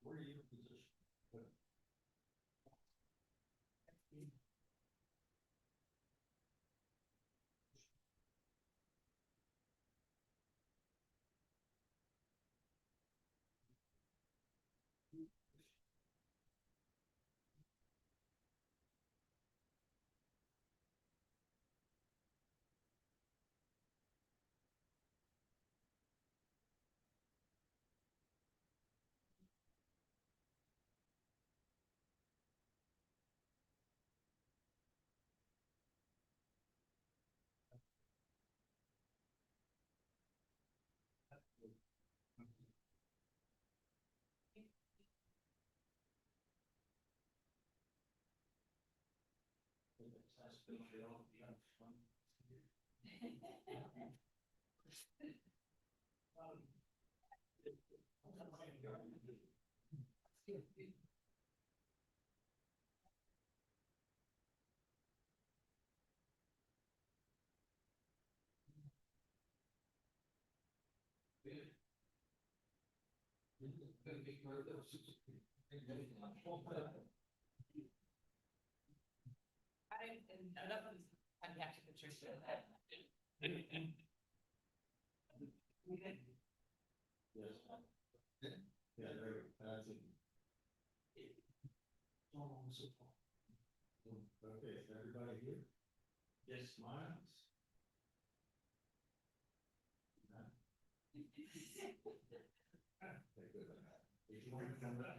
Where are you positioned? Yeah, that's it. Okay, is everybody here? Yes, smiles. If you want to come back,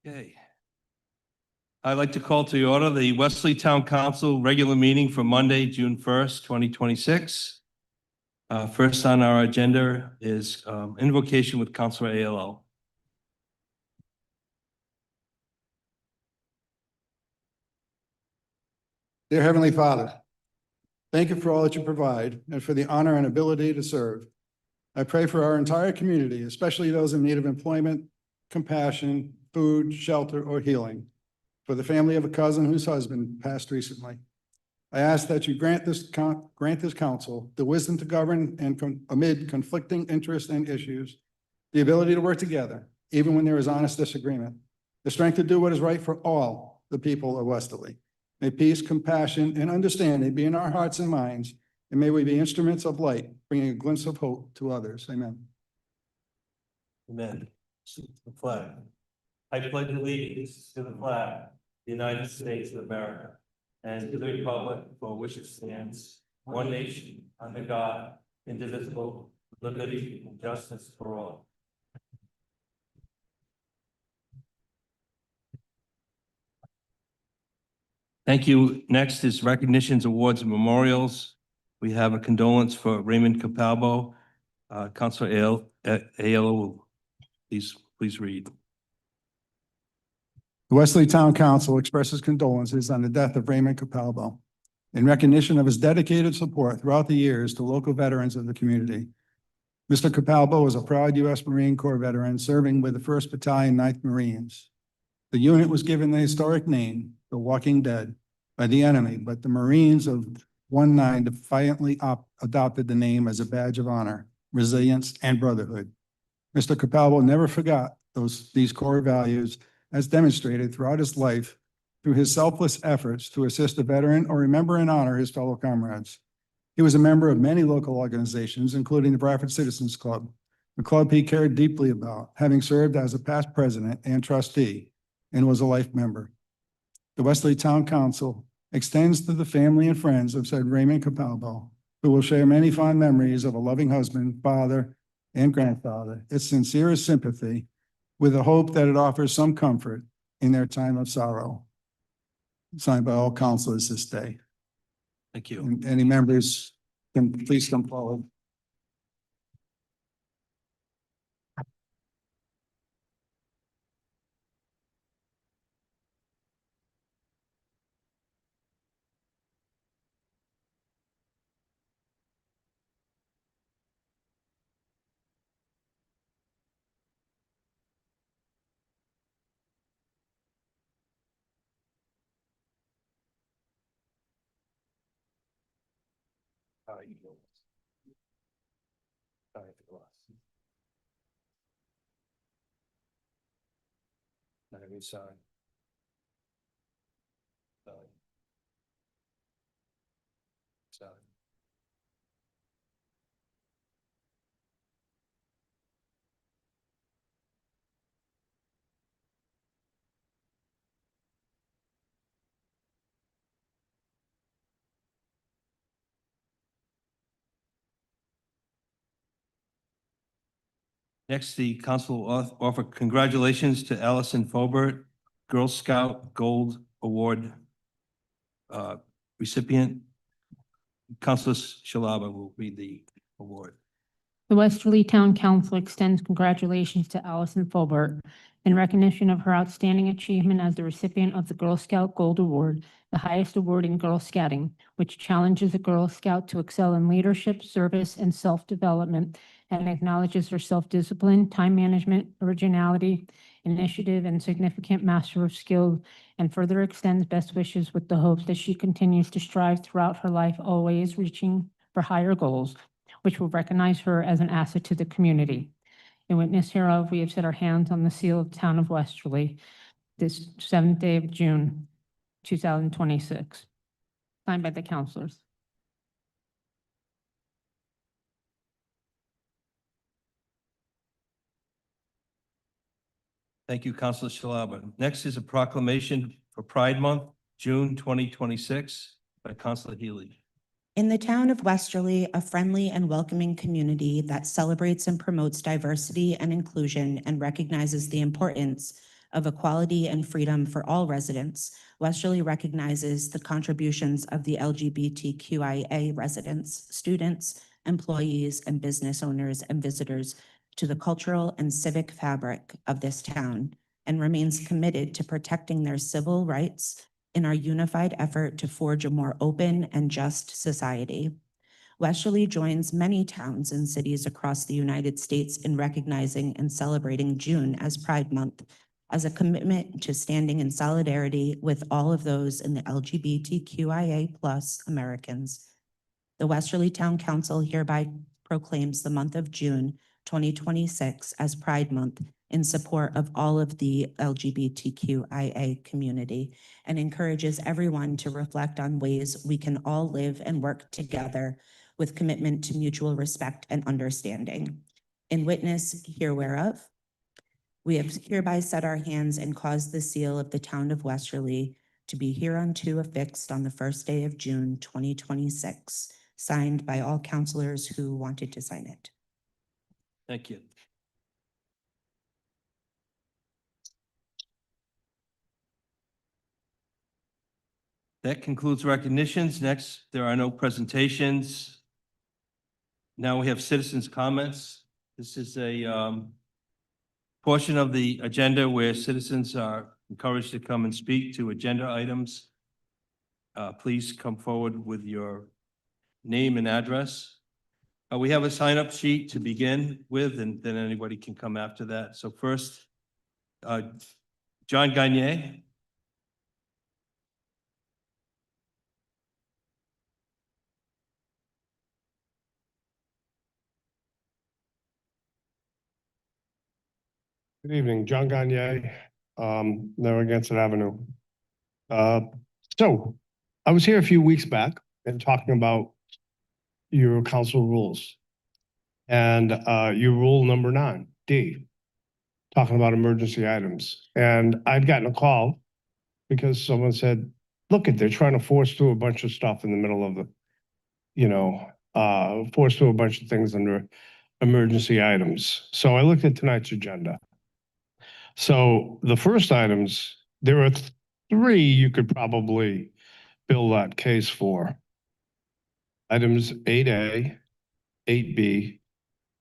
Okay. I'd like to call to order the Westerly Town Council regular meeting for Monday, June 1st, 2026. First on our agenda is invocation with Councilor ALO. Dear Heavenly Father, thank you for all that you provide and for the honor and ability to serve. I pray for our entire community, especially those in need of employment, compassion, food, shelter, or healing. For the family of a cousin whose husband passed recently. I ask that you grant this council the wisdom to govern and amid conflicting interests and issues, the ability to work together, even when there is honest disagreement, the strength to do what is right for all the people of Westerly. May peace, compassion, and understanding be in our hearts and minds, and may we be instruments of light, bringing a glimpse of hope to others. Amen. Amen. The flag. I pledge allegiance to the flag, of the United States of America, and to the republic for which it stands, one nation, under God, indivisible, with liberty and justice for all. Thank you. Next is recognitions, awards, and memorials. We have a condolence for Raymond Capalbo. Councilor Aiello will please read. The Westerly Town Council expresses condolences on the death of Raymond Capalbo in recognition of his dedicated support throughout the years to local veterans of the community. Mr. Capalbo was a proud U.S. Marine Corps veteran serving with the 1st Battalion, 9th Marines. The unit was given the historic name, the Walking Dead, by the enemy, but the Marines of 1-9 defiantly adopted the name as a badge of honor, resilience, and brotherhood. Mr. Capalbo never forgot these core values, as demonstrated throughout his life through his selfless efforts to assist a veteran or remember and honor his fellow comrades. He was a member of many local organizations, including the Bradford Citizens Club, a club he cared deeply about, having served as a past president and trustee, and was a life member. The Westerly Town Council extends to the family and friends of said Raymond Capalbo, who will share many fond memories of a loving husband, father, and grandfather, its sincerest sympathy, with the hope that it offers some comfort in their time of sorrow. Signed by all councilors this day. Thank you. And any members can please come forward. Sorry for the loss. Very sorry. Sorry. Next, the council will offer congratulations to Allison Fobert, Girl Scout Gold Award recipient. Councilor Shalaba will read the award. The Westerly Town Council extends congratulations to Allison Fulbert in recognition of her outstanding achievement as the recipient of the Girl Scout Gold Award, the highest award in Girl Scouting, which challenges a Girl Scout to excel in leadership, service, and self-development, and acknowledges her self-discipline, time management, originality, initiative, and significant master of skill, and further extends best wishes with the hopes that she continues to strive throughout her life, always reaching for higher goals, which will recognize her as an asset to the community. In witness hereof, we have set our hands on the seal of the Town of Westerly this 7th day of June, 2026. Signed by the councilors. Thank you, Councilor Shalaba. Next is a proclamation for Pride Month, June 2026, by Councilor Healy. In the town of Westerly, a friendly and welcoming community that celebrates and promotes diversity and inclusion and recognizes the importance of equality and freedom for all residents, Westerly recognizes the contributions of the LGBTQIA residents, students, employees, and business owners and visitors to the cultural and civic fabric of this town, and remains committed to protecting their civil rights in our unified effort to forge a more open and just society. Westerly joins many towns and cities across the United States in recognizing and celebrating June as Pride Month as a commitment to standing in solidarity with all of those in the LGBTQIA+ Americans. The Westerly Town Council hereby proclaims the month of June 2026 as Pride Month in support of all of the LGBTQIA community and encourages everyone to reflect on ways we can all live and work together with commitment to mutual respect and understanding. In witness hereof, we have hereby set our hands and caused the seal of the town of Westerly to be hereunto affixed on the first day of June 2026, signed by all councilors who wanted to sign it. Thank you. That concludes recognitions. Next, there are no presentations. Now we have citizens' comments. This is a portion of the agenda where citizens are encouraged to come and speak to agenda items. Please come forward with your name and address. We have a sign-up sheet to begin with, and then anybody can come after that. So first, John Gagne. Good evening, John Gagne, Narragansett Avenue. So I was here a few weeks back and talking about your council rules. And your rule number 9, D, talking about emergency items. And I'd gotten a call because someone said, look, they're trying to force through a bunch of stuff in the middle of the, force through a bunch of things under emergency items. So I looked at tonight's agenda. So the first items, there are 3 you could probably build that case for. Items 8A, 8B,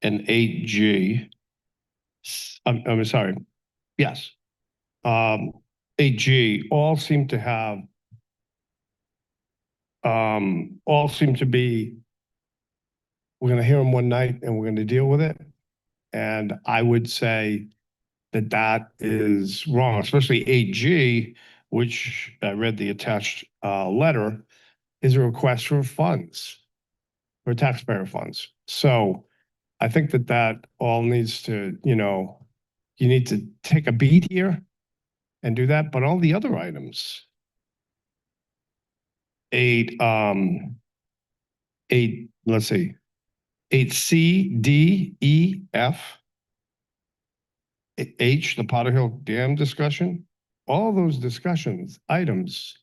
and 8G. I'm sorry. Yes. 8G all seem to have, all seem to be, we're going to hear them one night and we're going to deal with it. And I would say that that is wrong, especially 8G, which I read the attached letter, is a request for funds, for taxpayer funds. So I think that that all needs to, you need to take a beat here and do that. But all the other items, 8, let's see, 8C, D, E, F, H, the Potter Hill Dam discussion, all those discussions, items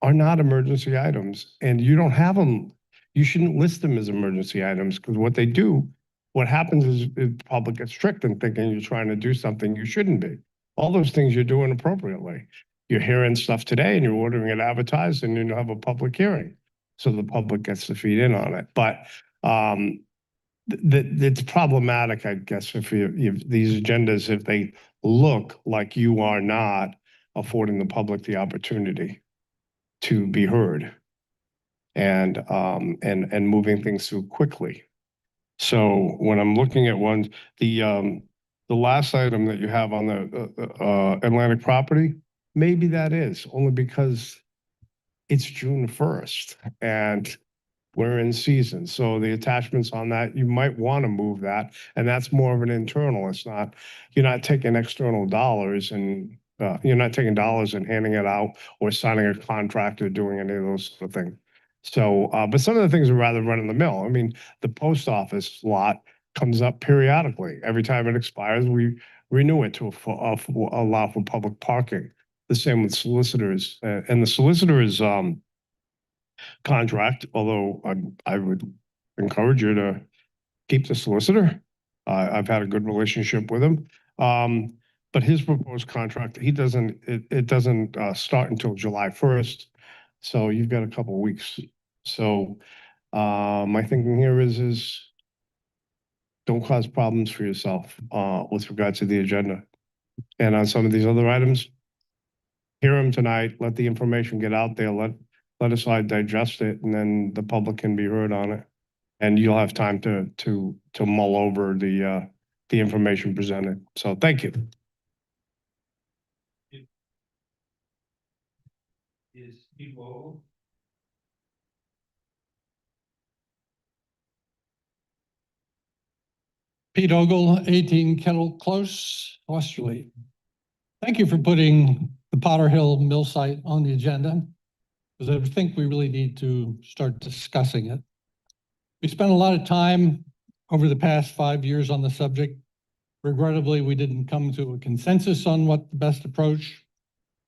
are not emergency items, and you don't have them. You shouldn't list them as emergency items, because what they do, what happens is the public gets tricked in thinking you're trying to do something you shouldn't be. All those things you're doing appropriately. You're hearing stuff today and you're ordering it advertised and you have a public hearing. So the public gets to feed in on it. But it's problematic, I guess, if these agendas, if they look like you are not affording the public the opportunity to be heard and moving things through quickly. So when I'm looking at one, the last item that you have on the Atlantic property, maybe that is only because it's June 1st and we're in season. So the attachments on that, you might want to move that. And that's more of an internal. It's not, you're not taking external dollars and you're not taking dollars and handing it out or signing a contract or doing any of those sort of things. So, but some of the things are rather run of the mill. I mean, the post office lot comes up periodically. Every time it expires, we renew it to allow for public parking. The same with solicitors, and the solicitors contract, although I would encourage you to keep the solicitor. I've had a good relationship with him. But his proposed contract, it doesn't start until July 1st. So you've got a couple of weeks. So my thinking here is don't cause problems for yourself with regard to the agenda. And on some of these other items, hear them tonight, let the information get out there, let us digest it, and then the public can be heard on it. And you'll have time to mull over the information presented. So thank you. is Pete Vogel. Pete Ogle, 18 Kettle Close, Westerly. Thank you for putting the Potter Hill Mill site on the agenda, because I think we really need to start discussing it. We spent a lot of time over the past 5 years on the subject. Regrettably, we didn't come to a consensus on what the best approach,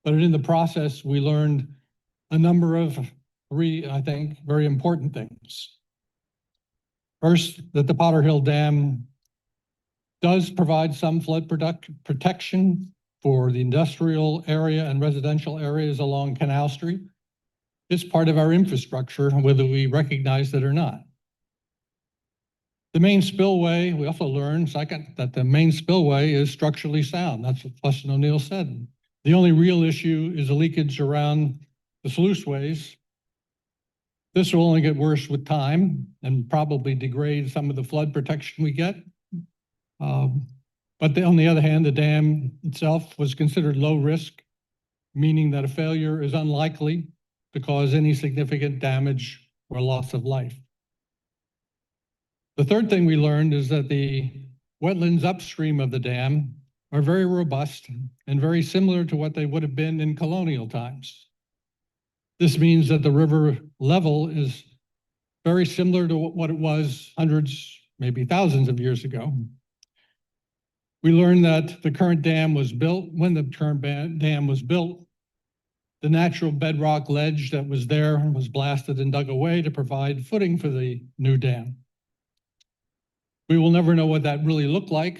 but in the process, we learned a number of three, I think, very important things. First, that the Potter Hill Dam does provide some flood protection for the industrial area and residential areas along Canal Street. It's part of our infrastructure, whether we recognize it or not. The main spillway, we also learned, second, that the main spillway is structurally sound. That's what Fletcher O'Neill said. The only real issue is the leakage around the sluiceways. This will only get worse with time and probably degrade some of the flood protection we get. But on the other hand, the dam itself was considered low risk, meaning that a failure is unlikely to cause any significant damage or loss of life. The third thing we learned is that the wetlands upstream of the dam are very robust and very similar to what they would have been in colonial times. This means that the river level is very similar to what it was hundreds, maybe thousands of years ago. We learned that the current dam was built, when the current dam was built, the natural bedrock ledge that was there was blasted and dug away to provide footing for the new dam. We will never know what that really looked like,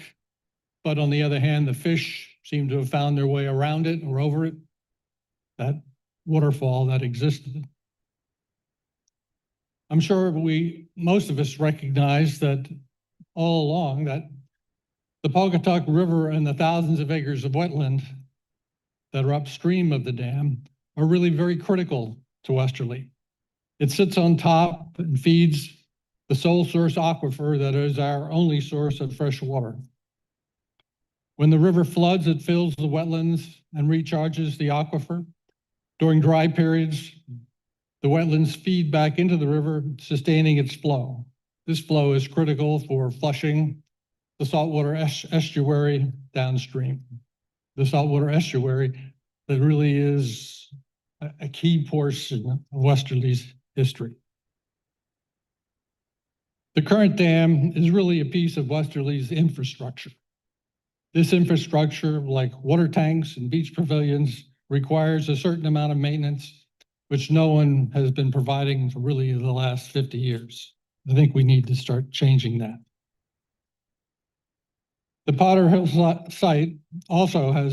but on the other hand, the fish seem to have found their way around it or over it, that waterfall that existed. I'm sure most of us recognize that all along that the Pawcatuck River and the thousands of acres of wetland that are upstream of the dam are really very critical to Westerly. It sits on top and feeds the sole source aquifer that is our only source of fresh water. When the river floods, it fills the wetlands and recharges the aquifer. During dry periods, the wetlands feed back into the river, sustaining its flow. This flow is critical for flushing the saltwater estuary downstream. The saltwater estuary that really is a key portion of Westerly's history. The current dam is really a piece of Westerly's infrastructure. This infrastructure, like water tanks and beach pavilions, requires a certain amount of maintenance, which no one has been providing for really the last 50 years. I think we need to start changing that. The Potter Hill site also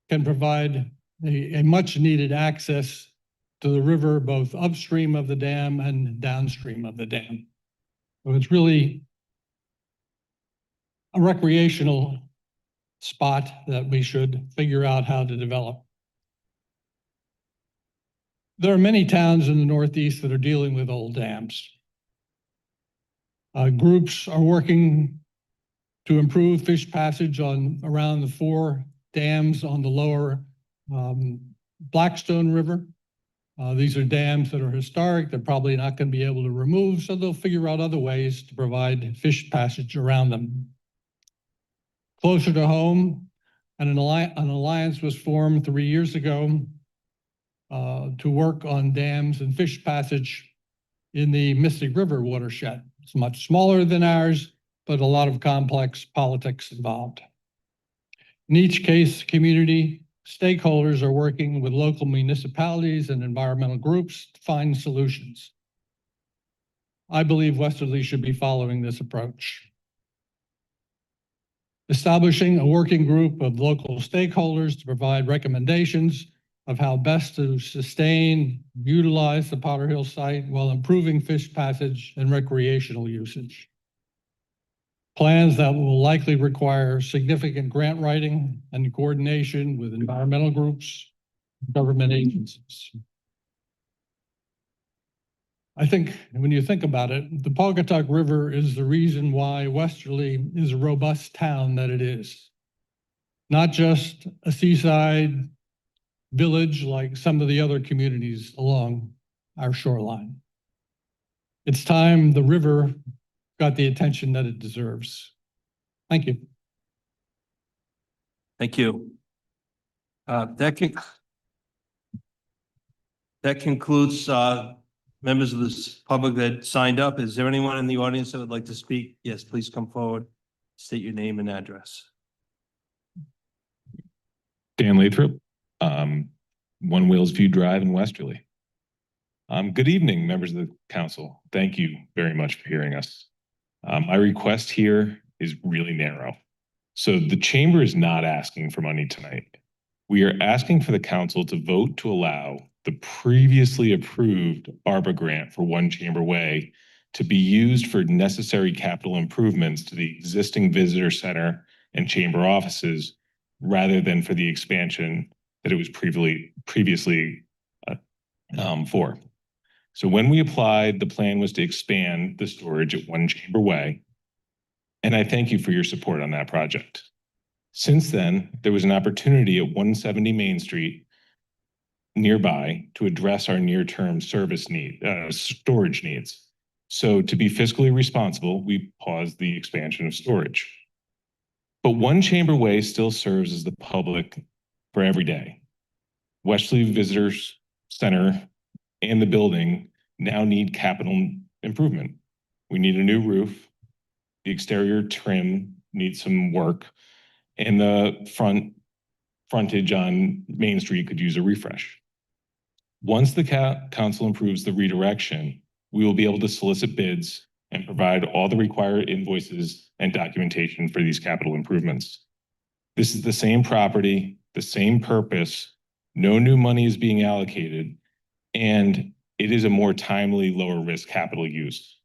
can provide a much needed access to the river, both upstream of the dam and downstream of the dam. So it's really a recreational spot that we should figure out how to develop. There are many towns in the Northeast that are dealing with old dams. Groups are working to improve fish passage around the 4 dams on the lower Blackstone River. These are dams that are historic. They're probably not going to be able to remove, so they'll figure out other ways to provide fish passage around them. Closer to home, an alliance was formed 3 years ago to work on dams and fish passage in the Mystic River watershed. It's much smaller than ours, but a lot of complex politics involved. In each case, community stakeholders are working with local municipalities and environmental groups to find solutions. I believe Westerly should be following this approach. Establishing a working group of local stakeholders to provide recommendations of how best to sustain, utilize the Potter Hill site while improving fish passage and recreational usage. Plans that will likely require significant grant writing and coordination with environmental groups, government agencies. I think when you think about it, the Pawcatuck River is the reason why Westerly is a robust town that it is. Not just a seaside village like some of the other communities along our shoreline. It's time the river got the attention that it deserves. Thank you. Thank you. That concludes members of this public that signed up. Is there anyone in the audience that would like to speak? Yes, please come forward. State your name and address. Dan Lathrop, One Wheels View Drive in Westerly. Good evening, members of the council. Thank you very much for hearing us. My request here is really narrow. So the chamber is not asking for money tonight. We are asking for the council to vote to allow the previously approved ARPA grant for One Chamber Way to be used for necessary capital improvements to the existing visitor center and chamber offices rather than for the expansion that it was previously for. So when we applied, the plan was to expand the storage at One Chamber Way, and I thank you for your support on that project. Since then, there was an opportunity at 170 Main Street nearby to address our near-term storage needs. So to be fiscally responsible, we paused the expansion of storage. But One Chamber Way still serves as the public for every day. Westerly Visitors Center and the building now need capital improvement. We need a new roof. The exterior trim needs some work, and the frontage on Main Street could use a refresh. Once the council improves the redirection, we will be able to solicit bids and provide all the required invoices and documentation for these capital improvements. This is the same property, the same purpose, no new money is being allocated, and it is a more timely, lower risk capital use.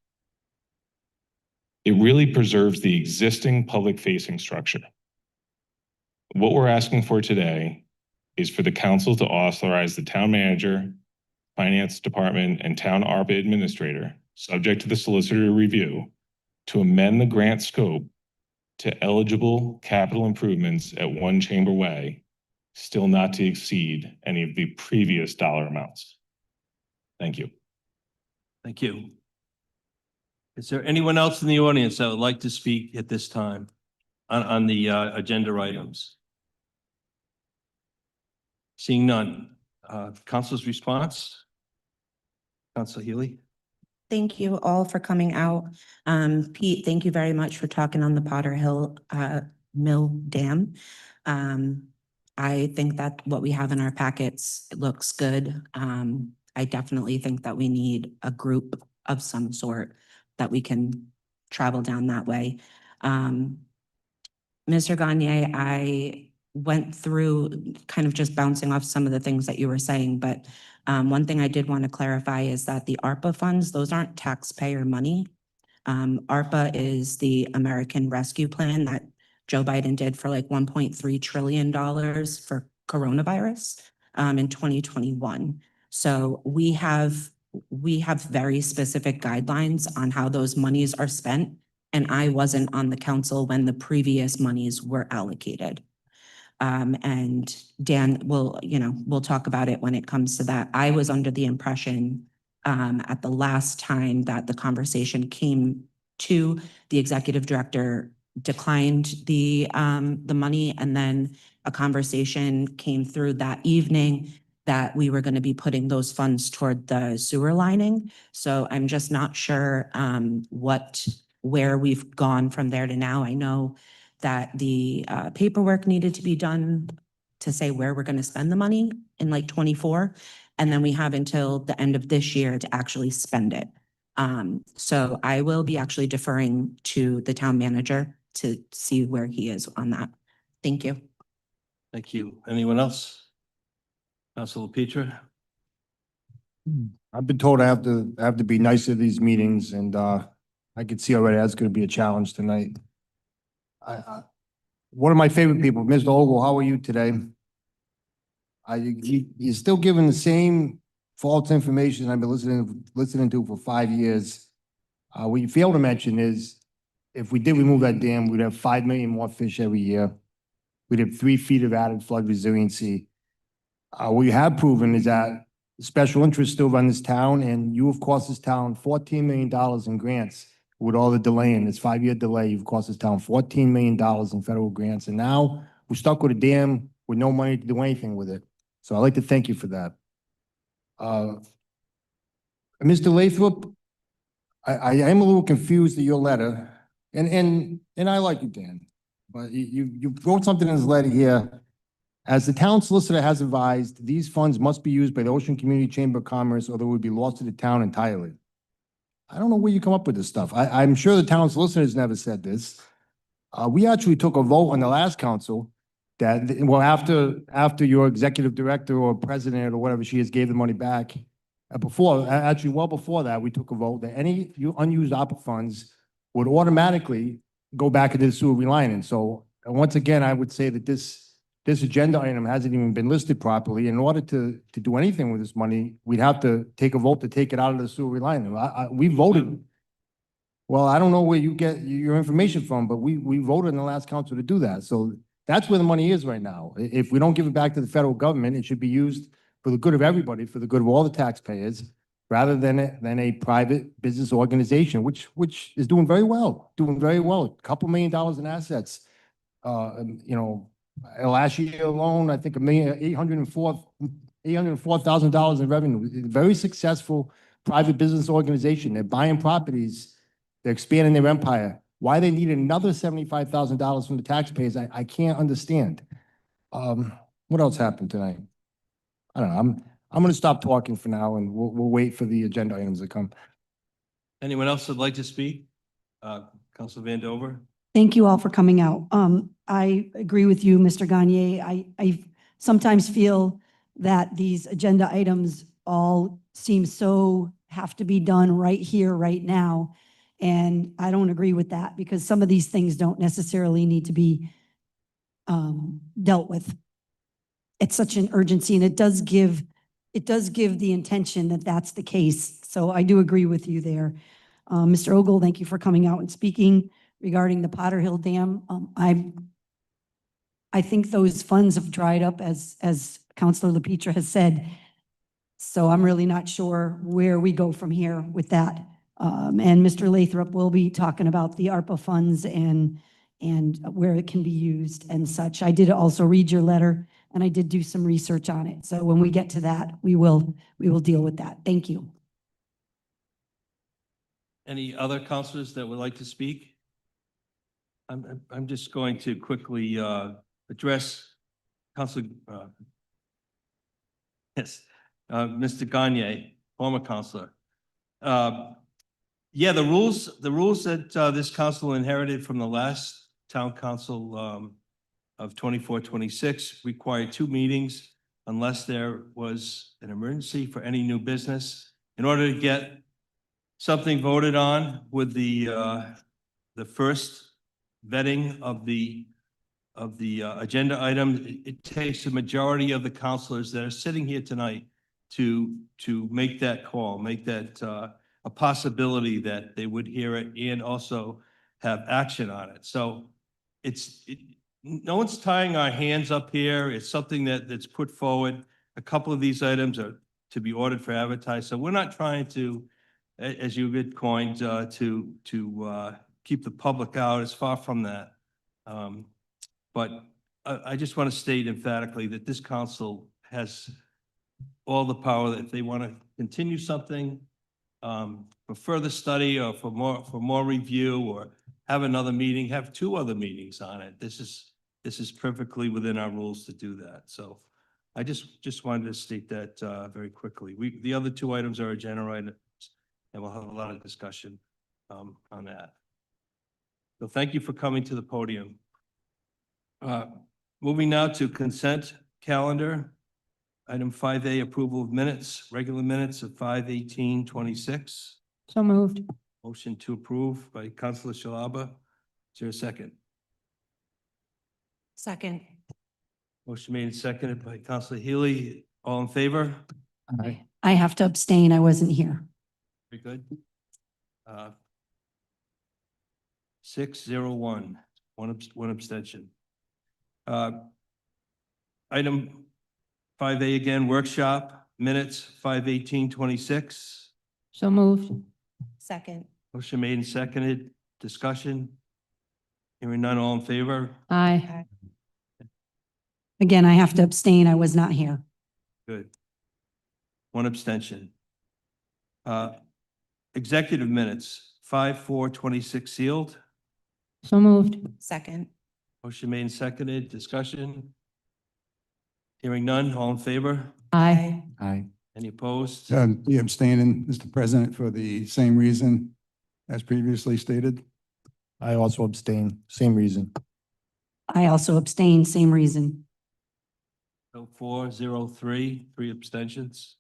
It really preserves the existing public facing structure. What we're asking for today is for the council to authorize the town manager, finance department, and town ARPA administrator, subject to the solicitor review, to amend the grant scope to eligible capital improvements at One Chamber Way, still not to exceed any of the previous dollar amounts. Thank you. Thank you. Is there anyone else in the audience that would like to speak at this time on the agenda items? Seeing none. Council's response? Council Healy? Thank you all for coming out. Pete, thank you very much for talking on the Potter Hill Mill Dam. I think that what we have in our packets looks good. I definitely think that we need a group of some sort that we can travel down that way. Mr. Gagne, I went through kind of just bouncing off some of the things that you were saying, but one thing I did want to clarify is that the ARPA funds, those aren't taxpayer money. ARPA is the American Rescue Plan that Joe Biden did for like $1.3 trillion for coronavirus in 2021. So we have very specific guidelines on how those monies are spent. And I wasn't on the council when the previous monies were allocated. And Dan we'll talk about it when it comes to that. I was under the impression at the last time that the conversation came to, the executive director declined the money, and then a conversation came through that evening that we were going to be putting those funds toward the sewer lining. So I'm just not sure where we've gone from there to now. I know that the paperwork needed to be done to say where we're going to spend the money in like 24. And then we have until the end of this year to actually spend it. So I will be actually deferring to the town manager to see where he is on that. Thank you. Thank you. Anyone else? Councilor Petra? I've been told I have to be nice at these meetings, and I could see already that's going to be a challenge tonight. One of my favorite people, Mr. Ogle, how are you today? You're still giving the same false information I've been listening to for 5 years. What you fail to mention is, if we did remove that dam, we'd have 5 million more fish every year. We'd have 3 feet of added flood resiliency. What you have proven is that special interests still run this town, and you have cost this town $14 million in grants with all the delay in this 5-year delay. You've cost this town $14 million in federal grants, and now we're stuck with a dam with no money to do anything with it. So I'd like to thank you for that. Mr. Lathrop, I am a little confused at your letter, and I like you, Dan, but you wrote something in this letter here. As the town solicitor has advised, these funds must be used by the Ocean Community Chamber of Commerce or they would be lost to the town entirely. I don't know where you come up with this stuff. I'm sure the town solicitor's never said this. We actually took a vote on the last council that, well, after your executive director or president or whatever she is gave the money back, actually, well before that, we took a vote that any unused ARPA funds would automatically go back into the sewer relining. So once again, I would say that this agenda item hasn't even been listed properly. In order to do anything with this money, we'd have to take a vote to take it out of the sewer relining. We voted. Well, I don't know where you get your information from, but we voted in the last council to do that. So that's where the money is right now. If we don't give it back to the federal government, it should be used for the good of everybody, for the good of all the taxpayers, rather than a private business organization, which is doing very well, a couple $1 million in assets. Last year alone, I think $804,000 in revenue. Very successful private business organization. They're buying properties. They're expanding their empire. Why they need another $75,000 from the taxpayers, I can't understand. What else happened tonight? I don't know. I'm going to stop talking for now, and we'll wait for the agenda items to come. Anyone else that'd like to speak? Councilor Vandover? Thank you all for coming out. I agree with you, Mr. Gagne. I sometimes feel that these agenda items all seem so have to be done right here, right now. And I don't agree with that because some of these things don't necessarily need to be dealt with. It's such an urgency, and it does give the intention that that's the case. So I do agree with you there. Mr. Ogle, thank you for coming out and speaking regarding the Potter Hill Dam. I think those funds have dried up, as Councilor LaPetra has said. So I'm really not sure where we go from here with that. And Mr. Lathrop will be talking about the ARPA funds and where it can be used and such. I did also read your letter, and I did do some research on it. So when we get to that, we will deal with that. Thank you. Any other councilors that would like to speak? I'm just going to quickly address Councilor Mr. Gagne, former councilor. Yeah, the rules that this council inherited from the last town council of 24-26 required 2 meetings unless there was an emergency for any new business. In order to get something voted on with the first vetting of the agenda item, it takes a majority of the councilors that are sitting here tonight to make that call, make that a possibility that they would hear it and also have action on it. So no one's tying our hands up here. It's something that's put forward. A couple of these items are to be ordered for advertised. So we're not trying to, as you get coined, to keep the public out. It's far from that. But I just want to state emphatically that this council has all the power that if they want to continue something for further study or for more review, or have another meeting, have 2 other meetings on it. This is perfectly within our rules to do that. So I just wanted to state that very quickly. The other 2 items are agenda items, and we'll have a lot of discussion on that. So thank you for coming to the podium. Moving now to consent calendar. Item 5A, approval of minutes, regular minutes of 5/18/26. So moved. Motion to approve by Councilor Shalaba. Is there a second? Second. Motion made and seconded by Councilor Healy. All in favor? I have to abstain. I wasn't here. Very good. 6-0-1, one abstention. Item 5A again, workshop, minutes, 5/18/26. So moved. Second. Motion made and seconded. Discussion. Hearing none, all in favor? Aye. Again, I have to abstain. I was not here. Good. One abstention. Executive minutes, 5/4/26 sealed. So moved. Second. Motion made and seconded. Discussion. Hearing none, all in favor? Aye. Aye. Any opposed? Be abstaining, Mr. President, for the same reason as previously stated. I also abstain, same reason. I also abstain, same reason. 403, three abstentions.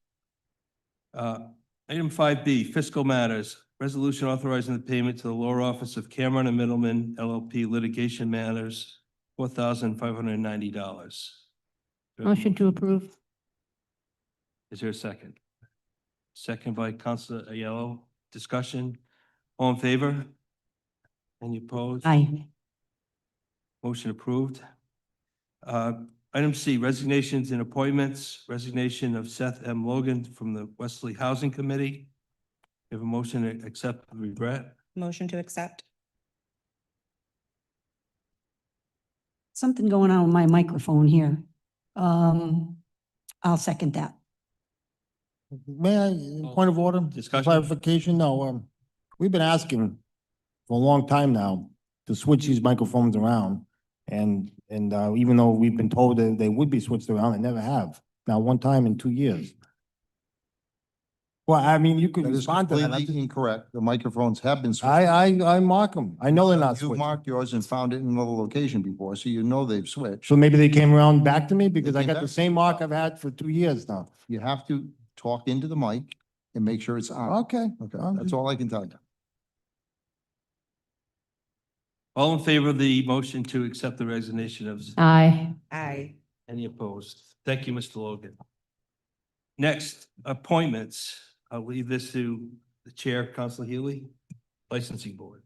Item 5B, fiscal matters. Resolution authorizing the payment to the lower office of Cameron and Middleman LLP litigation matters, $4,590. Motion to approve. Is there a second? Second by Councilor Aiello. Discussion. All in favor? Any opposed? Aye. Motion approved. Item C, resignations and appointments. Resignation of Seth M. Logan from the Westerly Housing Committee. We have a motion to accept with regret. Motion to accept. Something going on with my microphone here. I'll second that. May I, point of order? Discussion. Clarification, no, we've been asking for a long time now to switch these microphones around. And even though we've been told that they would be switched around, they never have. Now, one time in 2 years. Well, I mean, you could That is respond to that. completely incorrect. The microphones have been switched. I mark them. I know they're not You've switched. marked yours and found it in another location before, so you know they've switched. So maybe they came around back to me because I came got back. the same mark I've had for 2 years now. You have to talk into the mic and make sure it's on. Okay. Okay, that's all I can tell you. All in favor of the motion to accept the resignation of, Aye. Aye. any opposed? Thank you, Mr. Logan. Next, appointments. I'll leave this to the Chair, Councilor Healy, Licensing Board.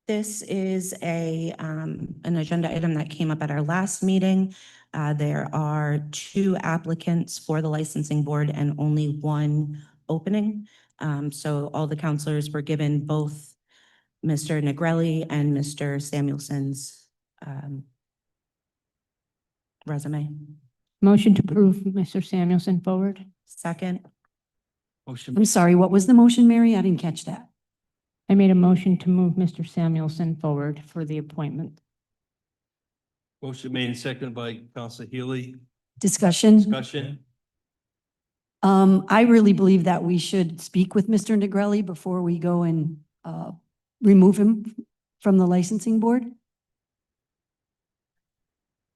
This is an agenda item that came up at our last meeting. There are 2 applicants for the licensing board and only 1 opening. So all the counselors were given both Mr. Negrelli and Mr. Samuelson's resume. Motion to approve Mr. Samuelson forward. Second. Motion, I'm sorry, what was the motion, Mary? I didn't catch that. I made a motion to move Mr. Samuelson forward for the appointment. motion made and seconded by Councilor Healy. Discussion? Discussion. I really believe that we should speak with Mr. Negrelli before we go and remove him from the licensing board.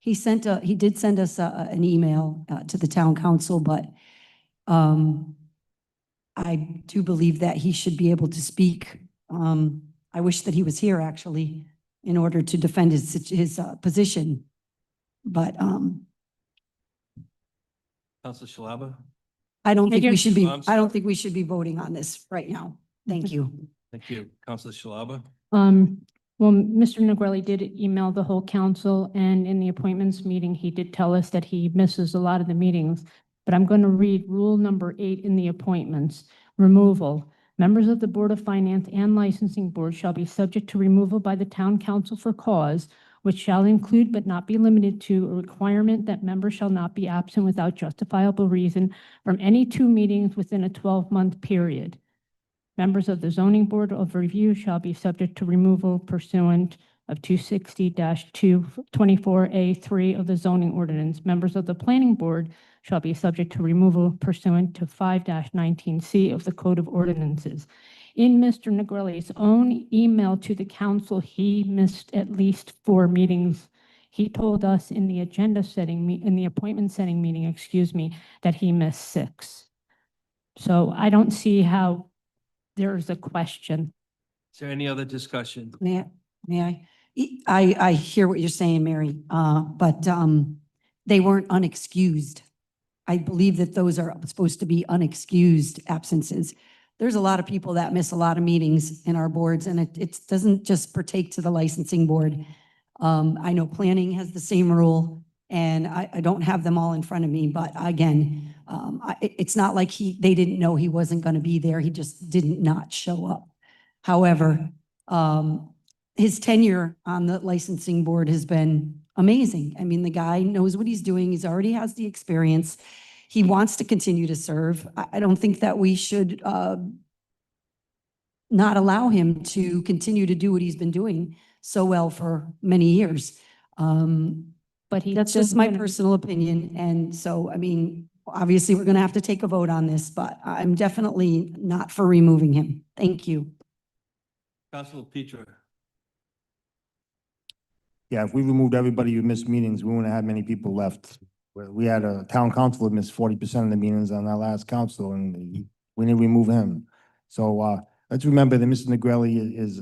He did send us an email to the town council, but I do believe that he should be able to speak. I wish that he was here actually in order to defend his position. But Councilor Shalaba. I don't think we Major- should be, I'm I don't think we should be voting on this right now. Thank you. Thank you. Councilor Shalaba. Well, Mr. Negrelli did email the whole council, and in the appointments meeting, he did tell us that he misses a lot of the meetings. But I'm going to read rule number 8 in the appointments. Removal. Members of the Board of Finance and Licensing Board shall be subject to removal by the town council for cause, which shall include but not be limited to a requirement that members shall not be absent without justifiable reason from any 2 meetings within a 12-month period. Members of the Zoning Board of Review shall be subject to removal pursuant of 260-224A3 of the zoning ordinance. Members of the Planning Board shall be subject to removal pursuant to 5-19C of the Code of Ordinances. In Mr. Negrelli's own email to the council, he missed at least 4 meetings. He told us in the in the appointment setting meeting, that he missed 6. So I don't see how there's a question. Is there any other discussion? May I? I hear what you're saying, Mary, but they weren't unexcused. I believe that those are supposed to be unexcused absences. There's a lot of people that miss a lot of meetings in our boards, and it doesn't just partake to the licensing board. I know planning has the same rule, And I don't have them all in front of me, but again, it's not like they didn't know he wasn't going to be there. He just didn't not show up. However, his tenure on the licensing board has been amazing. I mean, the guy knows what he's doing. He's already has the experience. He wants to continue to serve. I don't think that we should not allow him to continue to do what he's been doing so well for many years. But he That's just doesn't my gonna- personal opinion. And so, I mean, obviously, we're going to have to take a vote on this, but I'm definitely not for removing him. Thank you. Councilor Peter. Yeah, if we removed everybody who missed meetings, we wouldn't have many people left. We had a town council that missed 40% of the meetings on our last council, and we didn't remove him. So, let's remember that Mr. Negrelli is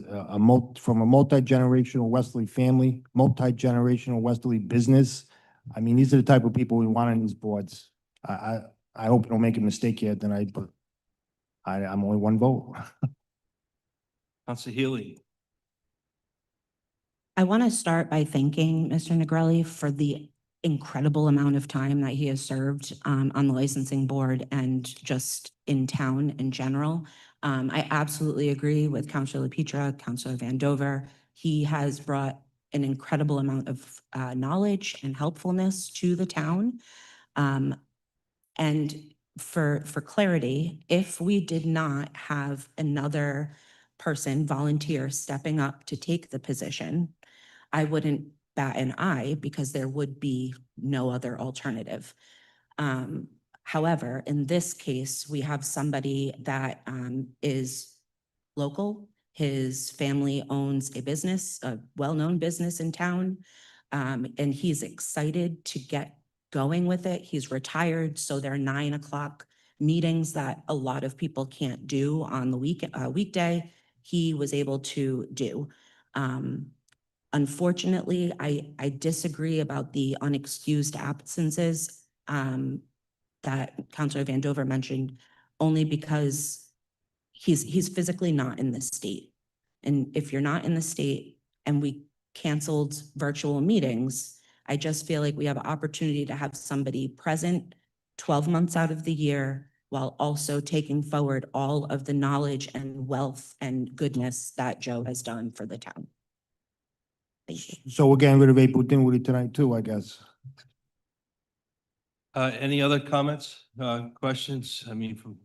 from a multi-generational Westerly family, multi-generational Westerly business. I mean, these are the type of people we want on these boards. I hope you don't make a mistake here tonight, but I'm only one vote. Councilor Healy. I want to start by thanking Mr. Negrelli for the incredible amount of time that he has served on the licensing board and just in town in general. I absolutely agree with Councilor LaPetra, Councilor Vandover. He has brought an incredible amount of knowledge and helpfulness to the town. And for clarity, if we did not have another person volunteer stepping up to take the position, I wouldn't bat an eye because there would be no other alternative. However, in this case, we have somebody that is local. His family owns a business, a well-known business in town, and he's excited to get going with it. He's retired, so there are 9 o'clock meetings that a lot of people can't do on the weekday. He was able to do. Unfortunately, I disagree about the unexcused absences that Councilor Vandover mentioned, only because he's physically not in the state. And if you're not in the state and we canceled virtual meetings, I just feel like we have an opportunity to have somebody present 12 months out of the year while also taking forward all of the knowledge and wealth and goodness that Joe has done for the town. Thank you. So we're getting rid of April Dinwiddie tonight too, I guess. Any other comments, questions? I mean, from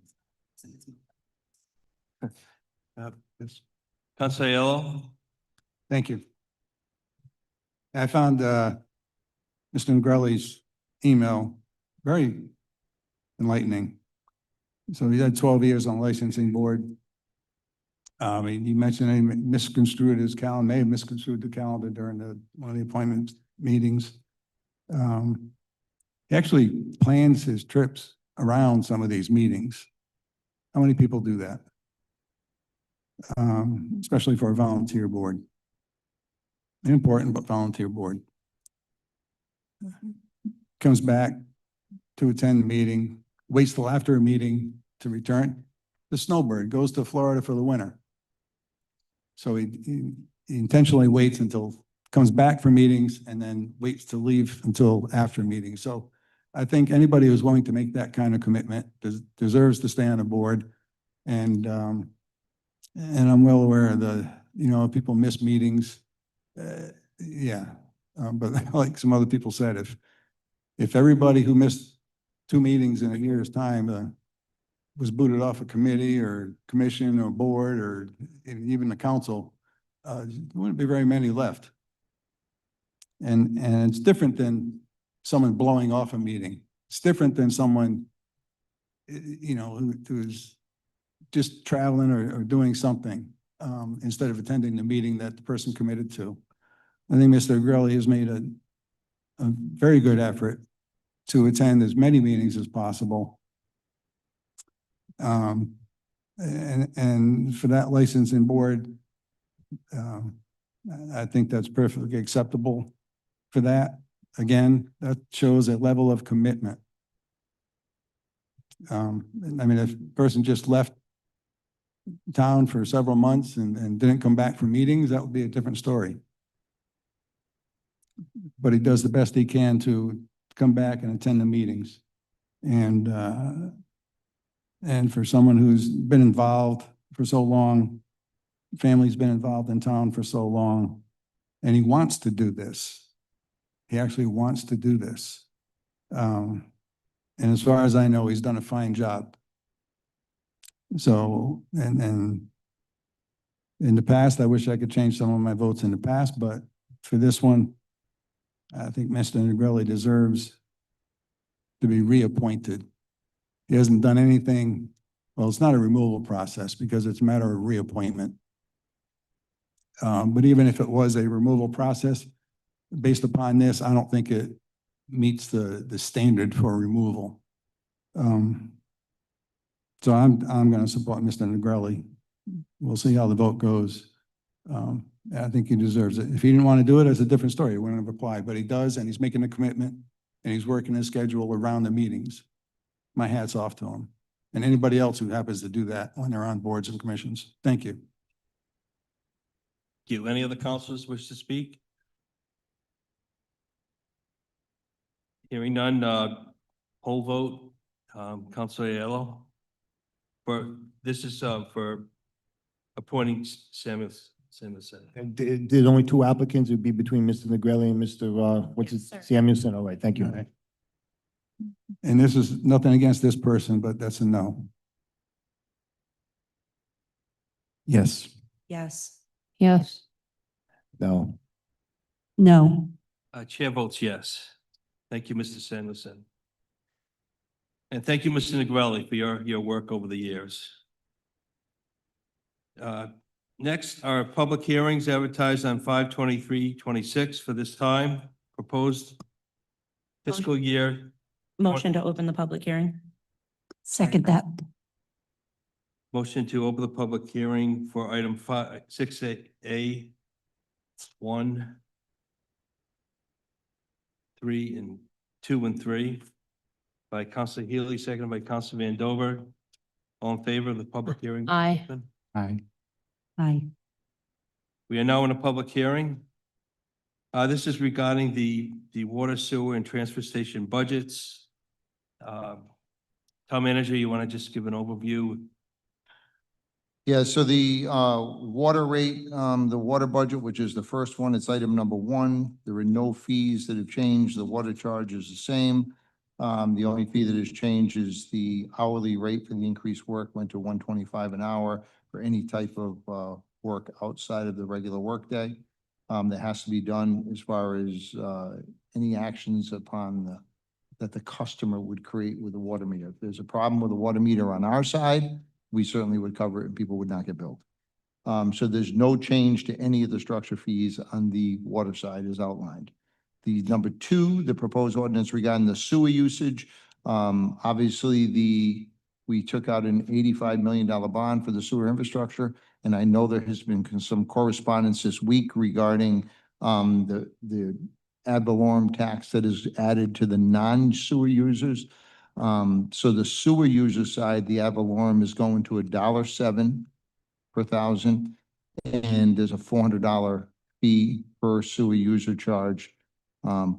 Councilor Aiello? Thank you. I found Mr. Negrelli's email very enlightening. So he had 12 years on licensing board. He mentioned he misconstrued his calendar, may have misconstrued the calendar during one of the appointment meetings. He actually plans his trips around some of these meetings. How many people do that? Especially for a volunteer board. Important, but volunteer board. Comes back to attend the meeting, waits till after a meeting to return. The snowbird goes to Florida for the winter. So he intentionally waits until, comes back for meetings and then waits to leave until after meetings. So I think anybody who's willing to make that kind of commitment deserves to stay on the board. And I'm well aware of people miss meetings. But like some other people said, if everybody who missed 2 meetings in a year's time was booted off a committee or commission or board or even the council, there wouldn't be very many left. And it's different than someone blowing off a meeting. It's different than someone, who's just traveling or doing something instead of attending the meeting that the person committed to. I think Mr. Negrelli has made a very good effort to attend as many meetings as possible. And for that licensing board, I think that's perfectly acceptable for that. Again, that shows a level of commitment. If a person just left town for several months and didn't come back for meetings, that would be a different story. but he does the best he can to come back and attend the meetings. And for someone who's been involved for so long, family's been involved in town for so long, and he wants to do this. He actually wants to do this. And as far as I know, he's done a fine job. So, and in the past, I wish I could change some of my votes in the past, but for this one, I think Mr. Negrelli deserves to be reappointed. He hasn't done anything, well, it's not a removal process because it's a matter of reappointment. But even if it was a removal process, based upon this, I don't think it meets the standard for removal. So I'm going to support Mr. Negrelli. We'll see how the vote goes. I think he deserves it. If he didn't want to do it, it's a different story. He wouldn't have applied, but he does, and he's making a commitment, and he's working his schedule around the meetings. My hat's off to him, and anybody else who happens to do that when they're on boards and commissions. Thank you. Do any other councilors wish to speak? Hearing none, poll vote, Councilor Aiello. This is for appointing Samuelson. And there's only two applicants. It'd be between Mr. Negrelli and Mr. What's his, Samuelson. All right, thank you. All right. And this is nothing against this person, but that's a no. Yes. Yes. Yes. No. No. Chair votes yes. Thank you, Mr. Samuelson. And thank you, Mr. Negrelli, for your work over the years. Next are public hearings advertised on 5/23/26 for this time. Proposed fiscal year. Motion to open the public hearing. Second that. Motion to open the public hearing for item 6A, 1, 3, and 2 and 3 by Councilor Healy, seconded by Councilor Vandover. All in favor of the public hearing? Aye. Aye. Aye. We are now in a public hearing. This is regarding the water, sewer, and transfer station budgets. Town manager, you want to just give an overview? Yeah, so the water rate, the water budget, which is the first one, it's item number 1. There are no fees that have changed. The water charge is the same. The only fee that has changed is the hourly rate for the increased work went to $125 an hour for any type of work outside of the regular workday. That has to be done as far as any actions upon that the customer would create with the water meter. If there's a problem with the water meter on our side, we certainly would cover it and people would not get billed. So there's no change to any of the structure fees on the water side as outlined. The number 2, the proposed ordinance regarding the sewer usage. Obviously, we took out an $85 million bond for the sewer infrastructure. And I know there has been some correspondence this week regarding the ad valorem tax that is added to the non-sewer users. So the sewer user side, the ad valorem is going to $1.07 per thousand. And there's a $400 fee per sewer user charge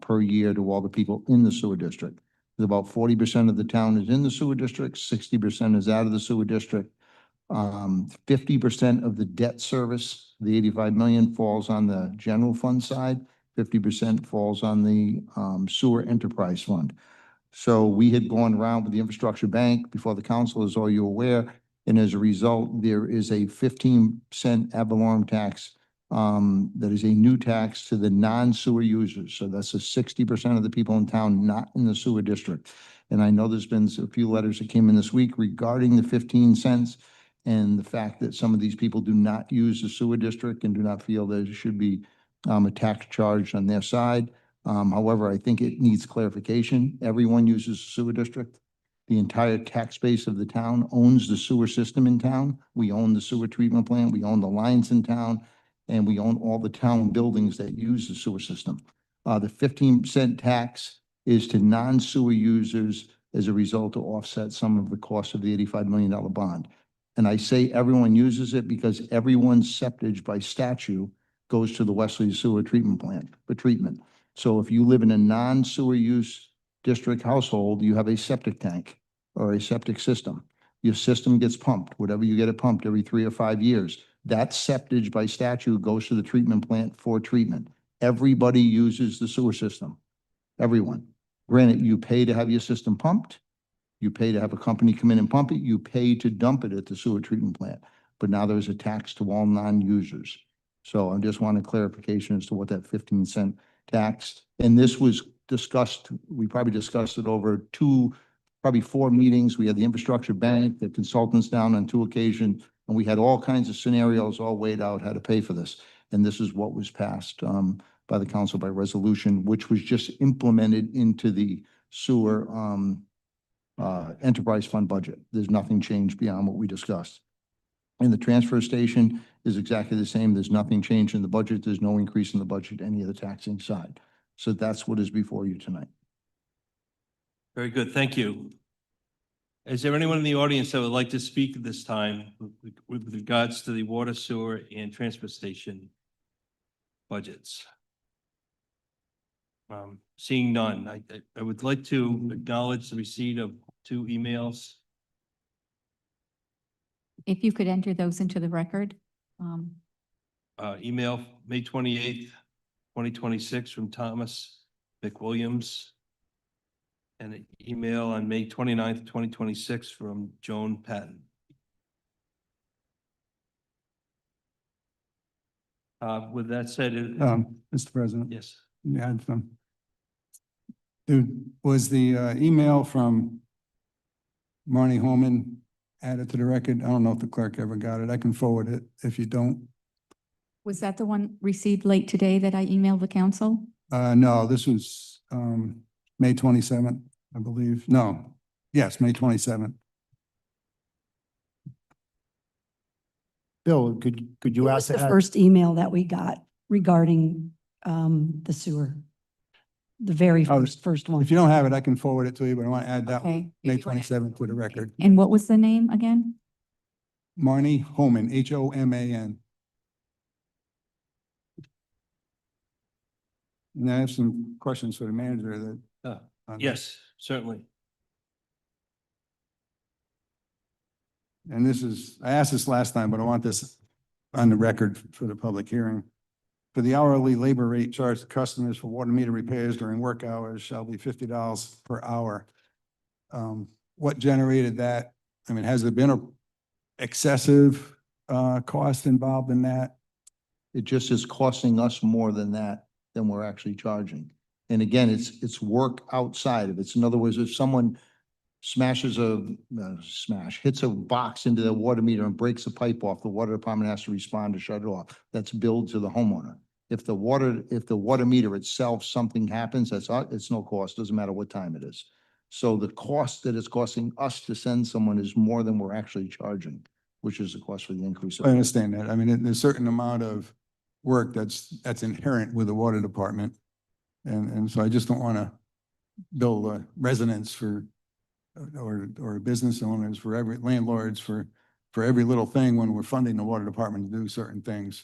per year to all the people in the sewer district. About 40% of the town is in the sewer district, 60% is out of the sewer district. 50% of the debt service, the 85 million, falls on the general fund side. 50% falls on the sewer enterprise fund. So we had gone around with the infrastructure bank before the council, as all you're aware, and as a result, there is a 15% ad valorem tax that is a new tax to the non-sewer users. So that's the 60% of the people in town not in the sewer district. And I know there's been a few letters that came in this week regarding the 15 cents and the fact that some of these people do not use the sewer district and do not feel there should be a tax charge on their side. However, I think it needs clarification. Everyone uses the sewer district. The entire tax base of the town owns the sewer system in town. We own the sewer treatment plant. We own the lines in town. And we own all the town buildings that use the sewer system. The 15% tax is to non-sewer users as a result to offset some of the cost of the $85 million bond. And I say everyone uses it because everyone's septage by statute goes to the Westerly sewer treatment plant for treatment. So if you live in a non-sewer use district household, you have a septic tank or a septic system. Your system gets pumped, whatever you get it pumped every 3 or 5 years. That septage by statute goes to the treatment plant for treatment. Everybody uses the sewer system, everyone. Granted, you pay to have your system pumped. You pay to have a company come in and pump it. You pay to dump it at the sewer treatment plant. But now there's a tax to all non-users. So I just wanted clarification as to what that 15-cent tax. And this was discussed, we probably discussed it over probably 4 meetings. We had the infrastructure bank, the consultants down on 2 occasions, and we had all kinds of scenarios all weighed out how to pay for this. And this is what was passed by the council by resolution, which was just implemented into the sewer enterprise fund budget. There's nothing changed beyond what we discussed. And the transfer station is exactly the same. There's nothing changed in the budget. There's no increase in the budget, any of the taxing side. So that's what is before you tonight. Very good, thank you. Is there anyone in the audience that would like to speak at this time with regards to the water, sewer, and transfer station budgets? Seeing none, I would like to acknowledge the receipt of 2 emails. If you could enter those into the record. Email May 28th, 2026 from Thomas McWilliams. And an email on May 29th, 2026 from Joan Patton. With that said, Mr. President. yes. You had some. Was the email from Marnie Holman added to the record? I don't know if the clerk ever got it. I can forward it if you don't. Was that the one received late today that I emailed the council? No, this was May 27th, I believe. No, yes, May 27th. Bill, could you It ask? was the first email that we got regarding the sewer. The very Oh, first one. If you don't have it, I can forward it to you, but I want to add that Okay. May 27th to the record. And what was the name again? Marnie Holman, Homan. And I have some questions for the manager that. Yes, certainly. And this is, I asked this last time, but I want this on the record for the public hearing. For the hourly labor rate charged to customers for water meter repairs during work hours shall be $50 per hour. What generated that? I mean, has there been a excessive cost involved in that? It just is costing us more than that, than we're actually charging. And again, it's work outside of it. In other words, if someone hits a box into their water meter and breaks a pipe off, the water department has to respond to shut it off. That's billed to the homeowner. If the water meter itself, something happens, it's no cost, doesn't matter what time it is. So the cost that it's costing us to send someone is more than we're actually charging, which is the cost for the increase. I understand that. I mean, there's a certain amount of work that's inherent with the water department. And so I just don't want to bill residents for, or business owners for every landlords for every little thing when we're funding the water department to do certain things.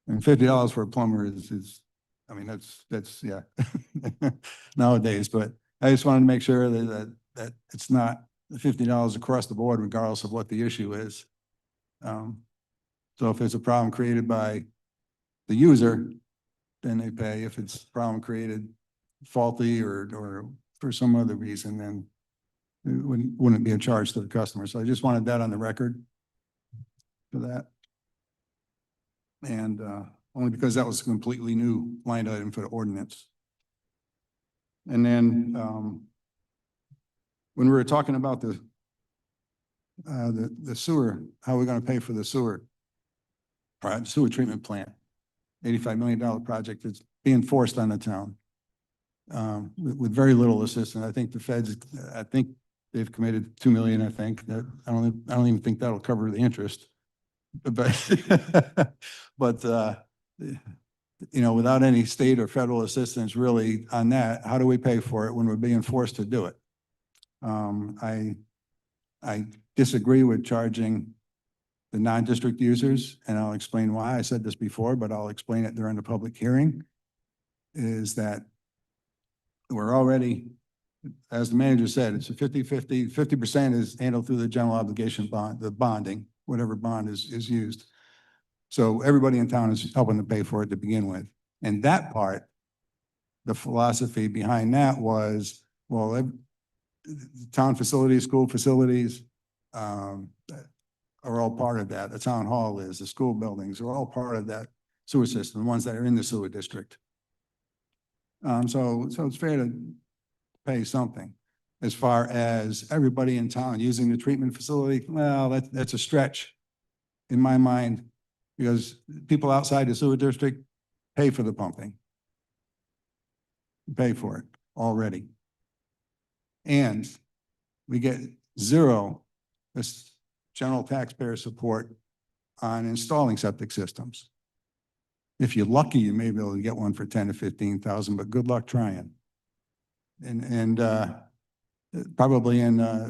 And $50 for a plumber is, I mean, that's, yeah, nowadays, but I just wanted to make sure that it's not $50 across the board, regardless of what the issue is. So if there's a problem created by the user, then they pay. If it's a problem created faulty or for some other reason, then it wouldn't be a charge to the customer. So I just wanted that on the record for that. And only because that was a completely new line item for the ordinance. And then when we were talking about the sewer, how we're going to pay for the sewer treatment plant, $85 million project that's being forced on the town with very little assistance. I think the feds, I think they've committed $2 million. I think that I don't even think that'll cover the interest. But you know, without any state or federal assistance really on that, how do we pay for it when we're being forced to do it? I disagree with charging the non-district users, and I'll explain why. I said this before, but I'll explain it during the public hearing, is that we're already, as the manager said, it's a 50-50. 50% is handled through the general obligation bond, the bonding, whatever bond is used. So everybody in town is helping to pay for it to begin with. And that part, the philosophy behind that was, well, town facilities, school facilities, are all part of that. The town hall is, the school buildings are all part of that sewer system, the ones that are in the sewer district. So it's fair to pay something. As far as everybody in town using the treatment facility, well, that's a stretch in my mind, because people outside the sewer district pay for the pumping. Pay for it already. And we get zero this general taxpayer support on installing septic systems. If you're lucky, you may be able to get one for 10 to 15,000, but good luck trying. And probably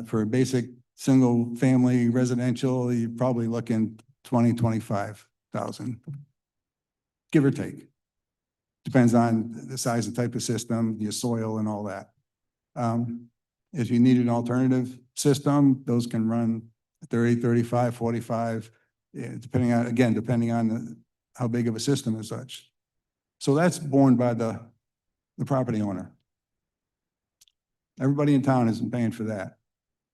for a basic single family residential, you're probably looking 20, 25,000, give or take. Depends on the size and type of system, your soil and all that. If you need an alternative system, those can run 30, 35, 45, depending on how big of a system and such. So that's borne by the property owner. Everybody in town isn't paying for that.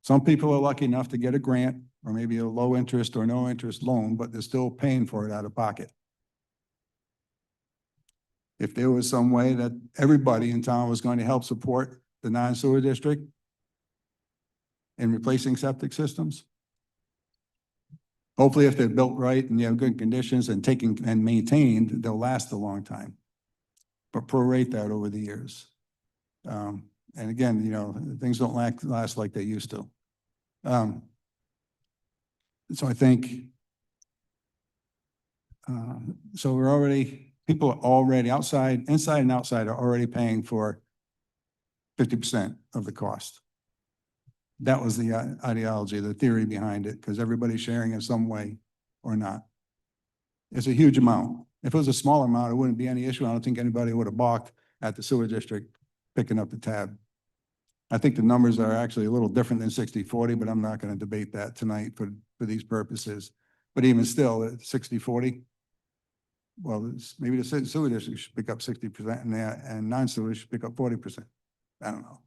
Some people are lucky enough to get a grant or maybe a low interest or no interest loan, but they're still paying for it out of pocket. If there was some way that everybody in town was going to help support the non-sewer district in replacing septic systems, hopefully if they're built right and you have good conditions and taken and maintained, they'll last a long time. But prorate that over the years. And again, you know, things don't last like they used to. So I think, so people are already inside and outside are already paying for 50% of the cost. That was the ideology, the theory behind it, because everybody's sharing in some way or not. It's a huge amount. If it was a small amount, it wouldn't be any issue. I don't think anybody would have balked at the sewer district picking up the tab. I think the numbers are actually a little different than 60-40, but I'm not going to debate that tonight for these purposes. But even still, 60-40, well, maybe the sewer district should pick up 60% and non-sewer should pick up 40%. I don't know.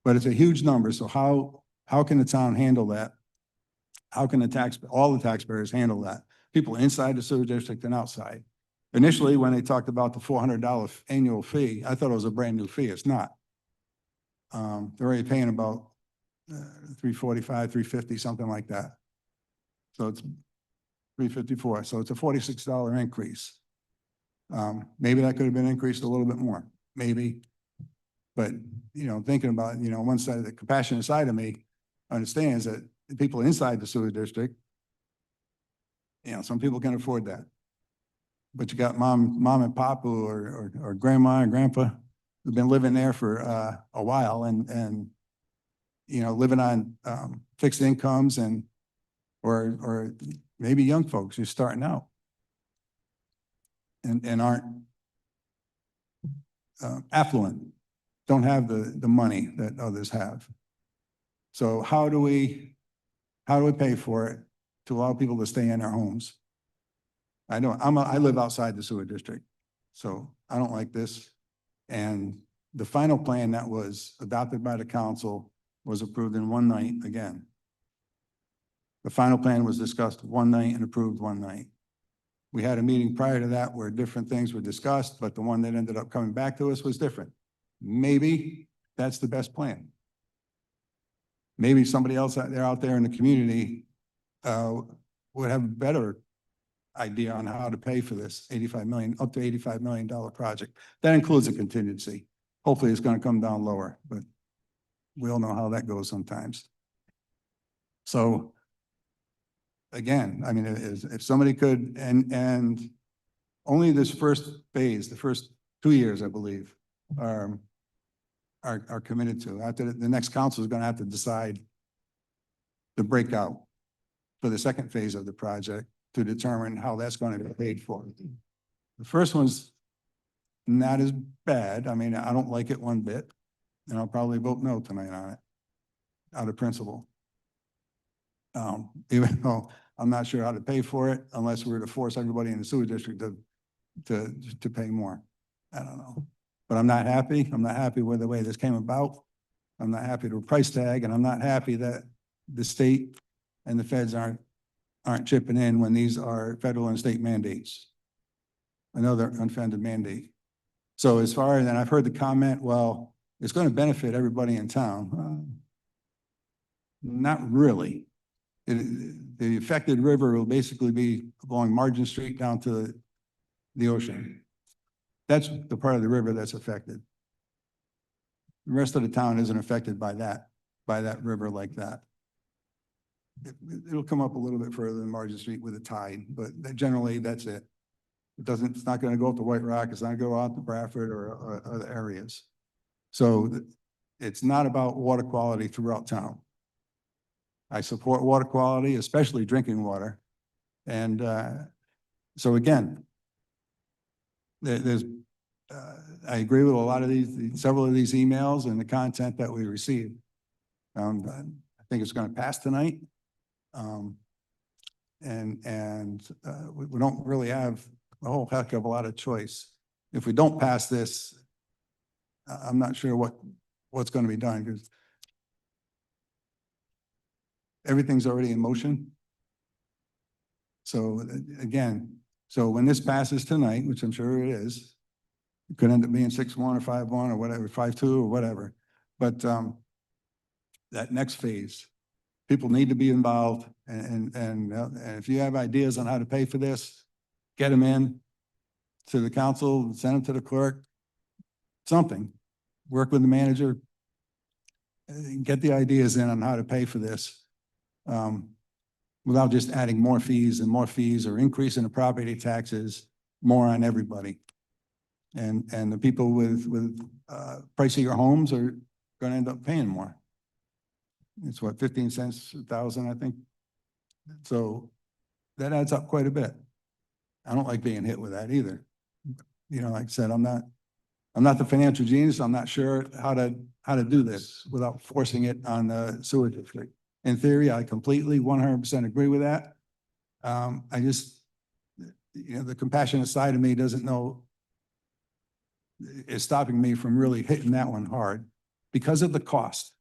But it's a huge number. So how can the town handle that? How can all the taxpayers handle that? People inside the sewer district and outside. Initially, when they talked about the $400 annual fee, I thought it was a brand new fee. It's not. They're already paying about $345, $350, something like that. So it's $354. So it's a $46 increase. Maybe that could have been increased a little bit more, maybe. But, you know, thinking about, you know, one side, the compassionate side of me understands that the people inside the sewer district, you know, some people can afford that. But you got mom and pop who or grandma and grandpa who've been living there for a while and you know, living on fixed incomes or maybe young folks who're starting out and aren't affluent, don't have the money that others have. So how do we pay for it to allow people to stay in their homes? I know I live outside the sewer district, so I don't like this. And the final plan that was adopted by the council was approved in one night again. The final plan was discussed one night and approved one night. We had a meeting prior to that where different things were discussed, but the one that ended up coming back to us was different. Maybe that's the best plan. Maybe somebody else out there in the community would have a better idea on how to pay for this up to $85 million project. That includes a contingency. Hopefully it's going to come down lower, but we all know how that goes sometimes. So again, I mean, if somebody could, and only this first phase, the first 2 years, I believe, are committed to. After the next council is going to have to decide the breakout for the second phase of the project to determine how that's going to be paid for. The first one's not as bad. I mean, I don't like it one bit, and I'll probably vote no tonight on it, out of principle. Even though I'm not sure how to pay for it unless we were to force everybody in the sewer district to pay more. I don't know. But I'm not happy. I'm not happy with the way this came about. I'm not happy with the price tag, and I'm not happy that the state and the feds aren't chipping in when these are federal and state mandates. Another unfunded mandate. So as far as, and I've heard the comment, well, it's going to benefit everybody in town. Not really. The affected river will basically be along Margin Street down to the ocean. That's the part of the river that's affected. The rest of the town isn't affected by that river like that. It'll come up a little bit further than Margin Street with a tide, but generally that's it. It's not going to go up to White Rock. It's not going to go out to Bradford or other areas. So it's not about water quality throughout town. I support water quality, especially drinking water. And so again, I agree with a lot of several of these emails and the content that we received. I think it's going to pass tonight. We don't really have a whole heck of a lot of choice. If we don't pass this, I'm not sure what's going to be done, because everything's already in motion. So again, when this passes tonight, which I'm sure it is, it could end up being 6-1 or 5-1 or whatever, 5-2 or whatever. But that next phase, people need to be involved, and if you have ideas on how to pay for this, get them in to the council, send them to the clerk, something. Work with the manager, get the ideas in on how to pay for this, without just adding more fees or increasing the property taxes more on everybody. And the people with pricier homes are going to end up paying more. It's what, 15 cents a thousand, I think. So that adds up quite a bit. I don't like being hit with that either. You know, like I said, I'm not the financial genius. I'm not sure how to do this without forcing it on the sewer district. In theory, I completely 100% agree with that. I just, the compassionate side of me doesn't know, is stopping me from really hitting that one hard because of the cost.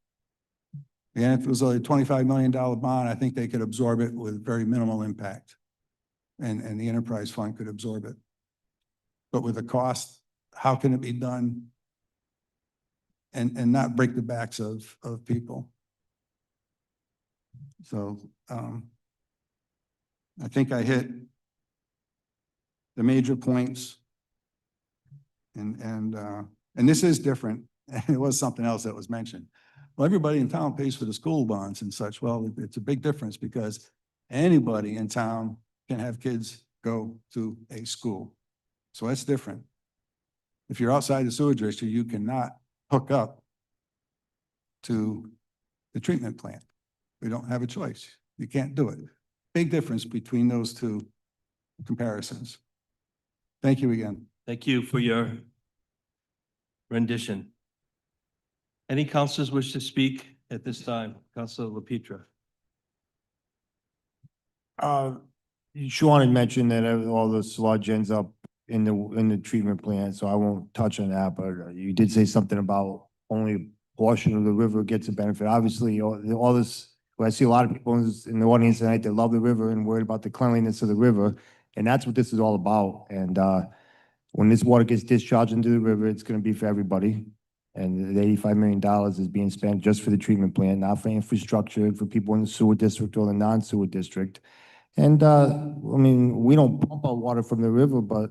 And if it was a $25 million bond, I think they could absorb it with very minimal impact. And the enterprise fund could absorb it. But with the cost, how can it be done and not break the backs of people? So I think I hit the major points. And this is different. It was something else that was mentioned. Well, everybody in town pays for the school bonds and such. Well, it's a big difference because anybody in town can have kids go to a school. So that's different. If you're outside the sewer district, you cannot hook up to the treatment plant. We don't have a choice. You can't do it. Big difference between those two comparisons. Thank you again. Thank you for your rendition. Any councilors wish to speak at this time? Councilor LaPetra. Sean had mentioned that all the sludge ends up in the treatment plant, so I won't touch on that, but you did say something about only a portion of the river gets a benefit. Obviously, all this, I see a lot of people in the audience tonight that love the river and worried about the cleanliness of the river, and that's what this is all about. And when this water gets discharged into the river, it's going to be for everybody. And the $85 million is being spent just for the treatment plant, not for infrastructure, for people in the sewer district or the non-sewer district. And I mean, we don't pump out water from the river, but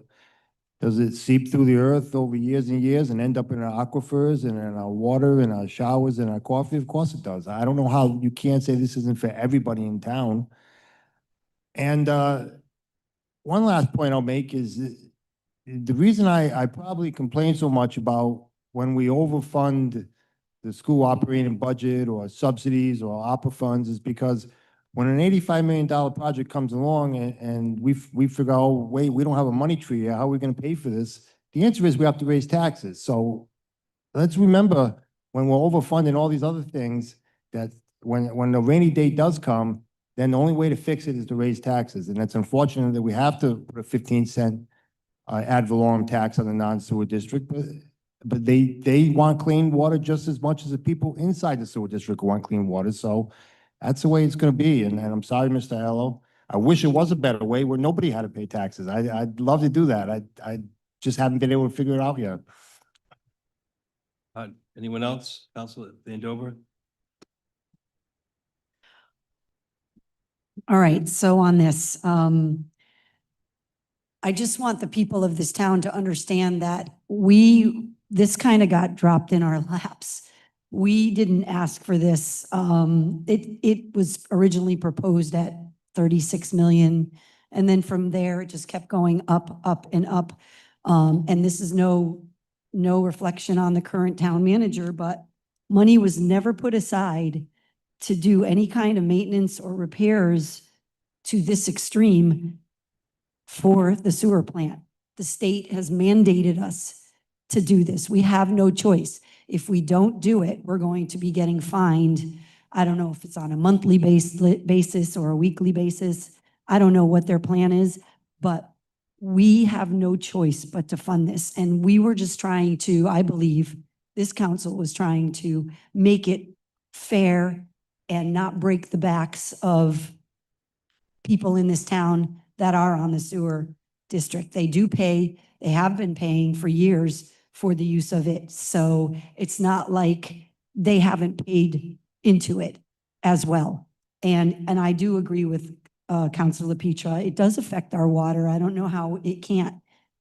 does it seep through the earth over years and years and end up in our aquifers and in our water and our showers and our coffee? Of course it does. I don't know how you can't say this isn't for everybody in town. And one last point I'll make is the reason I probably complain so much about when we overfund the school operating budget or subsidies or ARPA funds is because when an $85 million project comes along and we figure, oh, wait, we don't have a money tree here, how are we going to pay for this? The answer is we have to raise taxes. So let's remember when we're overfunding all these other things, that when the rainy day does come, then the only way to fix it is to raise taxes. And it's unfortunate that we have to put a 15-cent ad valorem tax on the non-sewer district, but they want clean water just as much as the people inside the sewer district want clean water. So that's the way it's gonna be. And I'm sorry, Mr. Allo. I wish it was a better way where nobody had to pay taxes. I'd love to do that. I just haven't been able to figure it out yet. Anyone else? Councilor Vandover? All right, so on this, I just want the people of this town to understand that this kind of got dropped in our laps. We didn't ask for this. It was originally proposed at 36 million. And then from there, it just kept going up, up and up. And this is no reflection on the current town manager, but money was never put aside to do any kind of maintenance or repairs to this extreme for the sewer plant. The state has mandated us to do this. We have no choice. If we don't do it, we're going to be getting fined. I don't know if it's on a monthly basis or a weekly basis. I don't know what their plan is, but we have no choice but to fund this. And we were just trying to, I believe, this council was trying to make it fair and not break the backs of people in this town that are on the sewer district. They do pay, they have been paying for years for the use of it. So it's not like they haven't paid into it as well. And I do agree with Councilor Petra. It does affect our water. I don't know how it can't.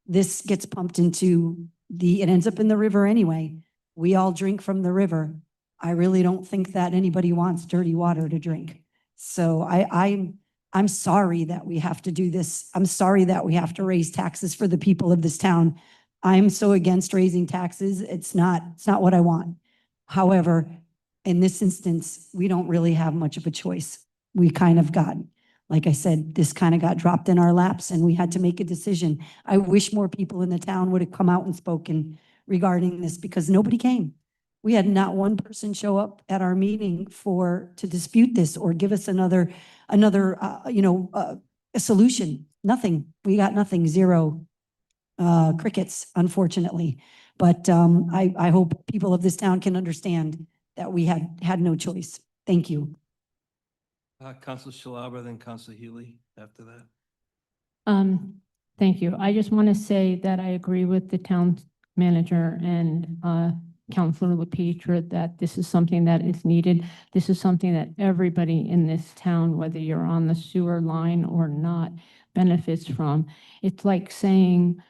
This gets pumped into it ends up in the river anyway. We all drink from the river. I really don't think that anybody wants dirty water to drink. So I'm sorry that we have to do this. I'm sorry that we have to raise taxes for the people of this town. I'm so against raising taxes. It's not what I want. However, in this instance, we don't really have much of a choice. We kind of got, like I said, this kind of got dropped in our laps and we had to make a decision. I wish more people in the town would have come out and spoken regarding this because nobody came. We had not one person show up at our meeting to dispute this or give us another a solution. Nothing. We got nothing. Zero crickets, unfortunately. But I hope people of this town can understand that we had no choice. Thank you. Councilor Shalaba, then Councilor Healy after that. Thank you. I just want to say that I agree with the town manager and Councilor LaPetra that this is something that is needed. This is something that everybody in this town, whether you're on the sewer line or not, benefits from. It's like saying,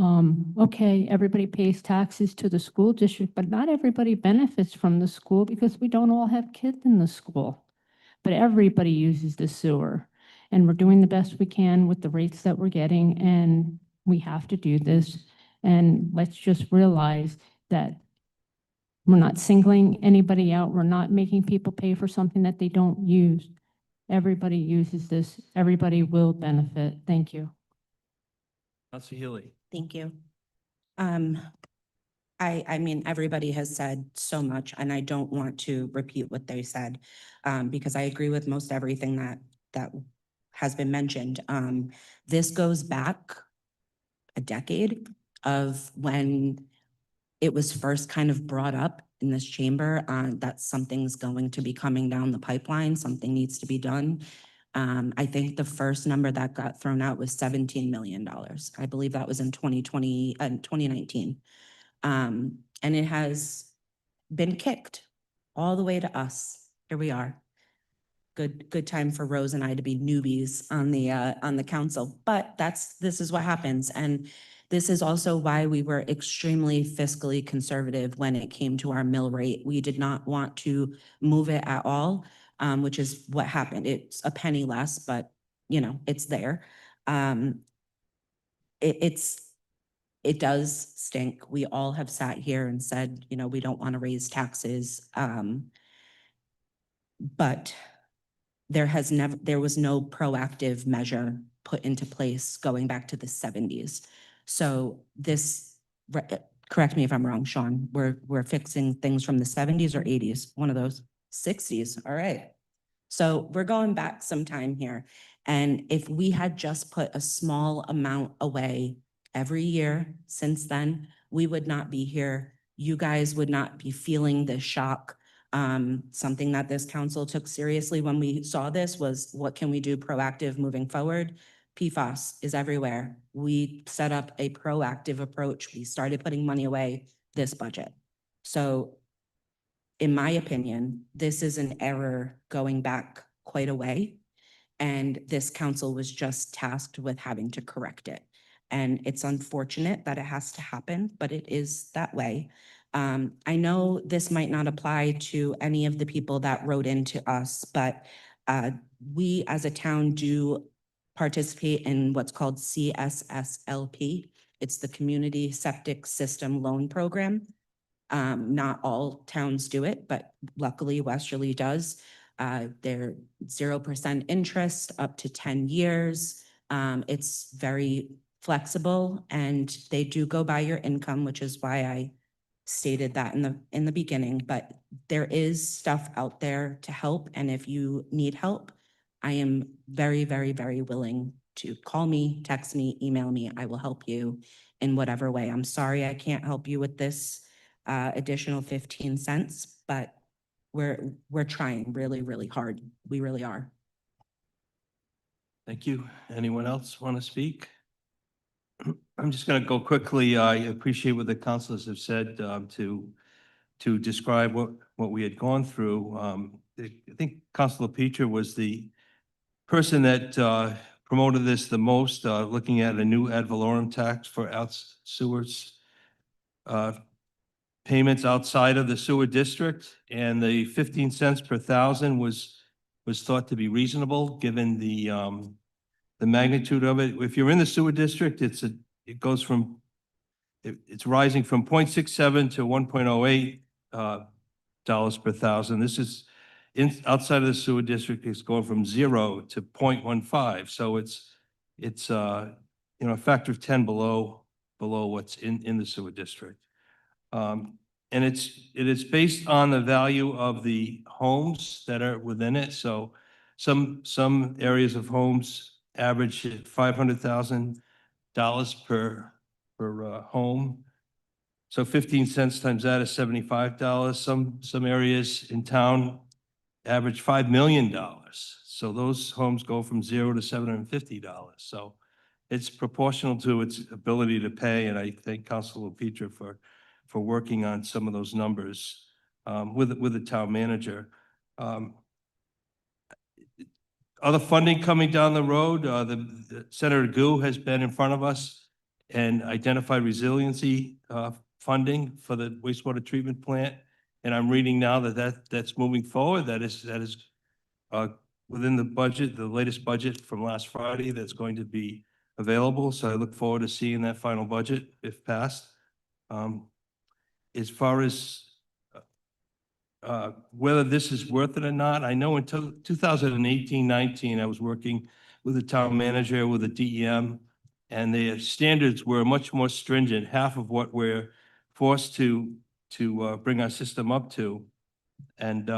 okay, everybody pays taxes to the school district, but not everybody benefits from the school because we don't all have kids in the school. But everybody uses the sewer. And we're doing the best we can with the rates that we're getting, and we have to do this. And let's just realize that we're not singling anybody out. We're not making people pay for something that they don't use. Everybody uses this. Everybody will benefit. Thank you. Councilor Healy. Thank you. I mean, everybody has said so much and I don't want to repeat what they said because I agree with most everything that has been mentioned. This goes back a decade of when it was first kind of brought up in this chamber that something's going to be coming down the pipeline, something needs to be done. I think the first number that got thrown out was $17 million. I believe that was in 2019. And it has been kicked all the way to us. Here we are. Good time for Rose and I to be newbies on the council, but this is what happens. And this is also why we were extremely fiscally conservative when it came to our mill rate. We did not want to move it at all, which is what happened. It's a penny less, but you know, it's there. It does stink. We all have sat here and said, you know, we don't want to raise taxes. But there was no proactive measure put into place going back to the 70s. So this correct me if I'm wrong, Sean, we're fixing things from the 70s or 80s, one of those. 60s, all right. So we're going back some time here. And if we had just put a small amount away every year since then, we would not be here. You guys would not be feeling this shock. Something that this council took seriously when we saw this was, what can we do proactive moving forward? PFAS is everywhere. We set up a proactive approach. We started putting money away this budget. So in my opinion, this is an error going back quite a way. And this council was just tasked with having to correct it. And it's unfortunate that it has to happen, but it is that way. I know this might not apply to any of the people that wrote into us, but we as a town do participate in what's called CSSLP. It's the Community Septic System Loan Program. Not all towns do it, but luckily Westerly does. They're 0% interest up to 10 years. It's very flexible and they do go by your income, which is why I stated that in the beginning, but there is stuff out there to help. And if you need help, I am very, very, very willing to call me, text me, email me. I will help you in whatever way. I'm sorry I can't help you with this additional 15 cents, but we're trying really, really hard. We really are. Thank you. Anyone else want to speak? I'm just going to go quickly. I appreciate what the councilors have said to describe what we had gone through. I think Councilor Peter was the person that promoted this the most, looking at a new ad valorem tax for sewers payments outside of the sewer district, and the 15 cents per thousand was thought to be reasonable given the magnitude of it. If you're in the sewer district, it goes from it's rising from 0.67 to 1.08 dollars per thousand. This is outside of the sewer district, it's going from 0 to 0.15. So it's a factor of 10 below what's in the sewer district. And it is based on the value of the homes that are within it. So some areas of homes average $500,000 per home. So 15 cents times that is $75. Some areas in town average $5 million. So those homes go from 0 to $750. So it's proportional to its ability to pay. And I thank Councilor Peter for working on some of those numbers with the town manager. Other funding coming down the road, the Senator Gu has been in front of us and identified resiliency funding for the wastewater treatment plant. And I'm reading now that's moving forward. That is within the budget, the latest budget from last Friday, that's going to be available. So I look forward to seeing that final budget if passed. As far as whether this is worth it or not, I know until 2018-19, I was working with the town manager, with the DEM, and the standards were much more stringent, half of what we're forced to bring our system up to. And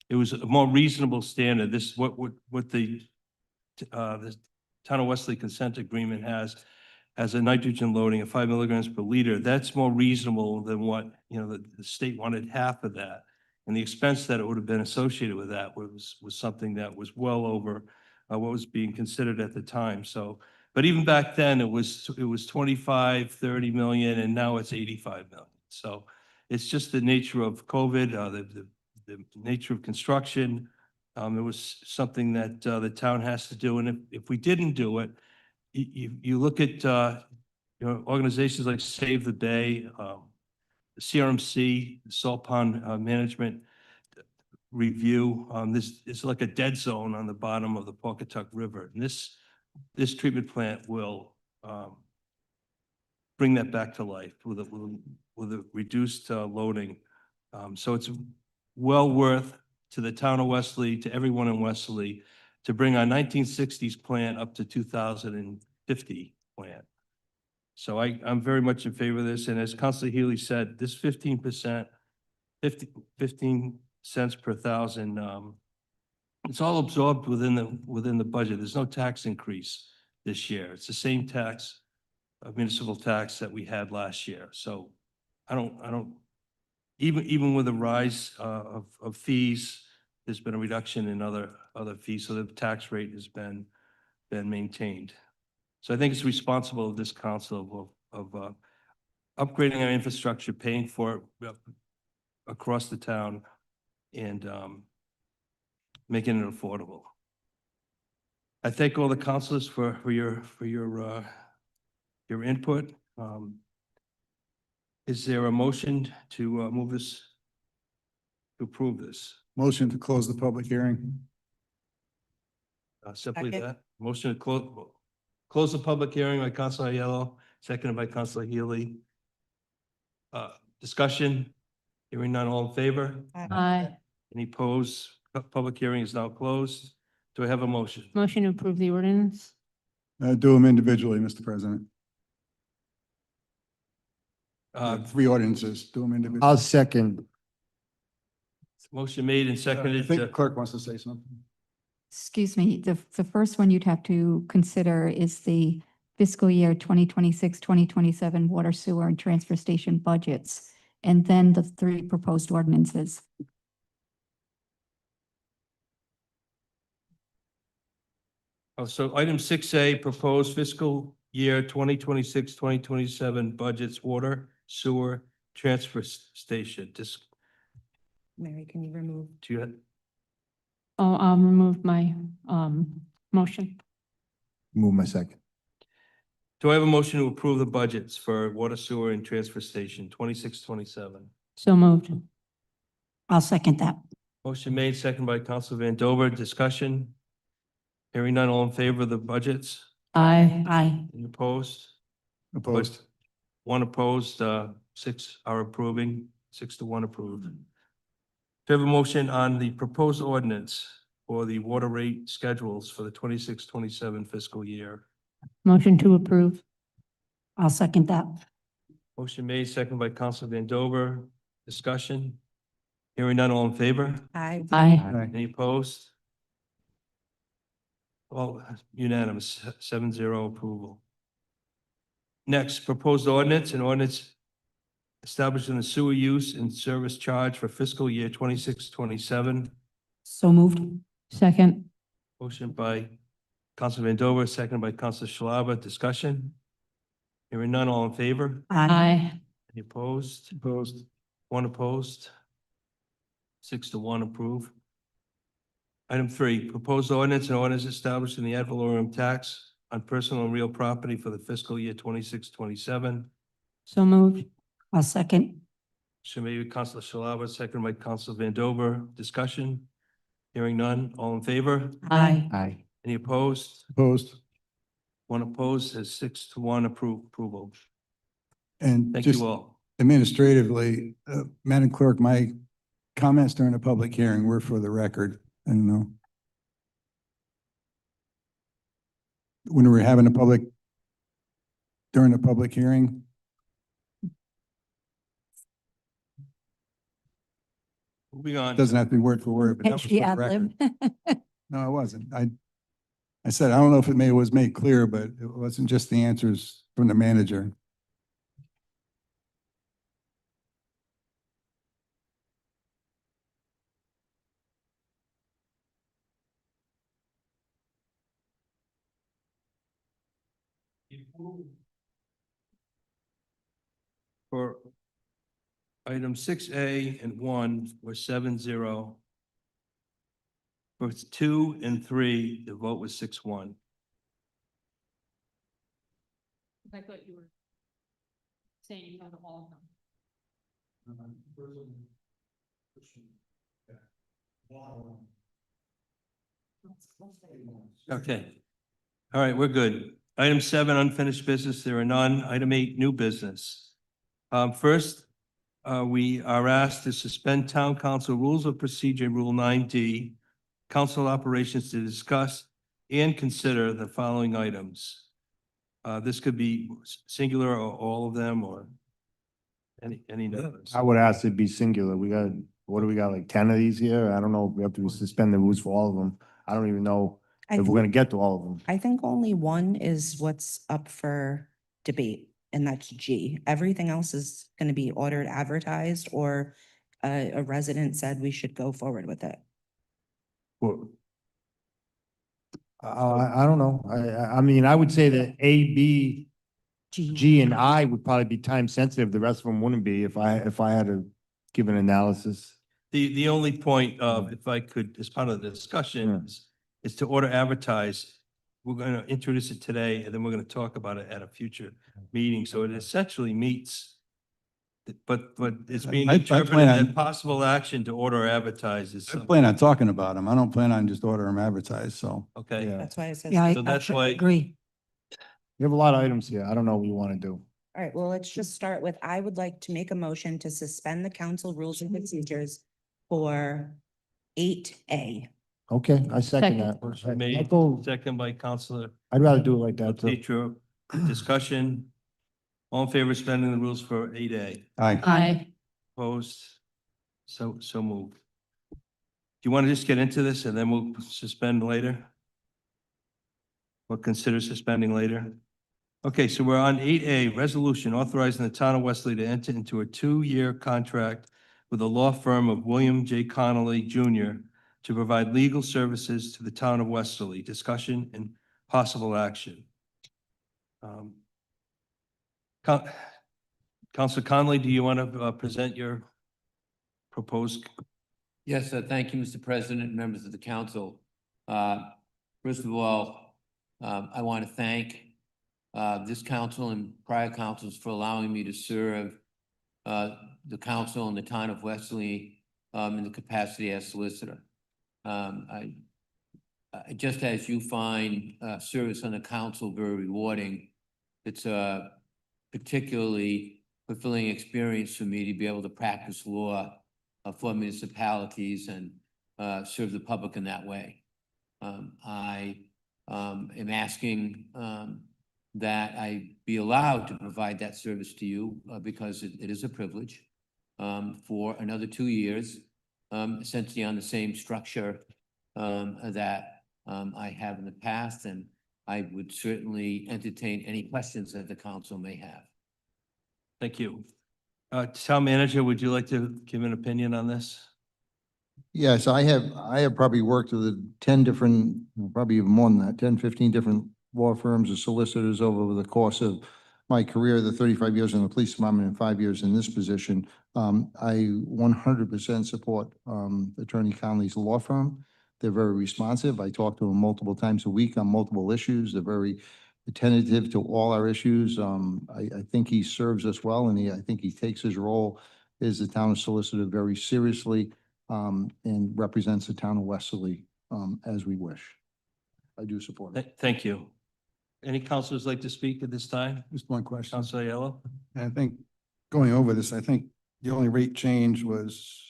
it was a more reasonable standard. This is what the Town of Westerly consent agreement has a nitrogen loading of 5 milligrams per liter. That's more reasonable than what, the state wanted half of that. And the expense that it would have been associated with that was something that was well over what was being considered at the time. So, but even back then it was 25, 30 million, and now it's 85 million. So it's just the nature of COVID, the nature of construction. It was something that the town has to do. And if we didn't do it, you look at organizations like Save the Bay, CRMC, Salt Pond Management Review. This is like a dead zone on the bottom of the Pawcatuck River. And this treatment plant will bring that back to life with a reduced loading. So it's well worth to the town of Westerly, to everyone in Westerly, to bring our 1960s plant up to 2050 plant. So I'm very much in favor of this, and as Councilor Healy said, this 15%, 15 cents per thousand, it's all absorbed within the budget. There's no tax increase this year. It's the same tax, municipal tax that we had last year. So I don't, even with the rise of fees, there's been a reduction in other fees, so the tax rate has been maintained. So I think it's responsible of this council of upgrading our infrastructure, paying for it across the town, and making it affordable. I thank all the councilors for your input. Is there a motion to move this, to approve this? Motion to close the public hearing. Simply Second. that. Motion to close the public hearing by Councilor Aiello, seconded by Councilor Healy. Discussion, hearing none, all in favor? Aye. Any opposed? Public hearing is now closed. Do I have a motion? Motion to approve the ordinance? Do them individually, Mr. President. Three ordinances, do them individually. I'll second. Motion made and I seconded. think clerk wants to say something. Excuse me, the first one you'd have to consider is the fiscal year 2026-2027 water, sewer, and transfer station budgets, and then the three proposed ordinances. Oh, so item 6A, proposed fiscal year 2026-2027 budgets, water, sewer, transfer station. Mary, can you remove? Do you have? Oh, I'll remove my motion. Move my second. Do I have a motion to approve the budgets for water, sewer, and transfer station 26-27? So moved. I'll second that. Motion made, second by Council Van Dover. Discussion? Hearing none, all in favor of the budgets? Aye. Aye. Any opposed? Opposed. One opposed, 6 are approving, 6-1 approved. Do I have a motion on the proposed ordinance for the water rate schedules for the 26-27 fiscal year? Motion to approve? I'll second that. Motion made, second by Council Van Dover. Discussion? Hearing none, all in favor? Aye. Aye. Any opposed? All unanimous, 7-0 approval. Next, proposed ordinance, an ordinance establishing the sewer use and service charge for fiscal year 26-27. So moved. Second? Motion by Council Van Dover, second by Council Shalaba. Discussion? Hearing none, all in favor? Aye. Any opposed? Opposed. One opposed. 6-1 approve. Item 3, proposed ordinance and ordinance establishing the ad valorem tax on personal and real property for the fiscal year 26-27. So moved. I'll second. Motion made by Council Shalaba, second by Council Van Dover. Discussion? Hearing none, all in favor? Aye. Aye. Any opposed? Opposed. One opposed, has 6-1 approval. And Thank just you all. administratively, Madam Clerk, my comments during the public hearing were for the record. I don't know. When we were having during the public hearing, Moving on. doesn't have to be word for word, but that was for She the ad record. lib. No, I wasn't. I said, I don't know if it was made clear, but it wasn't just the answers from the manager. For item 6A and 1 were 7-0. For 2 and 3, the vote was 6-1. I thought you were saying you had all of them. Okay. All right, we're good. Item 7, unfinished business, there are none. Item 8, new business. First, we are asked to suspend Town Council Rules of Procedure, Rule 9D, council operations to discuss and consider the following items. This could be singular or all of them or any numbers. I would ask it be singular. We got, what do we got, like 10 of these here? I don't know if we have to suspend the rules for all of them. I don't even know I if we're think, gonna get to all of them. I think only one is what's up for debate, and that's G. Everything else is going to be ordered, advertised, or a resident said we should go forward with it. Well, I don't know. I mean, I would say that A, B, G, and I would probably be time sensitive. The rest of them wouldn't be if I had to give an analysis. The only point of, if I could, as part of the discussion, is to order advertise. We're going to introduce it today, and then we're going to talk about it at a future meeting. So it essentially meets, but it's being I interpreted plan on- that possible action to order advertise is, I plan on talking about them. I don't plan on just ordering them advertised, so. okay? Yeah. That's why I said. Yeah, I So that's actually why- agree. We have a lot of items here. I don't know what you want to do. All right, well, let's just start with, I would like to make a motion to suspend the council rules and procedures for 8A. Okay, I second that. Motion made, Michael, second by Counselor I'd rather do it like that too. Petro. Discussion. All in favor of suspending the rules for 8A? Aye. Aye. Opposed? So moved. Do you want to just get into this and then we'll suspend later? We'll consider suspending later? Okay, so we're on 8A, resolution authorizing the town of Westerly to enter into a 2-year contract with a law firm of William J. Connolly Jr. to provide legal services to the town of Westerly. Discussion and possible action. Councilor Connolly, do you want to present your proposed? Yes, thank you, Mr. President, members of the council. First of all, I want to thank this council and prior councils for allowing me to serve the council and the town of Westerly in the capacity as solicitor. Just as you find service on the council very rewarding, it's a particularly fulfilling experience for me to be able to practice law for municipalities and serve the public in that way. I am asking that I be allowed to provide that service to you because it is a privilege for another 2 years, essentially on the same structure that I have in the past, and I would certainly entertain any questions that the council may have. Thank you. Town manager, would you like to give an opinion on this? Yes, I have probably worked with 10 different, probably even more than that, 10, 15 different law firms or solicitors over the course of my career, the 35 years in the police department and 5 years in this position. I 100% support Attorney Conley's law firm. They're very responsive. I talk to them multiple times a week on multiple issues. They're very attentive to all our issues. I think he serves us well, and I think he takes his role as the town solicitor very seriously and represents the town of Westerly as we wish. I do support it. Thank you. Any councilors like to speak at this time? Just one question. Councilor Aiello? I think going over this, I think the only rate change was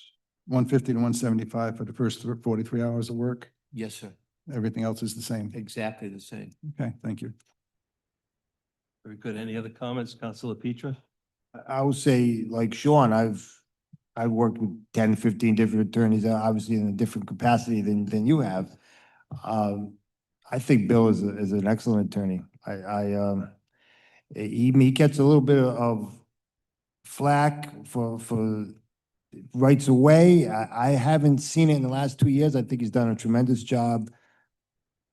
150 to 175 for the first 43 hours of work. Yes, sir. Everything else is the same. Exactly the same. Okay, thank you. Very good. Any other comments, Councilor Petra? I would say, like Sean, I've worked with 10, 15 different attorneys, obviously in a different capacity than you have. I think Bill is an excellent attorney. He gets a little bit of flack for rights away. I haven't seen it in the last 2 years. I think he's done a tremendous job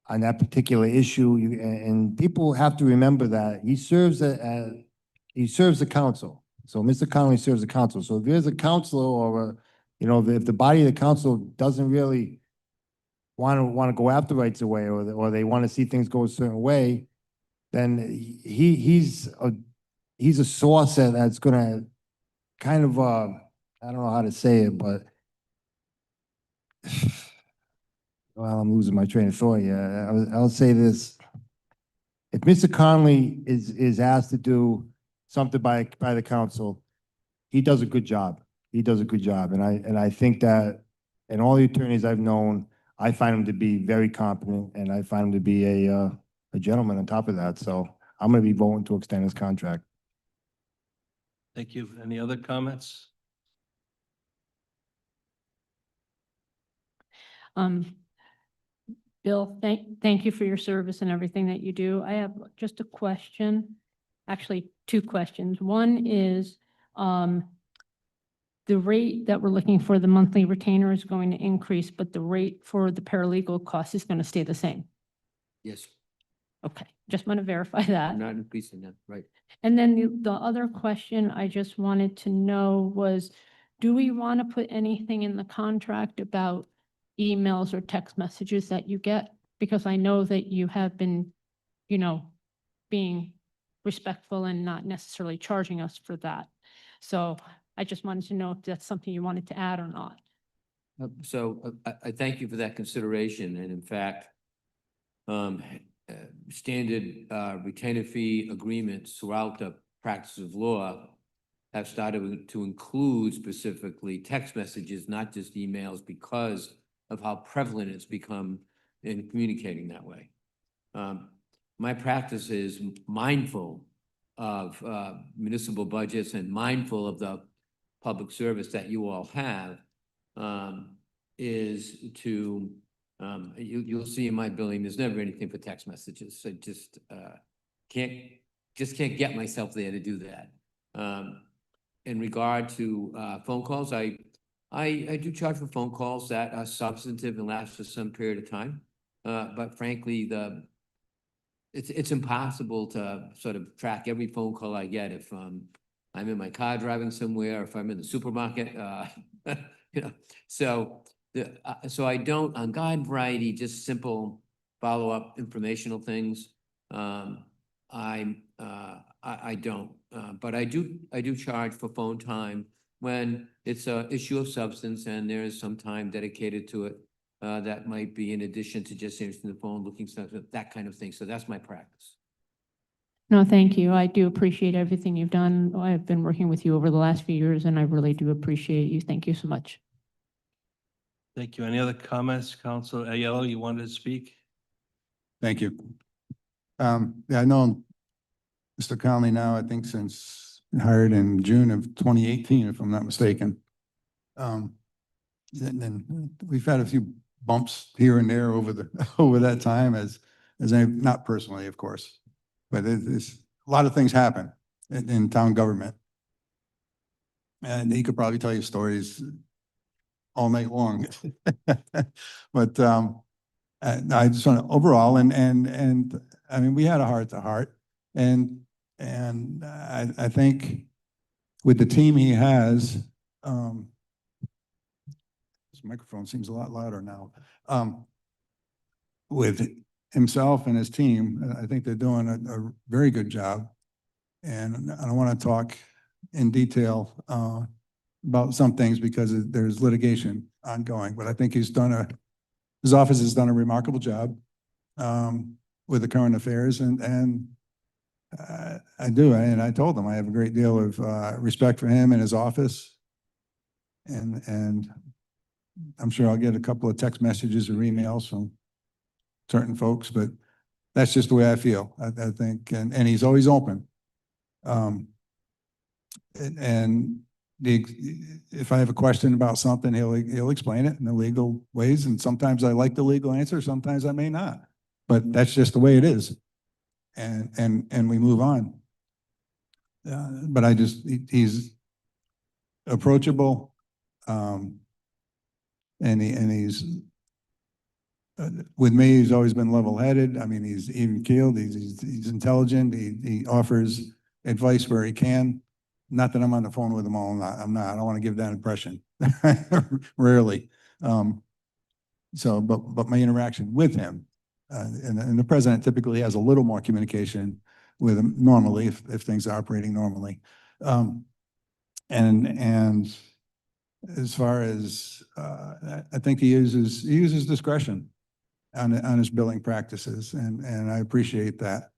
on that particular issue. And people have to remember that he serves the council. So Mr. Connolly serves the council. So if there's a council or if the body of the council doesn't really want to go after rights away, or they want to see things go a certain way, then he's a source that's gonna kind of I don't know how to say it, but well, I'm losing my train of thought. Yeah, I'll say this: if Mr. Connolly is asked to do something by the council, he does a good job. He does a good job, and I think that, and all the attorneys I've known, I find him to be very competent, and I find him to be a gentleman on top of that. So I'm gonna be voting to extend his contract. Thank you. Any other comments? Um, Bill, thank you for your service and everything that you do. I have just a question, actually two questions. One is, the rate that we're looking for the monthly retainer is going to increase, but the rate for the paralegal cost is going to stay the same. Yes, Okay, just want to verify that. I'm not increasing that, right? And then the other question I just wanted to know was, do we want to put anything in the contract about emails or text messages that you get? Because I know that you have been, being respectful and not necessarily charging us for that. So I just wanted to know if that's something you wanted to add or not. I thank you for that consideration, and in fact, standard retainer fee agreements throughout the practice of law have started to include specifically text messages, not just emails, because of how prevalent it's become in communicating that way. My practice is mindful of municipal budgets and mindful of the public service that you all have, is to, you'll see in my billing, there's never anything for text messages. I just can't get myself there to do that. In regard to phone calls, I do charge for phone calls that are substantive and last for some period of time. But frankly, it's impossible to sort of track every phone call I get if I'm in my car driving somewhere, or if I'm in the supermarket, So I don't, on garden variety, just simple follow-up informational things. I don't, but I do charge for phone time when it's a issue of substance and there is some time dedicated to it. That might be in addition to just answering the phone, looking stuff, that kind of thing. So that's my practice. No, thank you. I do appreciate everything you've done. I've been working with you over the last few years, and I really do appreciate you. Thank you so much. Thank you. Any other comments? Council Aiello, you wanted to speak? Thank you. Yeah, I know Mr. Conley now, I think since hired in June of 2018, if I'm not mistaken. Then we've had a few bumps here and there over that time, as I, not personally, of course, but it's a lot of things happen in town government. And he could probably tell you stories all night long. But I just want to overall, and I mean, we had a heart to heart, and I think with the team he has, this microphone seems a lot louder now. With himself and his team, I think they're doing a very good job. And I don't want to talk in detail about some things because there's litigation ongoing, but I think his office has done a remarkable job with the current affairs, and I do, and I told him I have a great deal of respect for him and his office, and I'm sure I'll get a couple of text messages or emails from certain folks, but that's just the way I feel. I think, and he's always open. If I have a question about something, he'll explain it in the legal ways, and sometimes I like the legal answer, sometimes I may not, but that's just the way it is, and we move on. But he's approachable, and he's with me, he's always been level-headed. I mean, he's even-keeled, he's intelligent, he offers advice where he can. Not that I'm on the phone with him all night. I don't want to give that impression. Rarely. But my interaction with him, and the president typically has a little more communication with him normally if things are operating normally. And as far as I think he uses discretion on his billing practices, and I appreciate that.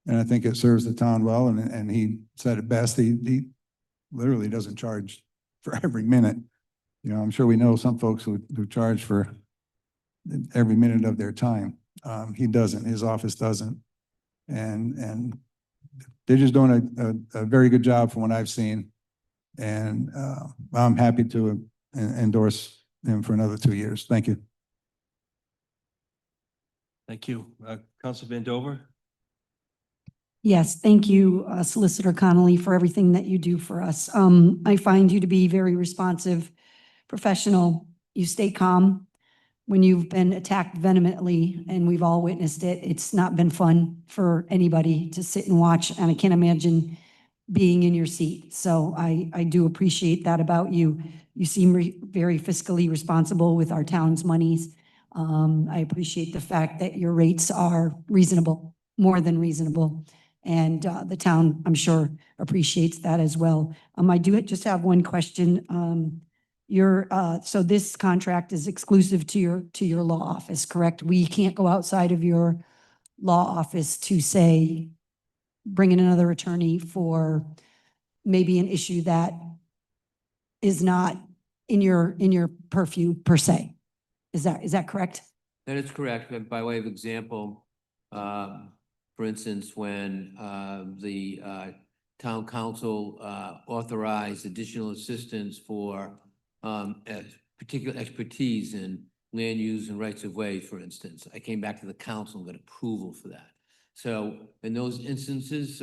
And I think it serves the town well, and he said it best, he literally doesn't charge for every minute. You know, I'm sure we know some folks who charge for every minute of their time. He doesn't, his office doesn't. And they're just doing a very good job from what I've seen. And I'm happy to endorse him for another 2 years. Thank you. Thank you. Council Vandover? Yes, thank you, Solicitor Connolly, for everything that you do for us. I find you to be very responsive, professional. You stay calm when you've been attacked vehemently, and we've all witnessed it. It's not been fun for anybody to sit and watch, and I can't imagine being in your seat. So I do appreciate that about you. You seem very fiscally responsible with our town's monies. I appreciate the fact that your rates are reasonable, more than reasonable. And the town, I'm sure, appreciates that as well. I do just have one question. So this contract is exclusive to your law office, correct? We can't go outside of your law office to say, bring in another attorney for maybe an issue that is not in your purview per se. Is that correct? That is correct. And by way of example, for instance, when the town council authorized additional assistance for particular expertise in land use and rights of way, for instance, I came back to the council and got approval for that. So in those instances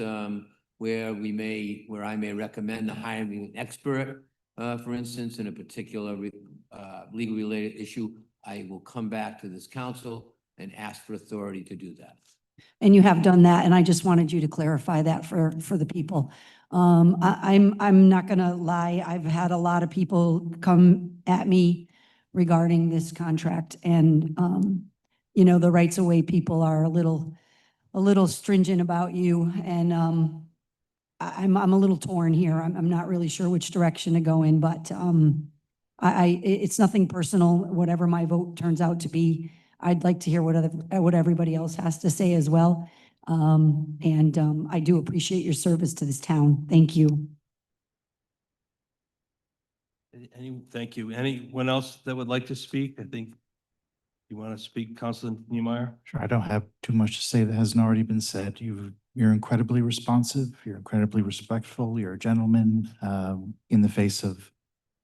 where I may recommend the hiring of an expert, for instance, in a particular legal related issue, I will come back to this council and ask for authority to do that. And you have done that, and I just wanted you to clarify that for the people. I'm not gonna lie, I've had a lot of people come at me regarding this contract, and you know, the rights of way people are a little stringent about you, and I'm a little torn here. I'm not really sure which direction to go in, but it's nothing personal. Whatever my vote turns out to be, I'd like to hear what everybody else has to say as well. And I do appreciate your service to this town. Thank you. Thank you. Anyone else that would like to speak? I think you want to speak, Councilor Niemeyer? Sure, I don't have too much to say that hasn't already been said. You're incredibly responsive, you're incredibly respectful, you're a gentleman in the face of,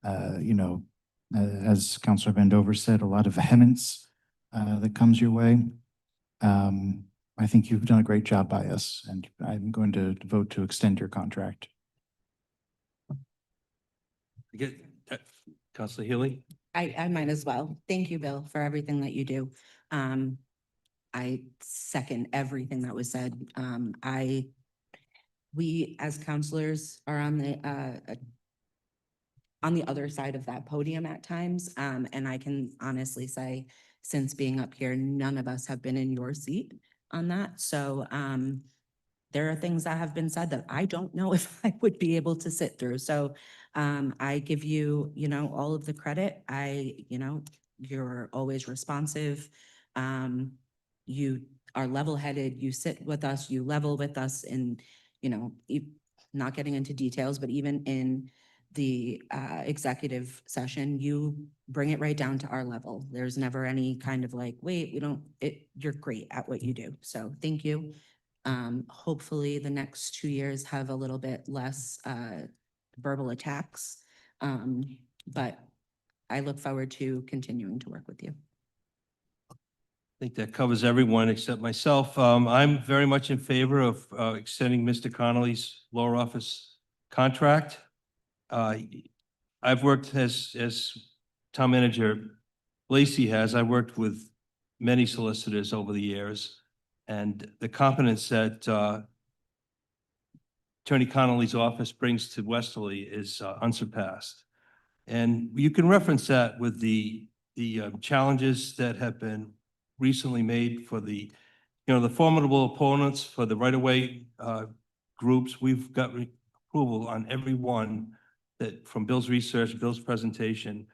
as Councilor Vandover said, a lot of vehemence that comes your way. I think you've done a great job by us, and I'm going to vote to extend your contract. Councilor Healy? I might as well. Thank you, Bill, for everything that you do. I second everything that was said. We as counselors are on the other side of that podium at times. And I can honestly say, since being up here, none of us have been in your seat on that. So there are things that have been said that I don't know if I would be able to sit through. So I give you, all of the credit. You're always responsive. You are level-headed. You sit with us, you level with us, and, not getting into details, but even in the executive session, you bring it right down to our level. There's never any kind of like, wait, you're great at what you do. So thank you. Hopefully the next 2 years have a little bit less verbal attacks. But I look forward to continuing to work with you. I think that covers everyone except myself. I'm very much in favor of extending Mr. Connolly's lower office contract. I've worked as town manager Lacey has. I worked with many solicitors over the years, and the competence that Attorney Connolly's office brings to Westerly is unsurpassed. And you can reference that with the challenges that have been recently made for the formidable opponents for the right-of-way groups. We've got approval on every one that from Bill's research, Bill's presentation,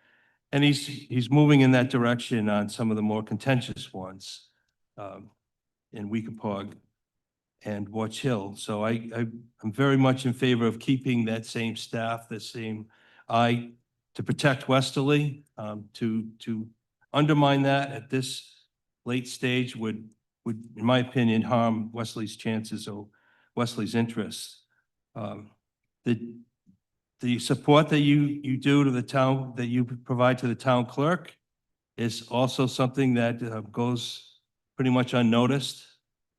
and he's moving in that direction on some of the more contentious ones in Weekapaug and Watch Hill. So I'm very much in favor of keeping that same staff, the same eye to protect Westerly. To undermine that at this late stage would, in my opinion, harm Westerly's chances Wesley's interests. The support that you do to the town, that you provide to the town clerk is also something that goes pretty much unnoticed.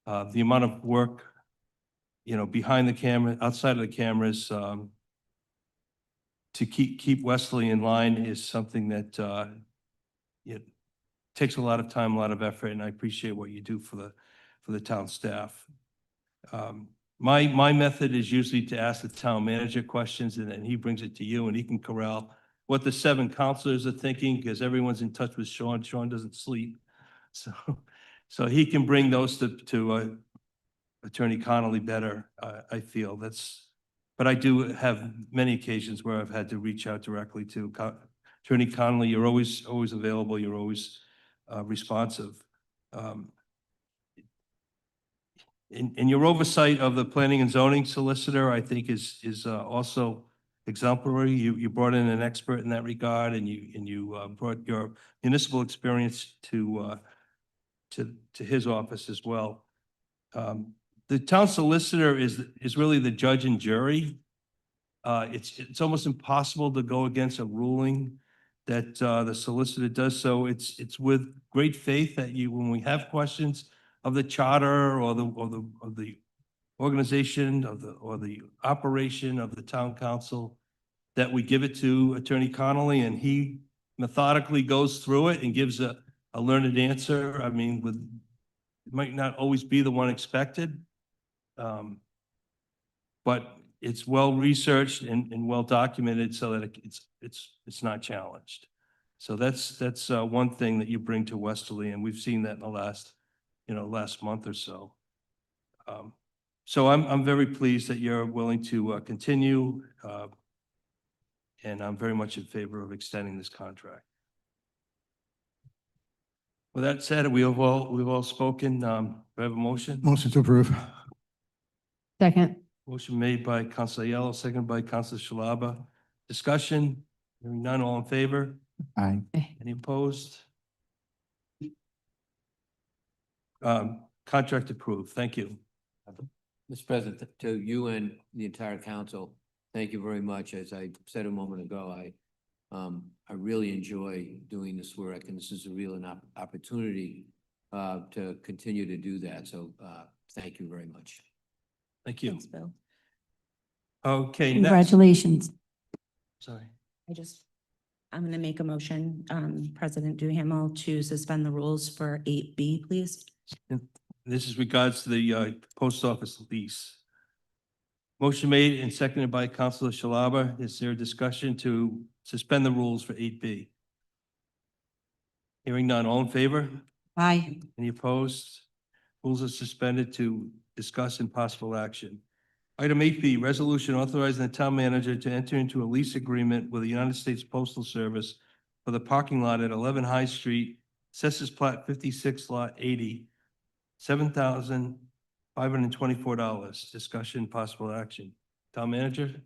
The amount of work, behind the camera, outside of the cameras, to keep Wesley in line is something that it takes a lot of time, a lot of effort, and I appreciate what you do for the town staff. My method is usually to ask the town manager questions, and then he brings it to you, and he can corral what the 7 counselors are thinking, because everyone's in touch with Sean. Sean doesn't sleep. So he can bring those to Attorney Connolly better, I feel. But I do have many occasions where I've had to reach out directly to Attorney Connolly. You're always available. You're always responsive. In your oversight of the planning and zoning solicitor, I think is also exemplary. You brought in an expert in that regard, and you brought your municipal experience to his office as well. The town solicitor is really the judge and jury. It's almost impossible to go against a ruling that the solicitor does. So it's with great faith that when we have questions of the charter or the organization or the operation of the town council, that we give it to Attorney Connolly, and he methodically goes through it and gives a learned answer. I mean, it might not always be the one expected, but it's well researched and well documented so that it's not challenged. So that's one thing that you bring to Westerly, and we've seen that in the last month or so. So I'm very pleased that you're willing to continue, and I'm very much in favor of extending this contract. With that said, we've all spoken. Do I have a motion? Motion to approve. Second. Motion made by Council Aiello, seconded by Council Shalaba. Discussion, hearing none, all in favor? Aye. Any opposed? Contract approved. Thank you. Mr. President, to you and the entire council, thank you very much. As I said a moment ago, I really enjoy doing this work, and this is a real opportunity to continue to do that. So thank you very much. Thank you. Thanks, Bill. Okay, next. Congratulations. Sorry. I'm going to make a motion, President Duhamel, to suspend the rules for 8B, please. This is regards to the post office lease. Motion made and seconded by Councilor Shalaba. Is there a discussion to suspend the rules for 8B? Hearing none. All in favor? Aye. Any opposed? Rules are suspended to discuss and possible action. Item 8B, resolution authorizing the town manager to enter into a lease agreement with the United States Postal Service for the parking lot at 11 High Street, Assessors Plat 56, Lot 80, $7,524. Discussion, possible action. Town manager?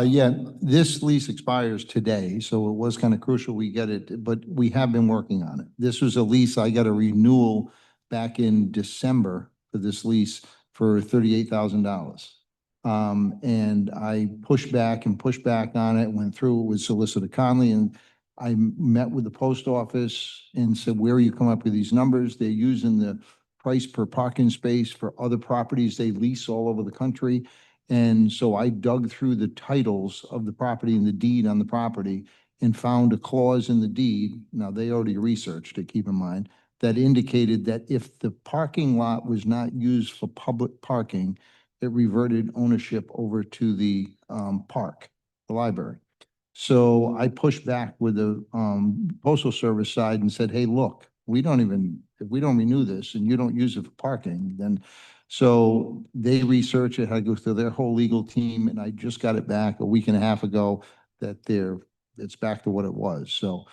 Yeah, this lease expires today, so it was kind of crucial we get it, but we have been working on it. This was a lease, I got a renewal back in December for this lease for $38,000. And I pushed back on it, went through it with Solicitor Conley, and I met with the post office and said, where are you coming up with these numbers? They're using the price per parking space for other properties they lease all over the country. And so I dug through the titles of the property and the deed on the property and found a clause in the deed. Now, they already researched it, keep in mind, that indicated that if the parking lot was not used for public parking, it reverted ownership over to the park, the library. So I pushed back with the Postal Service side and said, hey, look, if we don't renew this and you don't use it for parking, then, so they research it, had to go through their whole legal team, and I just got it back a week and a half ago that it's back to what it was. So,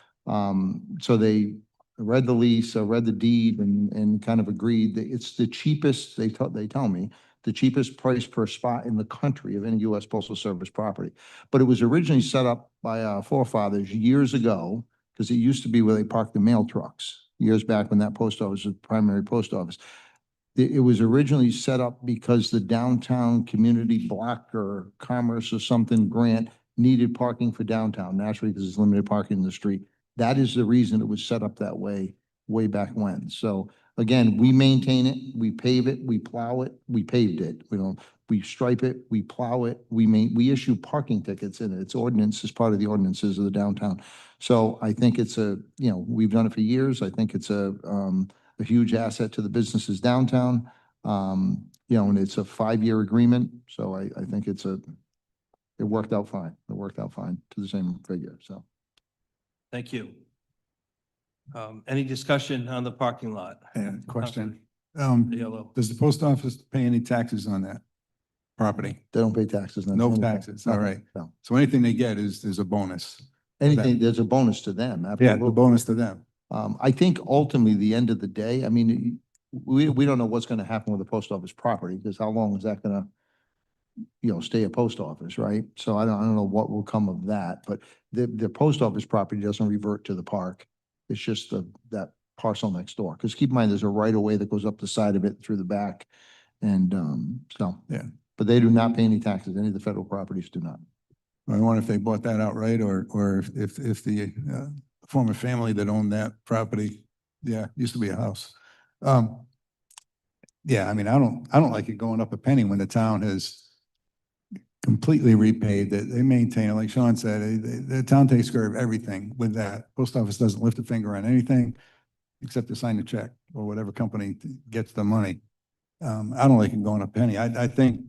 so they read the lease, read the deed, and kind of agreed that it's the cheapest, they tell me, the cheapest price per spot in the country of any U.S. Postal Service property. But it was originally set up by our forefathers years ago, because it used to be where they parked the mail trucks, years back when that post office was the primary post office. It was originally set up because the downtown community block or commerce or something grant needed parking for downtown, naturally, because it's limited parking in the street. That is the reason it was set up that way back when. So again, we maintain it, we pave it, we plow it, we paved it. We stripe it, we plow it, we issue parking tickets in it. It's ordinance as part of the ordinances of the downtown. So I think it's we've done it for years. I think it's a huge asset to the businesses downtown. And it's a 5-year agreement. So I think it worked out fine. It worked out fine to the same figure, so. Thank you. Any discussion on the parking lot? Question. Yellow. Does the post office pay any taxes on that property? They don't pay taxes. No taxes, all right. No. So anything they get is a bonus. Anything, there's a bonus to them. Yeah, Absolutely. the bonus to them. I think ultimately, the end of the day, I mean, we don't know what's gonna happen with the post office property, because how long is that gonna, stay a post office, right? So I don't know what will come of that, but the post office property doesn't revert to the park. It's just that parcel next door. Because keep in mind, there's a right of way that goes up the side of it through the back. And, Yeah. but they do not pay any taxes. Any of the federal properties do not. I wonder if they bought that outright or if the former family that owned that property, used to be a house. Yeah, I mean, I don't like it going up a penny when the town has completely repaved it. They maintain it, like Sean said, the town takes care of everything with that. Post office doesn't lift a finger on anything except to sign the check or whatever company gets the money. I don't like it going a penny. I think,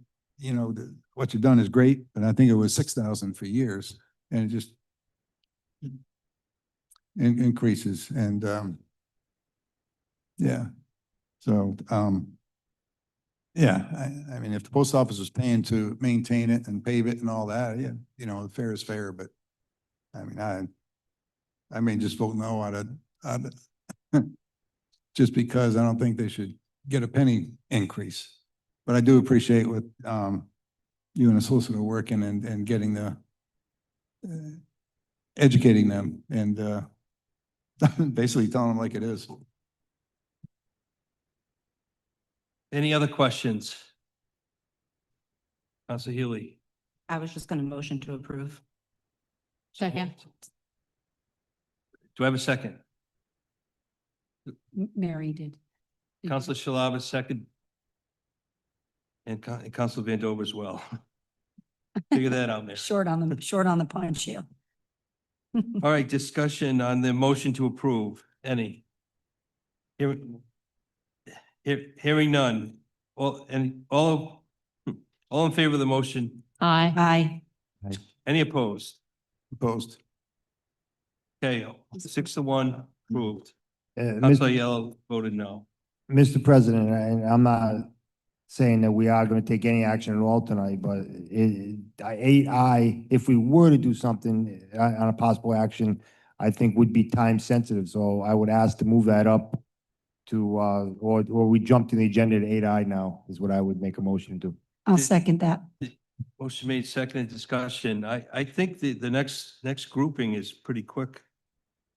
what you've done is great, but I think it was 6,000 for years, and it just increases. And yeah, so yeah, I mean, if the post office was paying to maintain it and pave it and all that, yeah, fair is fair. But I mean, I may just vote no out of just because I don't think they should get a penny increase. But I do appreciate what you and the solicitor working and getting educating them and basically telling them like it is. Any other questions? Council Healy. I was just going to motion to approve. Second. Do I have a second? Mary did. Councilor Shalaba, second. And Councilor Van Dover as well. Figure that out, Mary. Short on the punch here. All right, discussion on the motion to approve. Any? Hearing none. All in favor of the motion? Aye. Aye. Any opposed? Opposed. Okay, 6-1 approved. Mr. Councilor Yellow voted no. President, and I'm not saying that we are going to take any action at all tonight, but 8I, if we were to do something on a possible action, I think would be time sensitive. So I would ask to move that up to, or we jump to the agenda to 8I now is what I would make a motion to. I'll second that. Motion made, seconded, discussion. I think the next grouping is pretty quick.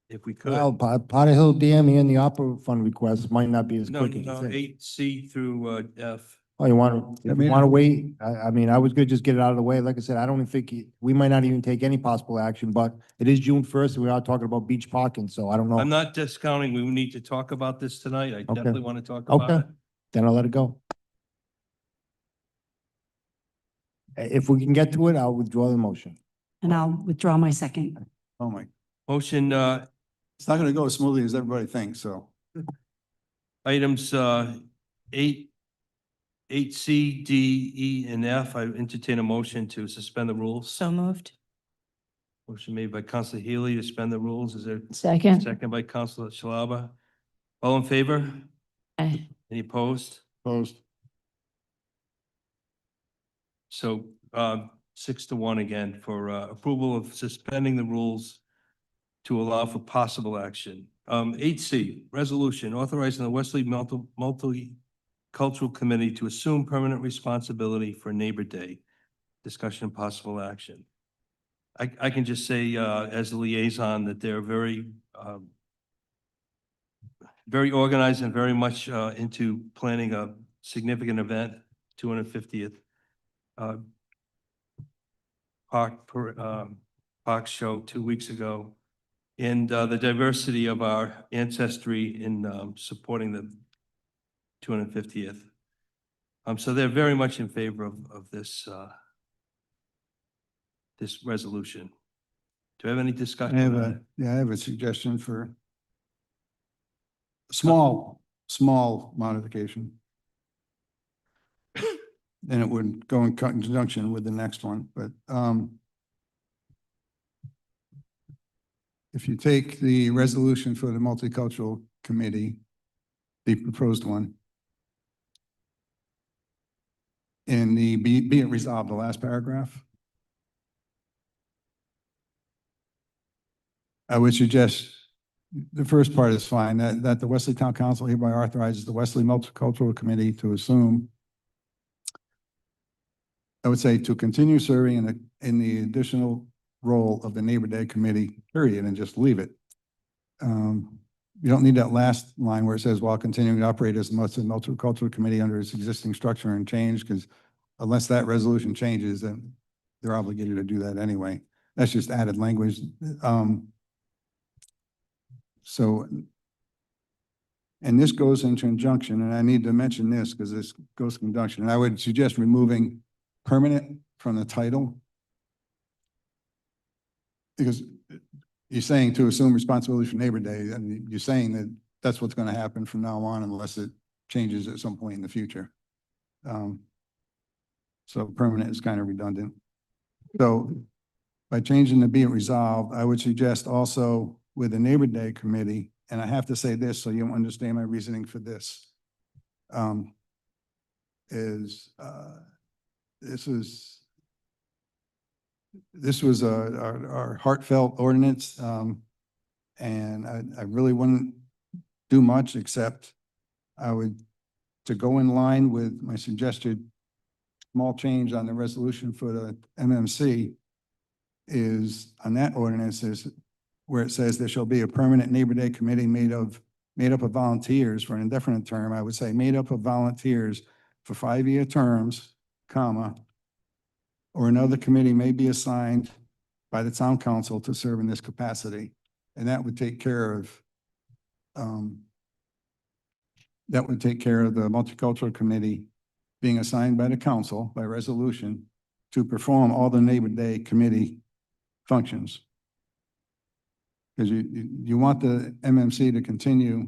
If we could. Well, Potter Hill Dam and the opera fund requests might not be as No, quick as you no, think. 8C through F. Oh, you want to, I mean, wait? I mean, I was gonna just get it out of the way. Like I said, I don't think, we might not even take any possible action, but it is June 1st and we are talking about beach parking, so I don't know. I'm not discounting, we need to talk about this tonight. I definitely want to talk about Okay. it. Then I'll let it go. If we can get to it, I'll withdraw the motion. And I'll withdraw my second. Oh my, Motion, it's not gonna go as smoothly as everybody thinks, so. items 8C, D, E, and F. I entertain a motion to suspend the rules. So moved. Motion made by Councilor Healy to suspend the rules. Is there Second. second by Councilor Shalaba? All in favor? Aye. Any opposed? Opposed. So 6-1 again for approval of suspending the rules to allow for possible action. 8C, resolution authorizing the Westerly Multicultural Committee to assume permanent responsibility for Neighbor Day. Discussion and possible action. I can just say as a liaison that they're very very organized and very much into planning a significant event, 250th park show 2 weeks ago, and the diversity of our ancestry in supporting the 250th. So they're very much in favor of this this resolution. Do I have any discussion? I have a suggestion for small modification. And it would go in conjunction with the next one, but, if you take the resolution for the multicultural committee, the proposed one, in the be it resolved, the last paragraph, I would suggest the first part is fine, that the Westerly Town Council hereby authorizes the Westerly Multicultural Committee to assume, I would say, to continue serving in the additional role of the Neighbor Day Committee, period, and just leave it. You don't need that last line where it says, while continuing to operate as the Multicultural Committee under its existing structure and change, because unless that resolution changes, then they're obligated to do that anyway. That's just added language. So, and this goes in conjunction, and I need to mention this because this goes in conjunction, and I would suggest removing permanent from the title. Because you're saying to assume responsibility for Neighbor Day, and you're saying that that's what's going to happen from now on unless it changes at some point in the future. So permanent is kind of redundant. So by changing the be it resolved, I would suggest also with the Neighbor Day Committee, and I have to say this so you understand my reasoning for this, this was our heartfelt ordinance, and I really wouldn't do much except to go in line with my suggested small change on the resolution for the MMC is on that ordinance is where it says there shall be a permanent Neighbor Day Committee made up of volunteers for an indefinite term. I would say made up of volunteers for 5-year terms, comma, or another committee may be assigned by the town council to serve in this capacity. And that would take care of the multicultural committee being assigned by the council by resolution to perform all the Neighbor Day Committee functions. Because you want the MMC to continue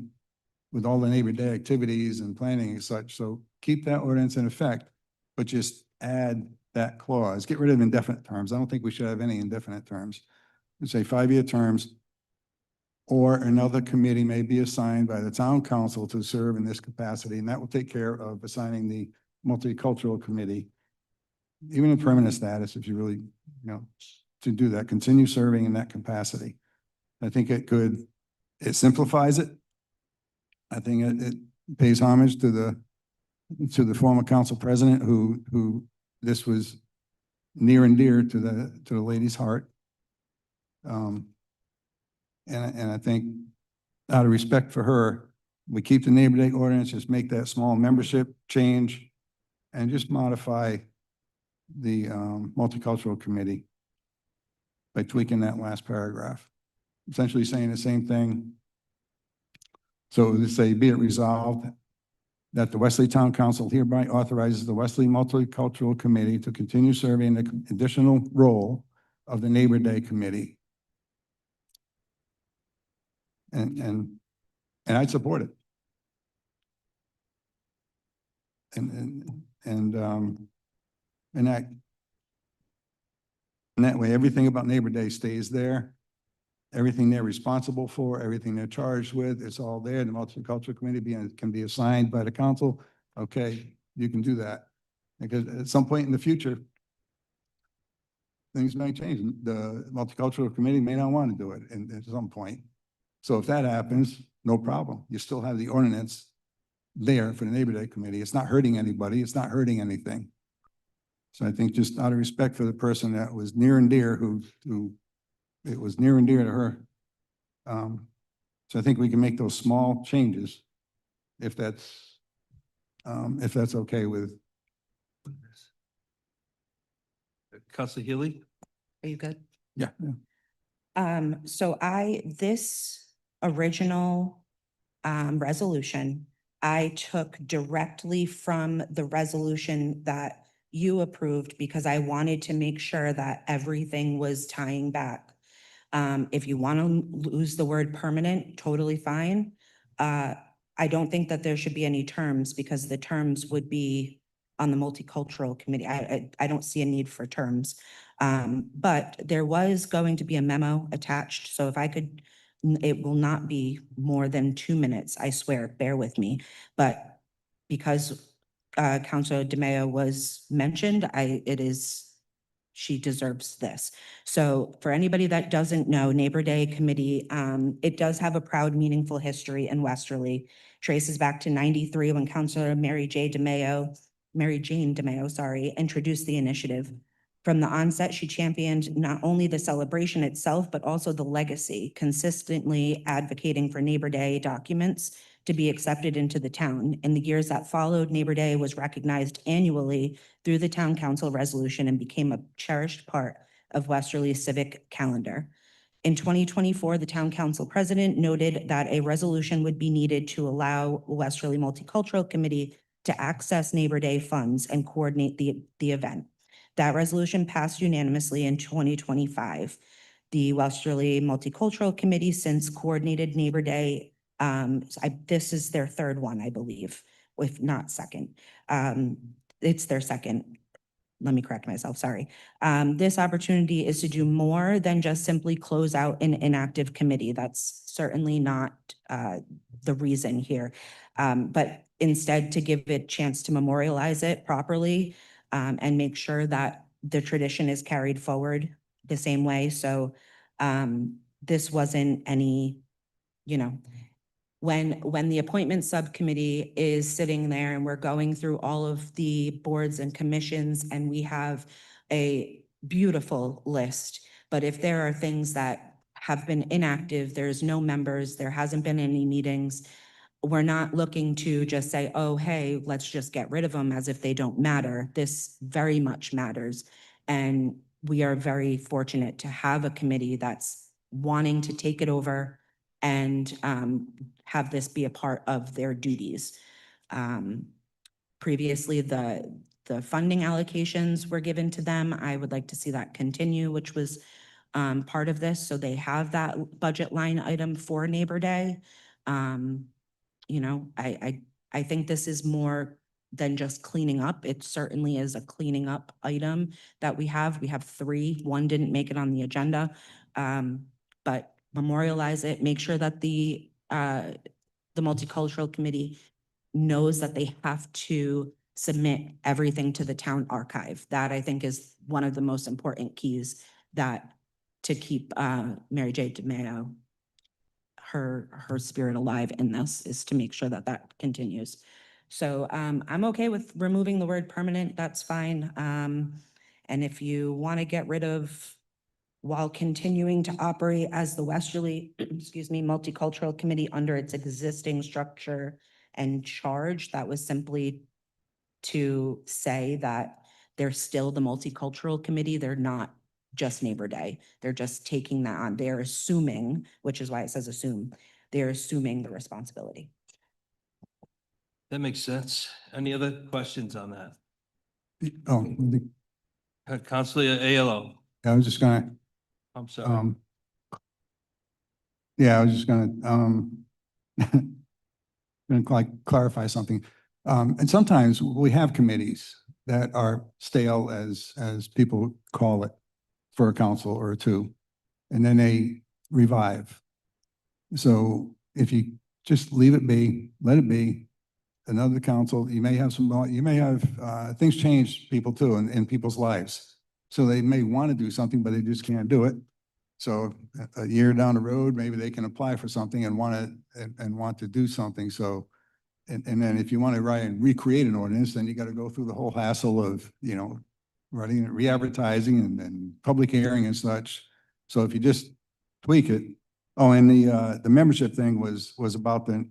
with all the Neighbor Day activities and planning and such. So keep that ordinance in effect, but just add that clause. Get rid of indefinite terms. I don't think we should have any indefinite terms. Let's say 5-year terms, or another committee may be assigned by the town council to serve in this capacity, and that will take care of assigning the multicultural committee, even in permanent status, if you really, to do that, continue serving in that capacity. I think it simplifies it. I think it pays homage to the former council president who this was near and dear to the lady's heart. And I think out of respect for her, we keep the Neighbor Day ordinance, just make that small membership change and just modify the multicultural committee by tweaking that last paragraph. Essentially saying the same thing. So to say, be it resolved that the Westerly Town Council hereby authorizes the Westerly Multicultural Committee to continue serving the additional role of the Neighbor Day Committee. And I'd support it. And that way, everything about Neighbor Day stays there. Everything they're responsible for, everything they're charged with, it's all there. The Multicultural Committee can be assigned by the council. Okay, you can do that. Because at some point in the future, things may change. The Multicultural Committee may not want to do it at some point. So if that happens, no problem. You still have the ordinance there for the Neighbor Day Committee. It's not hurting anybody. It's not hurting anything. So I think just out of respect for the person that was near and dear, who it was near and dear to her, So I think we can make those small changes if that's okay with. Counselor Healy? Are you good? Yeah. So this original resolution, I took directly from the resolution that you approved because I wanted to make sure that everything was tying back. If you want to lose the word permanent, totally fine. I don't think that there should be any terms because the terms would be on the multicultural committee. I don't see a need for terms. But there was going to be a memo attached, so if I could, it will not be more than 2 minutes, I swear, bear with me. But because Councilor DeMayo was mentioned, she deserves this. So for anybody that doesn't know, Neighbor Day Committee, it does have a proud, meaningful history in Westerly. Traces back to 93 when Councilor Mary Jane DeMayo, sorry, introduced the initiative. From the onset, she championed not only the celebration itself, but also the legacy, consistently advocating for Neighbor Day documents to be accepted into the town. In the years that followed, Neighbor Day was recognized annually through the town council resolution and became a cherished part of Westerly's civic calendar. In 2024, the town council president noted that a resolution would be needed to allow Westerly Multicultural Committee to access Neighbor Day funds and coordinate the event. That resolution passed unanimously in 2025. The Westerly Multicultural Committee since coordinated Neighbor Day. This is their third one, I believe, if not second. It's their second. Let me correct myself, sorry. This opportunity is to do more than just simply close out an inactive committee. That's certainly not the reason here. But instead to give it a chance to memorialize it properly and make sure that the tradition is carried forward the same way. So this wasn't any, when the appointment subcommittee is sitting there and we're going through all of the boards and commissions and we have a beautiful list, but if there are things that have been inactive, there's no members, there hasn't been any meetings, we're not looking to just say, oh, hey, let's just get rid of them as if they don't matter. This very much matters. And we are very fortunate to have a committee that's wanting to take it over and have this be a part of their duties. Previously, the funding allocations were given to them. I would like to see that continue, which was part of this. So they have that budget line item for Neighbor Day. I think this is more than just cleaning up. It certainly is a cleaning up item that we have. We have 3. 1 didn't make it on the agenda. But memorialize it, make sure that the multicultural committee knows that they have to submit everything to the town archive. That I think is one of the most important keys to keep Mary Jane DeMayo, her spirit alive in this, is to make sure that that continues. So I'm okay with removing the word permanent, that's fine. And if you want to get rid of while continuing to operate as the Westerly, Multicultural Committee under its existing structure and charge, that was simply to say that they're still the Multicultural Committee. They're not just Neighbor Day. They're just taking that on. They're assuming, which is why it says assume, they're assuming the responsibility. That makes sense. Any other questions on that? Counselor Aiello? I was just gonna, I'm sorry. yeah, I was just gonna clarify something. And sometimes we have committees that are stale, as people call it, for a council or 2, and then they revive. So if you just leave it be, let it be, another council, you may have things change people too in people's lives. So they may want to do something, but they just can't do it. So a year down the road, maybe they can apply for something and want to do something. So, and then if you want to write and recreate an ordinance, then you got to go through the whole hassle of, writing it, re-advertising and public hearing and such. So if you just tweak it, Oh, and the membership thing was about the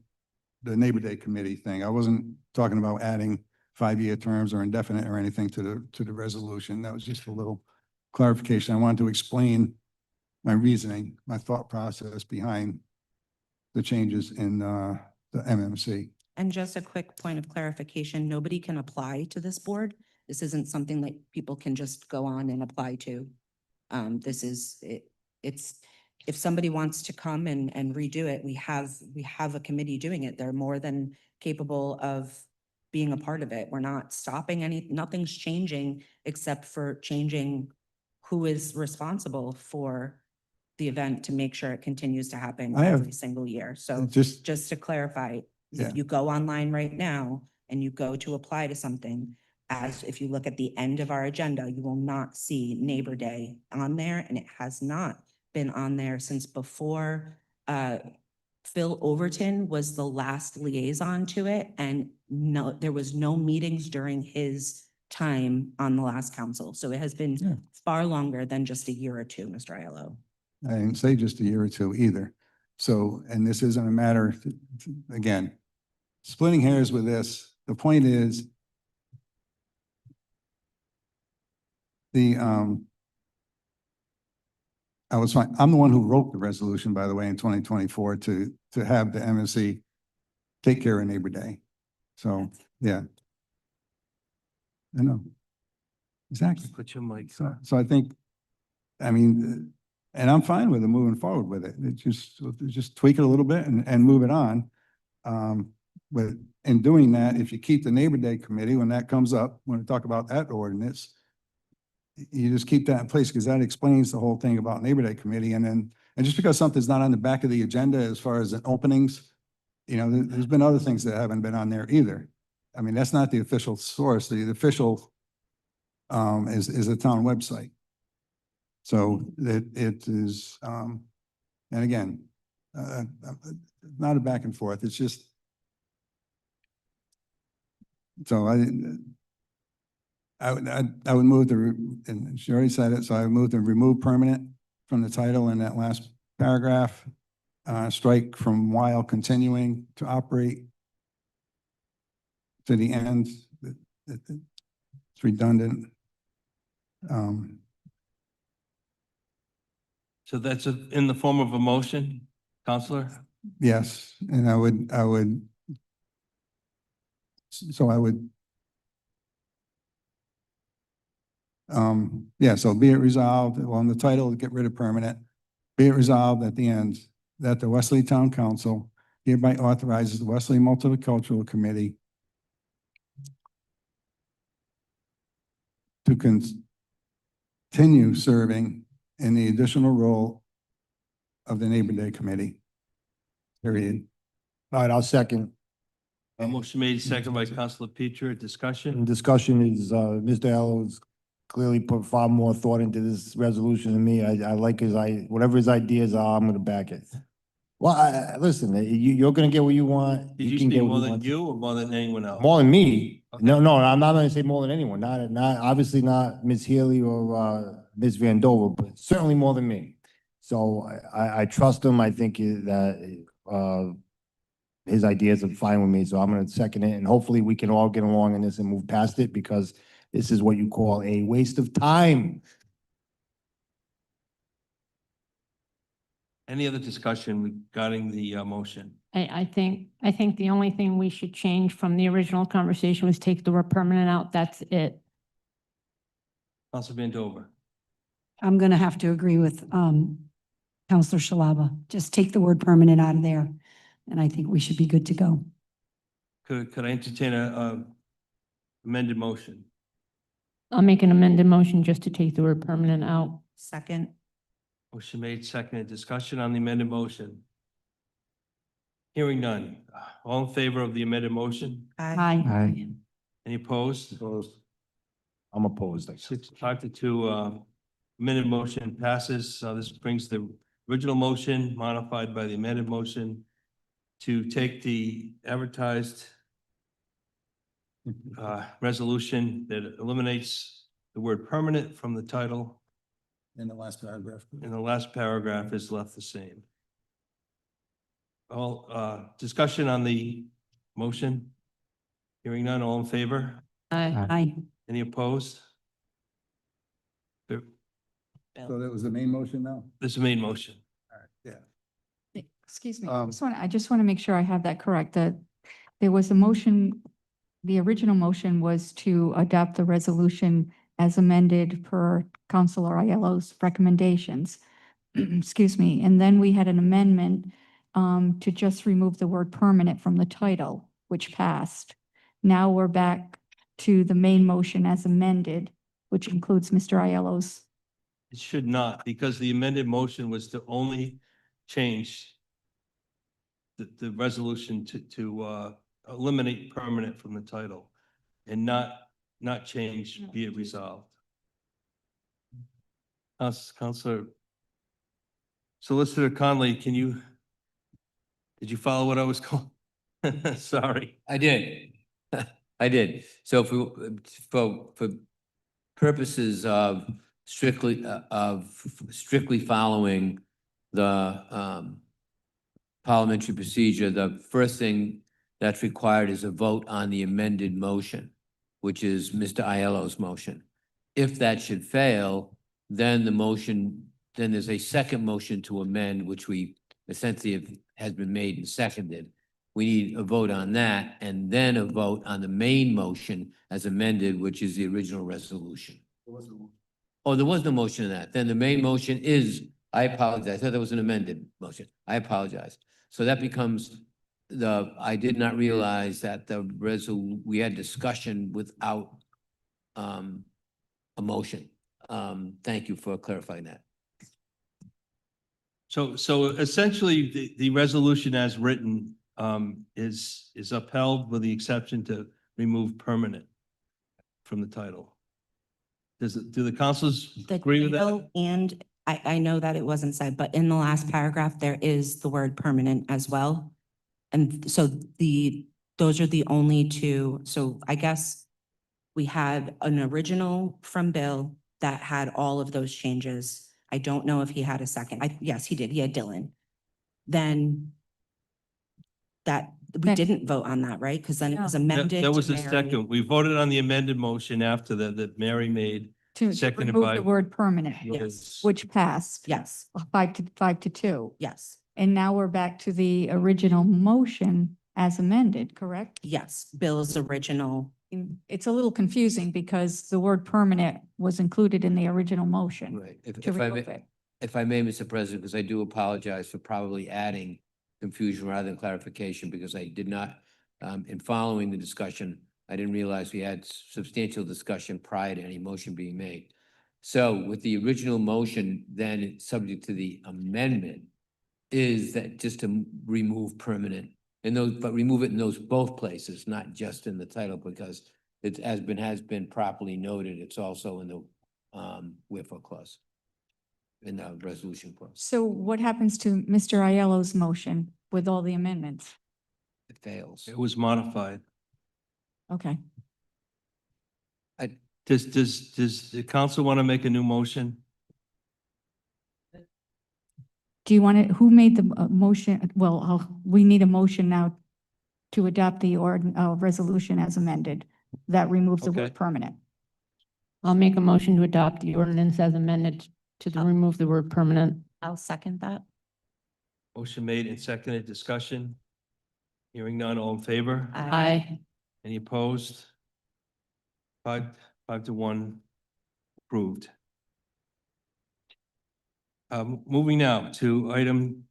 Neighbor Day Committee thing. I wasn't talking about adding 5-year terms or indefinite or anything to the resolution. That was just a little clarification. I wanted to explain my reasoning, my thought process behind the changes in the MMC. And just a quick point of clarification, nobody can apply to this board. This isn't something that people can just go on and apply to. It's, if somebody wants to come and redo it, we have a committee doing it. They're more than capable of being a part of it. We're not stopping nothing's changing except for changing who is responsible for the event to make sure it continues to happen every single year. So Just, just to clarify, Yeah. if you go online right now and you go to apply to something, as if you look at the end of our agenda, you will not see Neighbor Day on there, and it has not been on there since before Phil Overton was the last liaison to it, and no, there was no meetings during his time on the last council. So it has Yeah. been far longer than just a year or two, Mr. Aiello. I didn't say just a year or two either. So, and this isn't a matter, again, splitting hairs with this. The point is I was fine. I'm the one who wrote the resolution, by the way, in 2024 to have the MSC take care of Neighbor Day. So, yeah. I know. Exactly. Put your mic. So I think, I mean, and I'm fine with it moving forward with it. It just tweak it a little bit and move it on. But in doing that, if you keep the Neighbor Day Committee, when that comes up, when we talk about that ordinance, you just keep that in place because that explains the whole thing about Neighbor Day Committee. And just because something's not on the back of the agenda as far as the openings, there's been other things that haven't been on there either. I mean, that's not the official source. The official is the town website. So it is, and again, not a back and forth. It's just, so I would move and she already said it, so I would move to remove permanent from the title in that last paragraph. Strike from while continuing to operate to the end. It's redundant. So that's in the form of a motion, Counselor? Yes, and I would, so I would, yeah, so be it resolved, well, in the title, get rid of permanent. Be it resolved at the end that the Westerly Town Council hereby authorizes the Westerly Multicultural Committee to continue serving in the additional role of the Neighbor Day Committee. Period. All right, I'll second. Motion made, second by Counselor Peter. Discussion? And discussion is, Mr. Ellis clearly put far more thought into this resolution than me. I like whatever his ideas are, I'm gonna back it. Well, listen, you're gonna get what you want. Did you can speak get what more you than want. you or more than anyone else? More than me. Okay. No, I'm not gonna say more than anyone, not obviously not Ms. Healy or Ms. Van Dover, but certainly more than me. So I trust him. I think that his ideas are fine with me, so I'm gonna second it, and hopefully we can all get along in this and move past it, because this is what you call a waste of time. Any other discussion regarding the motion? I think the only thing we should change from the original conversation was take the word permanent out. That's it. Counselor Van Dover? I'm going to have to agree with Counselor Shalaba. Just take the word permanent out of there, and I think we should be good to go. Could I entertain a amended motion? I'll make an amended motion just to take the word permanent out. Second. Motion made, seconded. Discussion on the amended motion. Hearing none. All in favor of the amended motion? Aye. Aye. Any opposed? Opposed. I'm opposed. 5-2, amended motion passes. This brings the original motion modified by the amended motion to take the advertised resolution that eliminates the word permanent from the title. In the last paragraph. And the last paragraph is left the same. All, discussion on the motion? Hearing none, all in favor? Aye. Aye. Any opposed? So that was the main motion now? This is the main motion. All right, yeah. Excuse me, Um, I just want to make sure I have that correct, that there was a motion, the original motion was to adopt the resolution as amended per Councilor Aiello's recommendations. Excuse me, and then we had an amendment to just remove the word permanent from the title, which passed. Now we're back to the main motion as amended, which includes Mr. Aiello's. It should not, because the amended motion was to only change the resolution to eliminate permanent from the title and not change be it resolved. Counselor Solicitor Conley, did you follow what I was calling? Sorry. I did. I did. So for purposes of strictly following the parliamentary procedure, the first thing that's required is a vote on the amended motion, which is Mr. Aiello's motion. If that should fail, then then there's a second motion to amend, which we essentially has been made and seconded. We need a vote on that and then a vote on the main motion as amended, which is the original resolution. Oh, there was no motion in that. Then the main motion is, I apologize. I thought there was an amended motion. I apologize. So that becomes I did not realize that we had discussion without a motion. Thank you for clarifying that. So essentially, the resolution as written is upheld with the exception to remove permanent from the title. Do the councils The agree with that? title, and I know that it wasn't said, but in the last paragraph, there is the word permanent as well. And so those are the only two. So I guess we had an original from Bill that had all of those changes. I don't know if he had a second. Yes, he did. He had Dylan. Then we didn't vote on that, right? Because then it was No. amended. That was to the Mary. second. We voted on the amended motion after that Mary made, To seconded remove by the word permanent, Liz. which passed. Yes, 5-2. yes, And now we're back to the original motion as amended, correct? yes. Bill's original. It's a little confusing because the word permanent was included in the original motion Right. to remove it. If I may, Mr. President, because I do apologize for probably adding confusion rather than clarification, because I did not, in following the discussion, I didn't realize we had substantial discussion prior to any motion being made. So with the original motion, then it's subject to the amendment, is that just to remove permanent in those, but remove it in those both places, not just in the title, because it has been properly noted. It's also in the wherefore clause, in the resolution clause. So what happens to Mr. Aiello's motion with all the amendments? It fails. It was modified. Okay. Does the council want to make a new motion? Do you want it, who made the motion? Well, we need a motion now to adopt the resolution as amended. That removes the Okay. word permanent. I'll make a motion to adopt the ordinance as amended to remove the word permanent. I'll second that. Motion made and seconded, discussion. Hearing none, all in favor? Aye. Any opposed? 5-1 approved. Moving now to item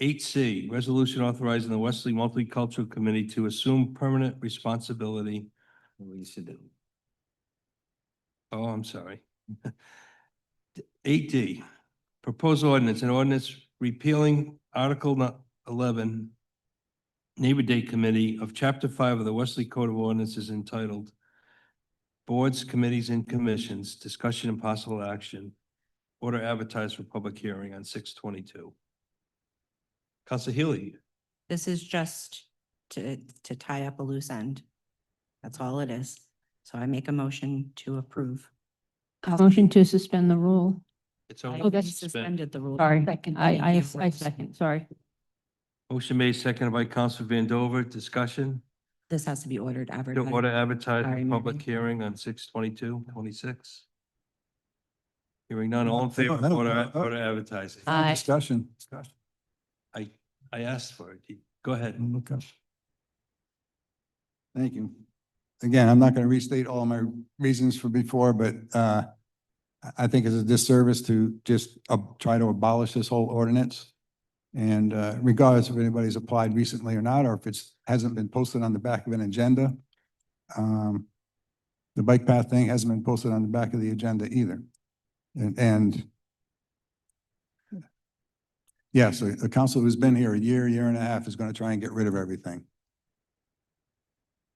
8C, resolution authorizing the Westerly Multicultural Committee to assume permanent responsibility. We used to do. Oh, I'm sorry. 8D, proposed ordinance, an ordinance repealing Article 11, Neighbor Day Committee of Chapter 5 of the Westerly Code of Ordinances entitled Boards, Committees, and Commissions, Discussion and Possible Action. Order advertised for public hearing on 6/22. Council Healy, This is just to tie up a loose end. That's all it is. So I make a motion to approve. Motion to suspend the rule. it's I only Oh, that's suspended the rule. Sorry, Second, I thank you. second, sorry. Motion made, seconded by Council Vandover. Discussion. This has to be ordered, To advertised. order advertised Sorry, for public Mary. hearing on 6/22/26. Hearing none, all in favor of order advertising? Aye. Discussion. I asked for it. Go ahead. Okay. Thank you. Again, I'm not going to restate all my reasons for before, but I think it's a disservice to just try to abolish this whole ordinance. And regardless if anybody's applied recently or not, or if it's hasn't been posted on the back of an agenda, the bike path thing hasn't been posted on the back of the agenda either. And yes, a council who's been here a year and a half is going to try and get rid of everything.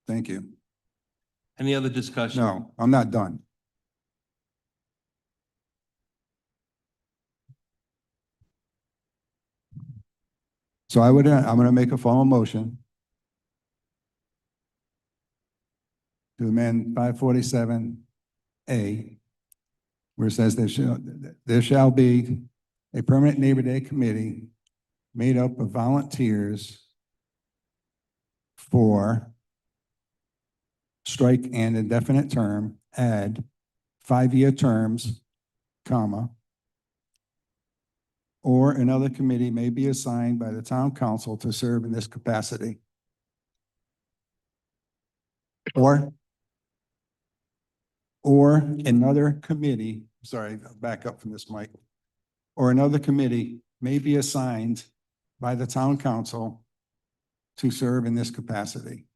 Thank you. Any other discussion? No, I'm not done. So I'm going to make a formal motion to amend 547A, where it says there shall be a permanent Neighbor Day committee made up of volunteers for strike and indefinite term, add 5-year terms, comma, or another committee may be assigned by the town council to serve in this capacity. Or another committee, sorry, back up from this mic, or another committee may be assigned by the town council to serve in this capacity.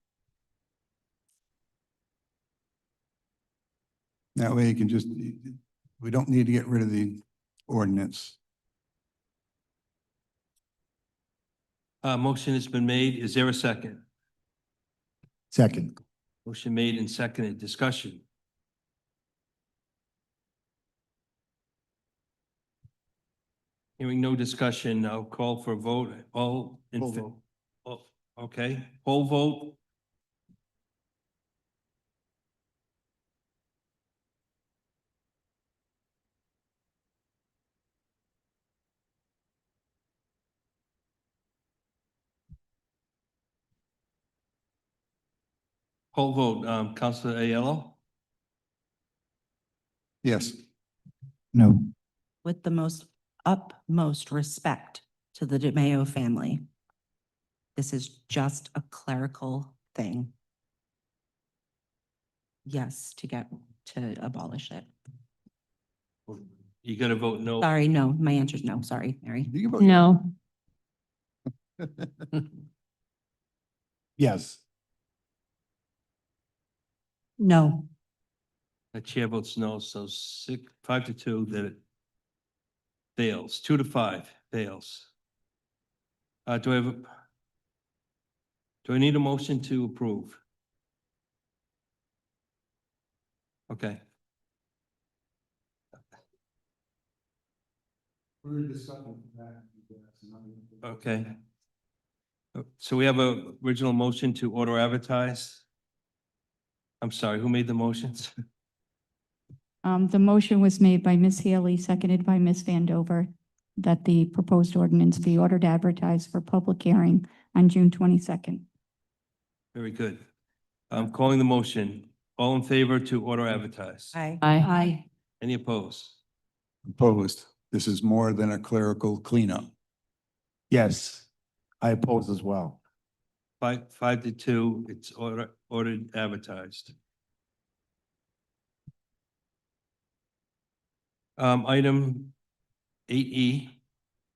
That way you can just, we don't need to get rid of the ordinance. Motion has been made. Is there a second? Second. Motion made and seconded. Discussion. Hearing no discussion, I'll call for a vote. All in Poll favor? vote. Okay, poll vote. Poll vote, Councilor Aiello? Yes. No. With the most utmost respect to the DeMayo family, this is just a clerical thing. Yes, to abolish it. You gotta vote no. Sorry, no, my answer is no. Sorry, Mary. You can vote No. Yes. No. The chair votes no, so 5-2, that it fails. 2-5 fails. Do I need a motion to approve? Okay. Okay. So we have a original motion to order advertise. I'm sorry, who made the motions? The motion was made by Ms. Haley, seconded by Ms. Vandover, that the proposed ordinance be ordered advertised for public hearing on June 22nd. Very good. I'm calling the motion. All in favor to order advertise? Aye. Aye. Any opposed? Opposed. This is more than a clerical cleanup. Yes. I oppose as well. 5-2, it's ordered advertised. Item 8E,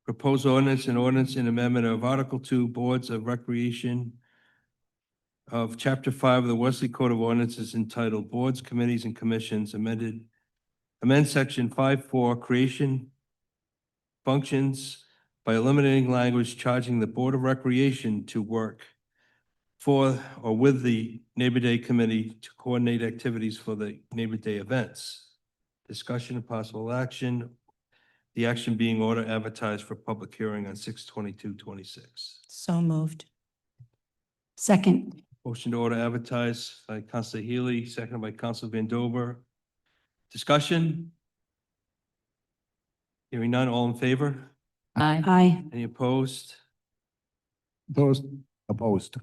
proposed ordinance and amendment of Article 2, Boards of Recreation of Chapter 5 of the Westerly Code of Ordinances entitled Boards, Committees, and Commissions, amend Section 5.4, Creation Functions, by eliminating language charging the Board of Recreation to work for or with the Neighbor Day Committee to coordinate activities for the Neighbor Day events. Discussion of possible action, the action being order advertised for public hearing on 6/22/26. So moved. Second. Motion to order advertised by Councilor Healy, seconded by Councilor Vandover. Discussion? Hearing none, all in favor? Aye. Aye. Any opposed? Opposed? Opposed.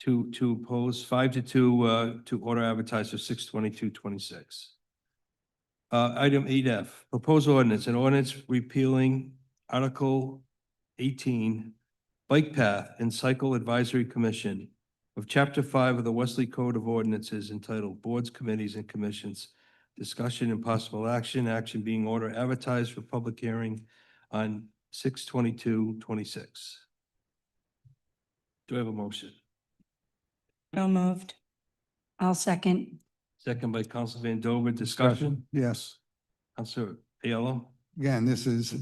To oppose, 5-2, to order advertised for 6/22/26. Item 8F, proposed ordinance, an ordinance repealing Article 18, Bike Path and Cycle Advisory Commission of Chapter 5 of the Westerly Code of Ordinances entitled Boards, Committees, and Commissions. Discussion and possible action, action being order advertised for public hearing on 6/22/26. Do I have a motion? So moved. I'll second. Second by Council Van Dover, discussion. Yes. Council Aiello. Again, this is,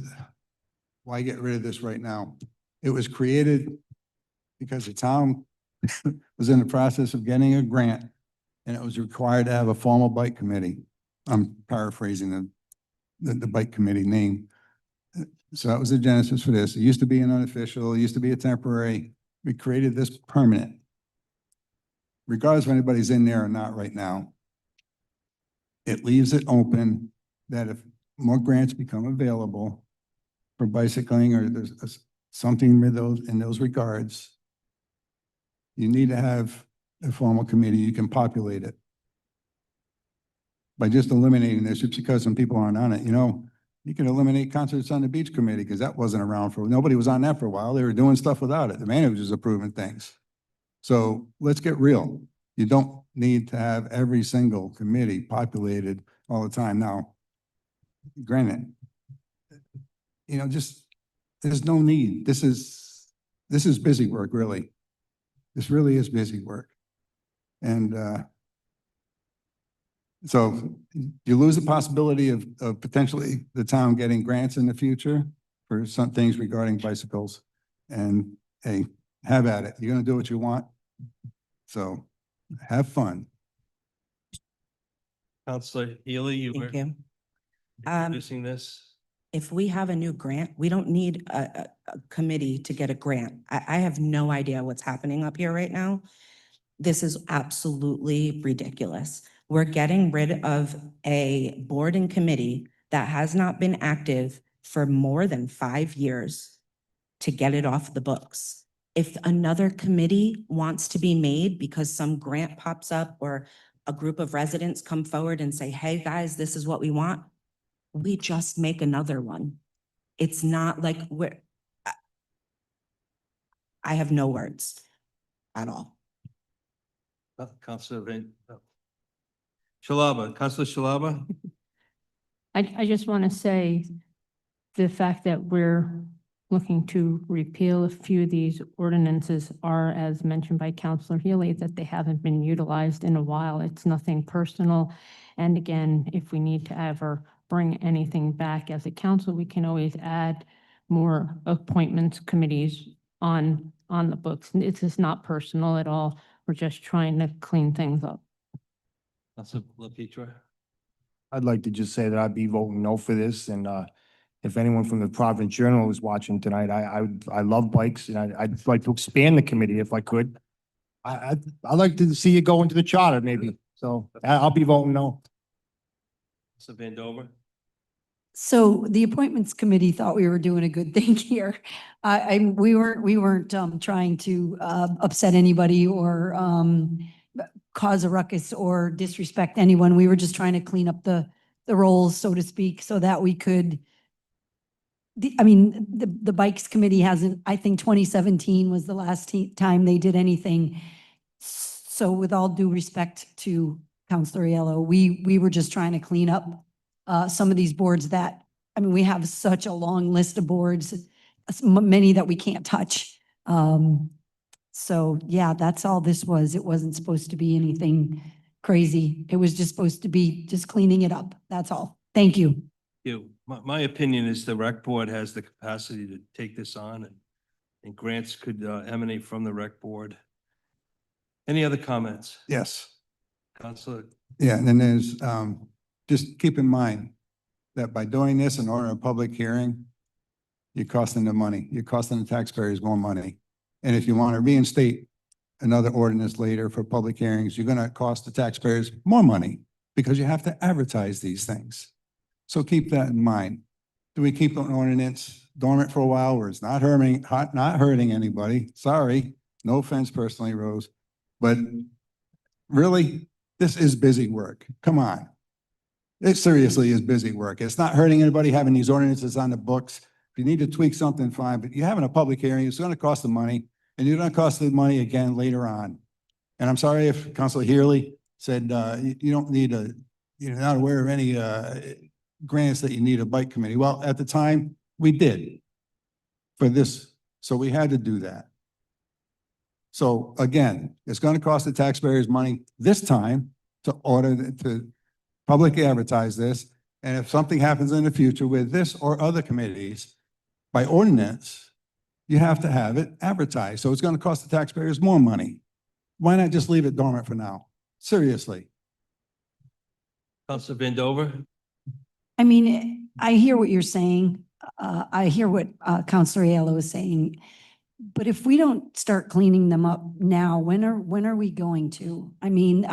why get rid of this right now? It was created because the town was in the process of getting a grant and it was required to have a formal bike committee. I'm paraphrasing the bike committee name. So that was the genesis for this. It used to be an unofficial, it used to be a temporary. We created this permanent. Regardless if anybody's in there or not right now, it leaves it open that if more grants become available for bicycling or there's something with those, in those regards, you need to have a formal committee, you can populate it. By just eliminating this, just because some people aren't on it, you know, you can eliminate concerts on the beach committee because that wasn't around for, nobody was on that for a while. They were doing stuff without it. The manager was approving things. So let's get real. You don't need to have every single committee populated all the time. Now, granted, you know, just, there's no need. This is busy work, really. This really is busy work. And so you lose the possibility of potentially the town getting grants in the future for some things regarding bicycles. And hey, have at it. You're gonna do what you want. So have fun. Councilor Healy, you were Thank you. introducing this. If we have a new grant, we don't need a committee to get a grant. I have no idea what's happening up here right now. This is absolutely ridiculous. We're getting rid of a board and committee that has not been active for more than 5 years to get it off the books. If another committee wants to be made because some grant pops up or a group of residents come forward and say, hey, guys, this is what we want, we just make another one. It's not like I have no words at all. Councilor Shalaba, Councilor Shalaba. I just want to say the fact that we're looking to repeal a few of these ordinances are, as mentioned by Councilor Healy, that they haven't been utilized in a while. It's nothing personal. And again, if we need to ever bring anything back as a council, we can always add more appointments, committees on the books. And it's just not personal at all. We're just trying to clean things up. Councilor LaPietra. I'd like to just say that I'd be voting no for this, and if anyone from the Providence Journal is watching tonight, I love bikes, and I'd like to expand the committee if I could. I'd like to see it go into the charter maybe, so I'll be voting no. Councilor Van Dover. So the appointments committee thought we were doing a good thing here. We weren't trying to upset anybody or cause a ruckus or disrespect anyone. We were just trying to clean up the roles, so to speak, so that we could. The bikes committee hasn't, I think 2017 was the last time they did anything. So with all due respect to Councilor Aiello, we were just trying to clean up some of these boards that, we have such a long list of boards, many that we can't touch. So yeah, that's all this was. It wasn't supposed to be anything crazy. It was just supposed to be just cleaning it up. That's all. Thank you. My opinion is the rec board has the capacity to take this on, and grants could emanate from the rec board. Any other comments? Yes. Councilor. Yeah, and then there's, just keep in mind that by doing this in order of public hearing, you're costing them money. You're costing the taxpayers more money. And if you want to reinstate another ordinance later for public hearings, you're going to cost the taxpayers more money because you have to advertise these things. So keep that in mind. do we keep an ordinance dormant for a while where it's not hurting anybody? Sorry, no offense personally, Rose, but really, this is busy work. Come on. It seriously is busy work. It's not hurting anybody having these ordinances on the books. If you need to tweak something, fine, but you're having a public hearing, it's going to cost the money, and you're going to cost the money again later on. And I'm sorry if Councilor Healy said, you don't need you're not aware of any, grants that you need a bike committee. Well, at the time, we did for this, so we had to do that. So again, it's going to cost the taxpayers money this time to publicly advertise this. And if something happens in the future with this or other committees, by ordinance, you have to have it advertised. So it's going to cost the taxpayers more money. Why not just leave it dormant for now? Seriously. Councilor Vandover? I mean, I hear what you're saying. I hear what Counselor Aiello is saying. But if we don't start cleaning them up now, when are we going to? I mean,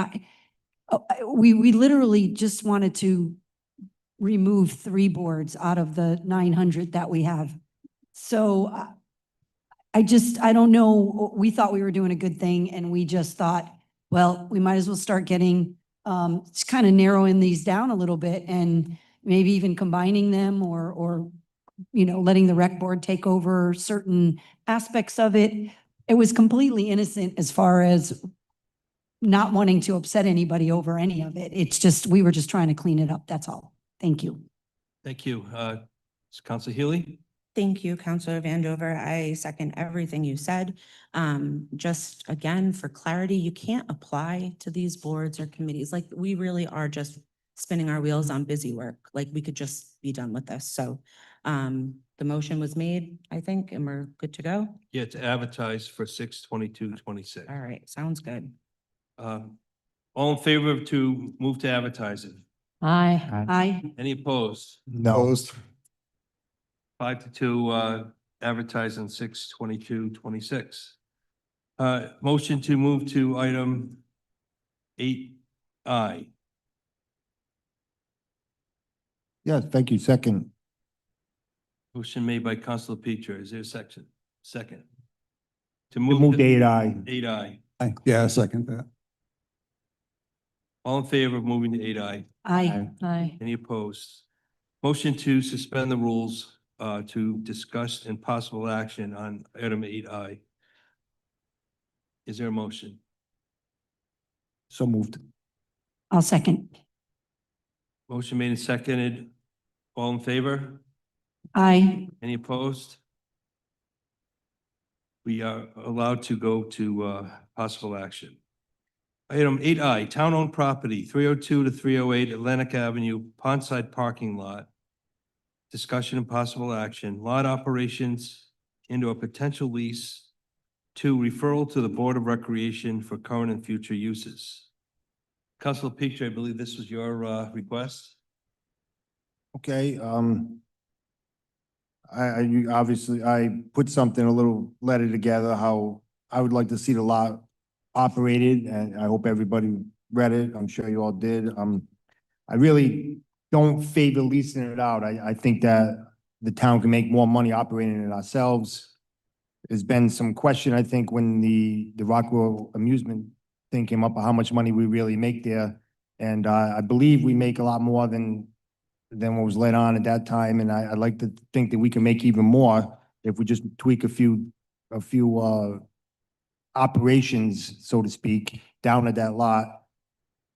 we literally just wanted to remove 3 boards out of the 900 that we have. So I don't know. We thought we were doing a good thing, and we just thought, well, we might as well start getting, just kind of narrowing these down a little bit, and maybe even combining them or letting the rec board take over certain aspects of it. It was completely innocent as far as not wanting to upset anybody over any of it. It's just, we were just trying to clean it up. That's all. Thank you. Thank you. Councilor Healy? Thank you, Counselor Vandover. I second everything you said. Just again, for clarity, you can't apply to these boards or committees. Like, we really are just spinning our wheels on busy work. Like, we could just be done with this. So the motion was made, I think, and we're good to go. Yeah, it's advertised for 6/22/26. All right, sounds good. All in favor to move to advertising? Aye. Aye. Any opposed? Opposed? 5-2, advertise on 6/22/26. Motion to move to item 8I. Yeah, thank you. Second. Motion made by Councilor Peter. Is there a section? Second. To To move to 8I. 8I. Yeah, I second that. All in favor of moving to 8I? Aye. Aye. Any opposed? Motion to suspend the rules to discuss and possible action on item 8I. Is there a motion? So moved. I'll second. Motion made and seconded. All in favor? Aye. Any opposed? We are allowed to go to possible action. Item 8I, town-owned property, 302 to 308 Atlantic Avenue, Pondside parking lot. Discussion and possible action, lot operations into a potential lease. 2, referral to the Board of Recreation for current and future uses. Councilor Peter, I believe this was your request. Okay, I put something, a little letter together, how I would like to see the lot operated, and I hope everybody read it. I'm sure you all did. I really don't favor leasing it out. I think that the town can make more money operating it ourselves. There's been some question, I think, when the Rockwell amusement thing came up, of how much money we really make there. And I believe we make a lot more than what was let on at that time, and I'd like to think that we can make even more if we just tweak a few operations, so to speak, down at that lot.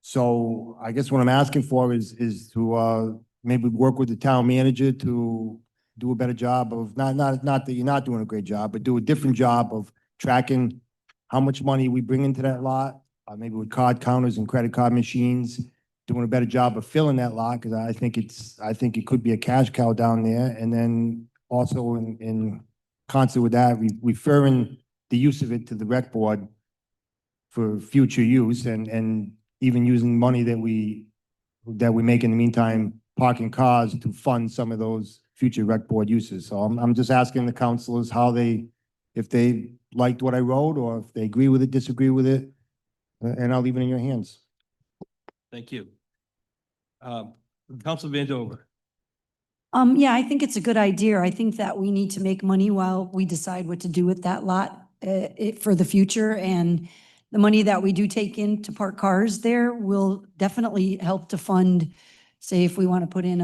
So I guess what I'm asking for is to maybe work with the town manager to do a better job of, not that you're not doing a great job, but do a different job of tracking how much money we bring into that lot, maybe with card counters and credit card machines, doing a better job of filling that lot, because I think it could be a cash cow down there. And then also in concert with that, referring the use of it to the rec board for future use, and even using money that we make in the meantime, parking cars, to fund some of those future rec board uses. So I'm just asking the councilors if they liked what I wrote, or if they agree with it, disagree with it, and I'll leave it in your hands. Thank you. Councilor Vandover. Yeah, I think it's a good idea. I think that we need to make money while we decide what to do with that lot, for the future. And the money that we do take in to park cars there will definitely help to fund, say, if we want to put in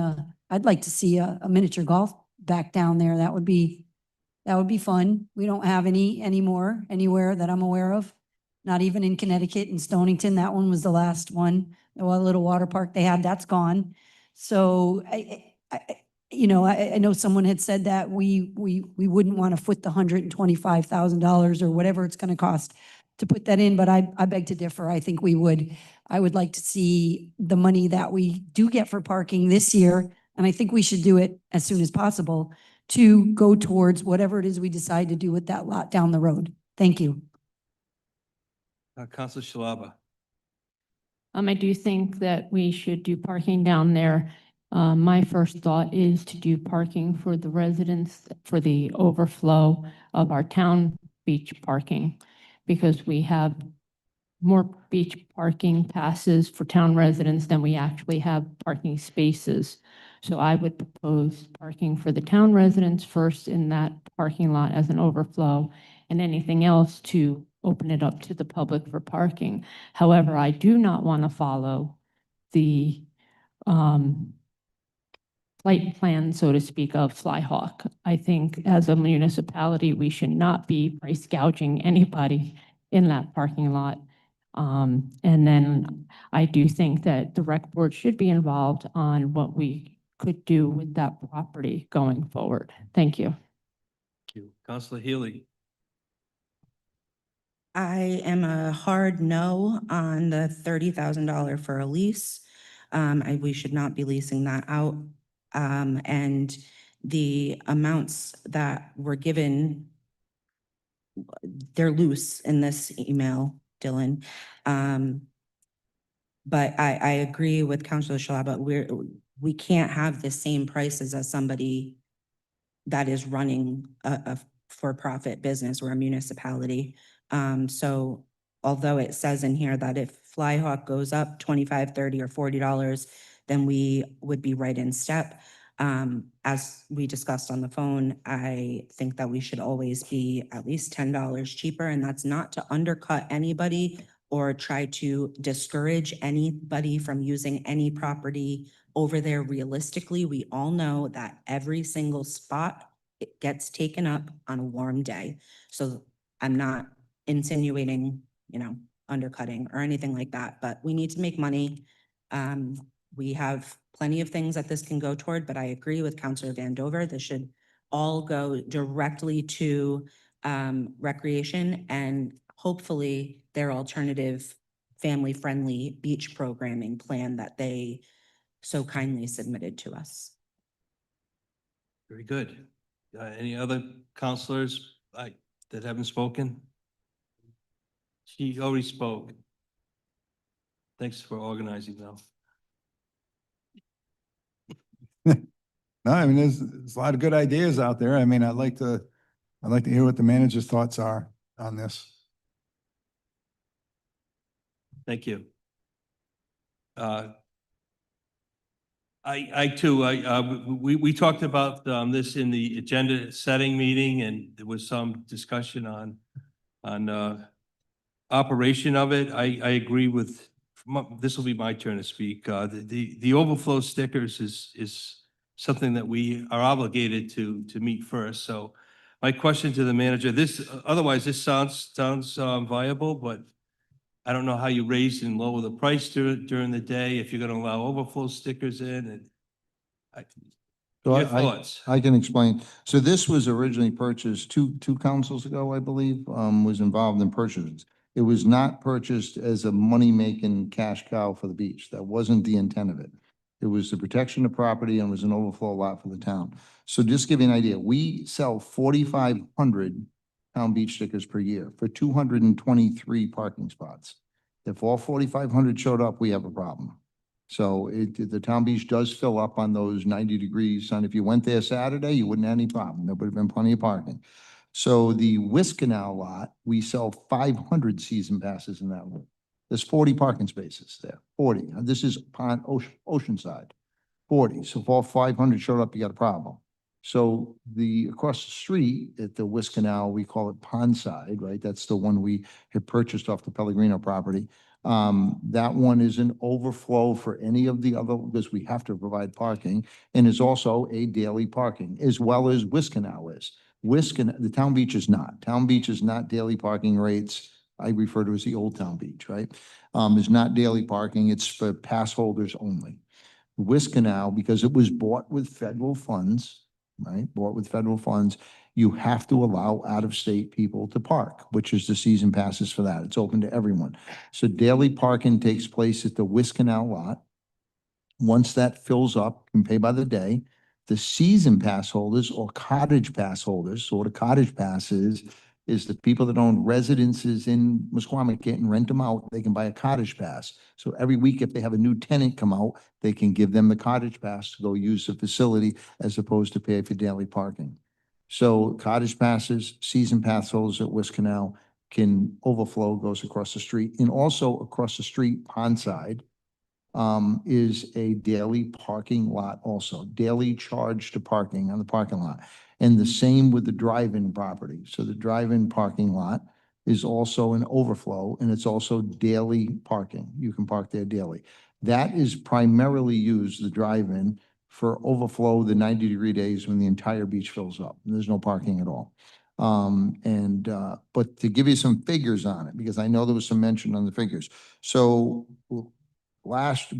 I'd like to see a miniature golf back down there. That would be fun. We don't have any anymore anywhere that I'm aware of. Not even in Connecticut and Stonington. That one was the last one. The little water park they had, that's gone. So I know someone had said that we wouldn't want to foot the $125,000 or whatever it's going to cost to put that in, but I beg to differ. I think we would. I would like to see the money that we do get for parking this year, and I think we should do it as soon as possible, to go towards whatever it is we decide to do with that lot down the road. Thank you. Councilor Shalaba. I do think that we should do parking down there. My first thought is to do parking for the residents for the overflow of our town beach parking, because we have more beach parking passes for town residents than we actually have parking spaces. So I would propose parking for the town residents first in that parking lot as an overflow, and anything else to open it up to the public for parking. However, I do not want to follow the flight plan, so to speak, of Flyhawk. I think as a municipality, we should not be price gouging anybody in that parking lot. And then I do think that the rec board should be involved on what we could do with that property going forward. Thank you. Thank you. Councilor Healy. I am a hard no on the $30,000 for a lease. We should not be leasing that out. And the amounts that were given, they're loose in this email, Dylan. But I agree with Councilor Shalaba. We can't have the same prices as somebody that is running a for-profit business or a municipality. So although it says in here that if Flyhawk goes up $25, $30, or $40, then we would be right in step. As we discussed on the phone, I think that we should always be at least $10 cheaper, and that's not to undercut anybody or try to discourage anybody from using any property over there. Realistically, we all know that every single spot, it gets taken up on a warm day. So I'm not insinuating, undercutting or anything like that, but we need to make money. We have plenty of things that this can go toward, but I agree with Councilor Vandover. This should all go directly to recreation and hopefully their alternative family-friendly beach programming plan that they so kindly submitted to us. Very good. Any other counselors that haven't spoken? She already spoke. Thanks for organizing though. No, I mean, there's a lot of good ideas out there. I mean, I'd like to hear what the manager's thoughts are on this. Thank you. I too, we talked about this in the agenda setting meeting, and there was some discussion on operation of it. I agree with, this will be my turn to speak. The overflow stickers is something that we are obligated to meet first. So my question to the manager, otherwise this sounds viable, but I don't know how you raise and lower the price during the day, if you're gonna allow overflow stickers in, and So your thoughts? I can explain. So this was originally purchased two councils ago, I believe, was involved in purchases. It was not purchased as a money-making cash cow for the beach. That wasn't the intent of it. It was the protection of property and was an overflow lot for the town. So just to give you an idea, we sell 4,500 town beach stickers per year for 223 parking spots. If all 4,500 showed up, we have a problem. So the town beach does fill up on those 90 degrees sun. If you went there Saturday, you wouldn't have any problem. There would have been plenty of parking. So the Whisk Canal lot, we sell 500 season passes in that lot. There's 40 parking spaces there, 40. This is upon Oceanside. 40. So if all 500 showed up, you got a problem. So across the street at the Wisk Canal, we call it Pondside, right? That's the one we had purchased off the Pellegrino property. That one is an overflow for any of the other, because we have to provide parking, and is also a daily parking, as well as Wisk Canal is. The Town Beach is not. Town Beach is not daily parking rates. I refer to as the Old Town Beach, right? Is not daily parking. It's for pass holders only. Wisk Canal, because it was bought with federal funds, right? Bought with federal funds, you have to allow out-of-state people to park, which is the season passes for that. It's open to everyone. So daily parking takes place at the Wisk Canal lot. Once that fills up, you can pay by the day. The season pass holders or cottage pass holders, so what a cottage pass is the people that own residences in Musqueamick and rent them out, they can buy a cottage pass. So every week, if they have a new tenant come out, they can give them the cottage pass to go use the facility as opposed to pay for daily parking. So cottage passes, season pass holders at Wisk Canal can overflow, goes across the street. And also across the street, Pondside, is a daily parking lot also, daily charge to parking on the parking lot. And the same with the drive-in property. So the drive-in parking lot is also an overflow, and it's also daily parking. You can park there daily. That is primarily used, the drive-in, for overflow the 90-degree days when the entire beach fills up. And there's no parking at all. But to give you some figures on it, because I know there was some mention on the figures. So last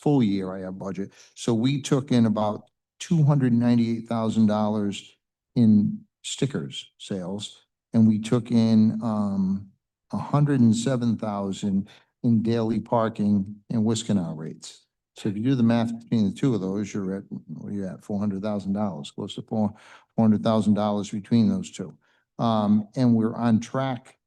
full year I have budget. So we took in about $298,000 in stickers sales, and we took in 107,000 in daily parking and Wisk Canal rates. So if you do the math between the two of those, you're at, what are you at, $400,000, close to $400,000 between those two. And we're on track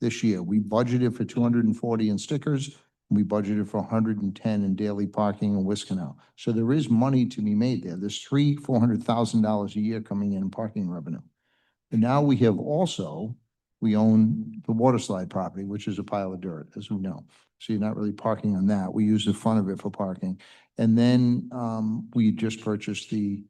this year. We budgeted for 240 in stickers. We budgeted for 110 in daily parking and Wisk Canal. So there is money to be made there. There's $400,000 a year coming in parking revenue. And now we have also, we own the water slide property, which is a pile of dirt, as we know. So you're not really parking on that. We use the front of it for parking. And then we just purchased the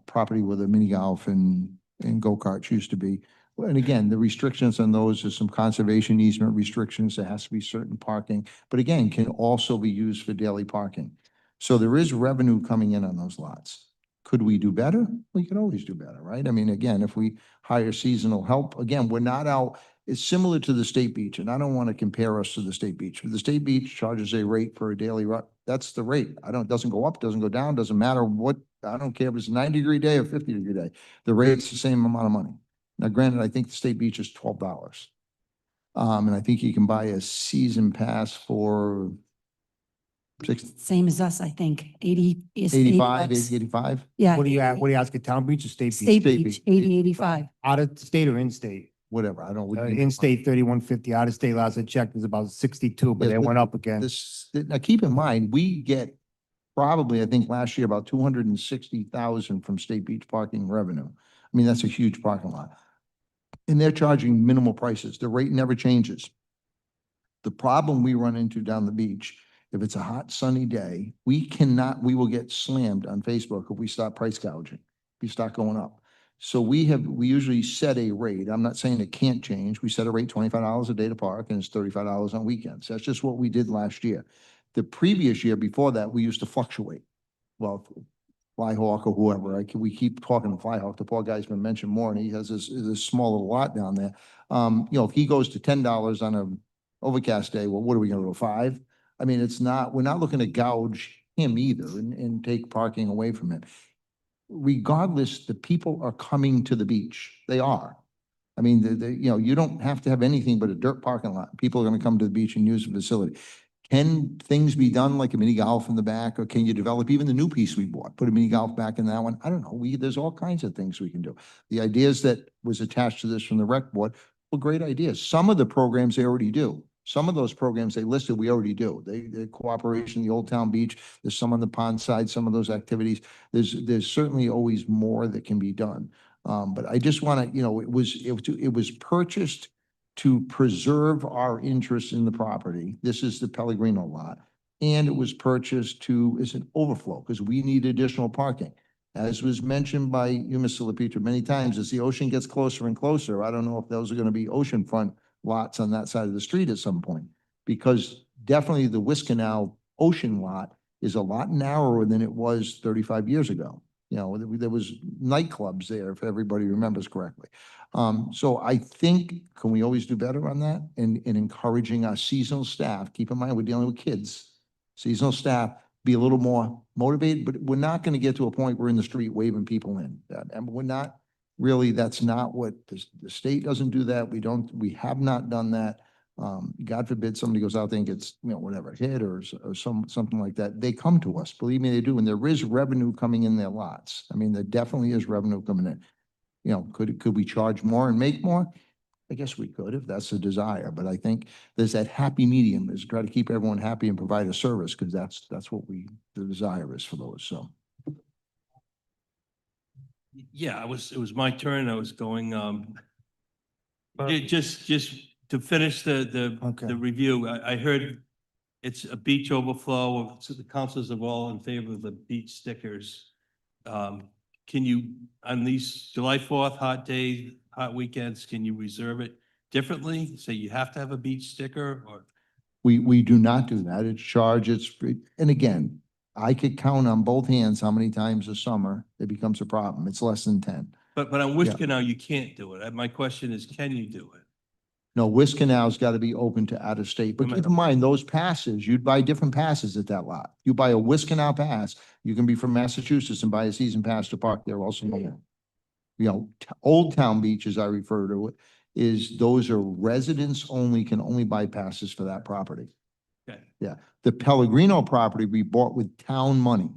property where the mini golf and go-karts used to be. And again, the restrictions on those are some conservation easement restrictions. There has to be certain parking, but again, can also be used for daily parking. So there is revenue coming in on those lots. Could we do better? We could always do better, right? I mean, again, if we hire seasonal help, again, we're not out, it's similar to the state beach, and I don't want to compare us to the state beach. The state beach charges a rate for a daily run. That's the rate. It doesn't go up, doesn't go down, doesn't matter what, I don't care if it's a 90-degree day or 50-degree day. The rate's the same amount of money. Now, granted, I think the state beach is $12. And I think you can buy a season pass for Same as us, I think, 80 is 85, 80 bucks. 85. Yeah. What do you ask at Town Beach or State Beach? State State Beach, Beach. 80, 85. Out of state or in-state? Whatever, I don't. In-state 3150, out of state last I checked is about 62, but Yes, they but went up again. Now, keep in mind, we get probably, I think last year, about 260,000 from State Beach parking revenue. I mean, that's a huge parking lot. And they're charging minimal prices. The rate never changes. The problem we run into down the beach, if it's a hot sunny day, we will get slammed on Facebook if we start price gouging, if we start going up. So we usually set a rate. I'm not saying it can't change. We set a rate $25 a day to park, and it's $35 on weekends. That's just what we did last year. The previous year before that, we used to fluctuate. Well, Flyhawk or whoever, we keep talking to Flyhawk. The poor guy's been mentioned more, and he has this small little lot down there. If he goes to $10 on a overcast day, well, what are we gonna go, 5? I mean, we're not looking to gouge him either and take parking away from him. Regardless, the people are coming to the beach. They are. I mean, you don't have to have anything but a dirt parking lot. People are gonna come to the beach and use the facility. Can things be done like a mini golf in the back, or can you develop even the new piece we bought, put a mini golf back in that one? I don't know. There's all kinds of things we can do. The ideas that was attached to this from the rec board were great ideas. Some of the programs they already do. Some of those programs they listed, we already do. The cooperation, the Old Town Beach, there's some on the pond side, some of those activities. There's certainly always more that can be done. But I just want to, it was purchased to preserve our interest in the property. This is the Pellegrino lot. and it was purchased to, as an overflow, because we need additional parking. As was mentioned by you, Mr. LaPetra, many times, as the ocean gets closer and closer, I don't know if those are gonna be oceanfront lots on that side of the street at some point. Because definitely the Wisconsin ocean lot is a lot narrower than it was 35 years ago. You know, there was nightclubs there, if everybody remembers correctly. So I think, can we always do better on that? In encouraging our seasonal staff, keep in mind, we're dealing with kids, seasonal staff, be a little more motivated, but we're not gonna get to a point where we're in the street waving people in. And we're not, really, that's not what, the state doesn't do that. We have not done that. God forbid somebody goes out there and gets, you know, whatever, hit or something like that. They come to us, believe me, they do. And there is revenue coming in their lots. I mean, there definitely is revenue coming in. You know, could we charge more and make more? I guess we could if that's the desire, but I think there's that happy medium is try to keep everyone happy and provide a service because that's what the desire is for those. So. Yeah, it was my turn. I was going, just to finish Okay. the review, I heard it's a beach overflow, so the councils are all in favor of the beach stickers. Can you, on these July 4th, hot days, hot weekends, can you reserve it differently? Say you have to have a beach sticker or? We do not do that. It's charged, it's free. And again, I could count on both hands how many times a summer it becomes a problem. It's less than 10. But on Wisconsin, you can't do it. My question is, can you do it? No, Wisconsin's got to be open to out of state, but No keep matter in mind, those passes, you'd buy different passes at that lot. You buy a Wisconsin pass, you can be from Massachusetts and buy a season pass to park there also. You know, Old Town Beach, as I refer to it, those are residents only, can only buy passes for that property. Okay. Yeah, the Pellegrino property we bought with town money.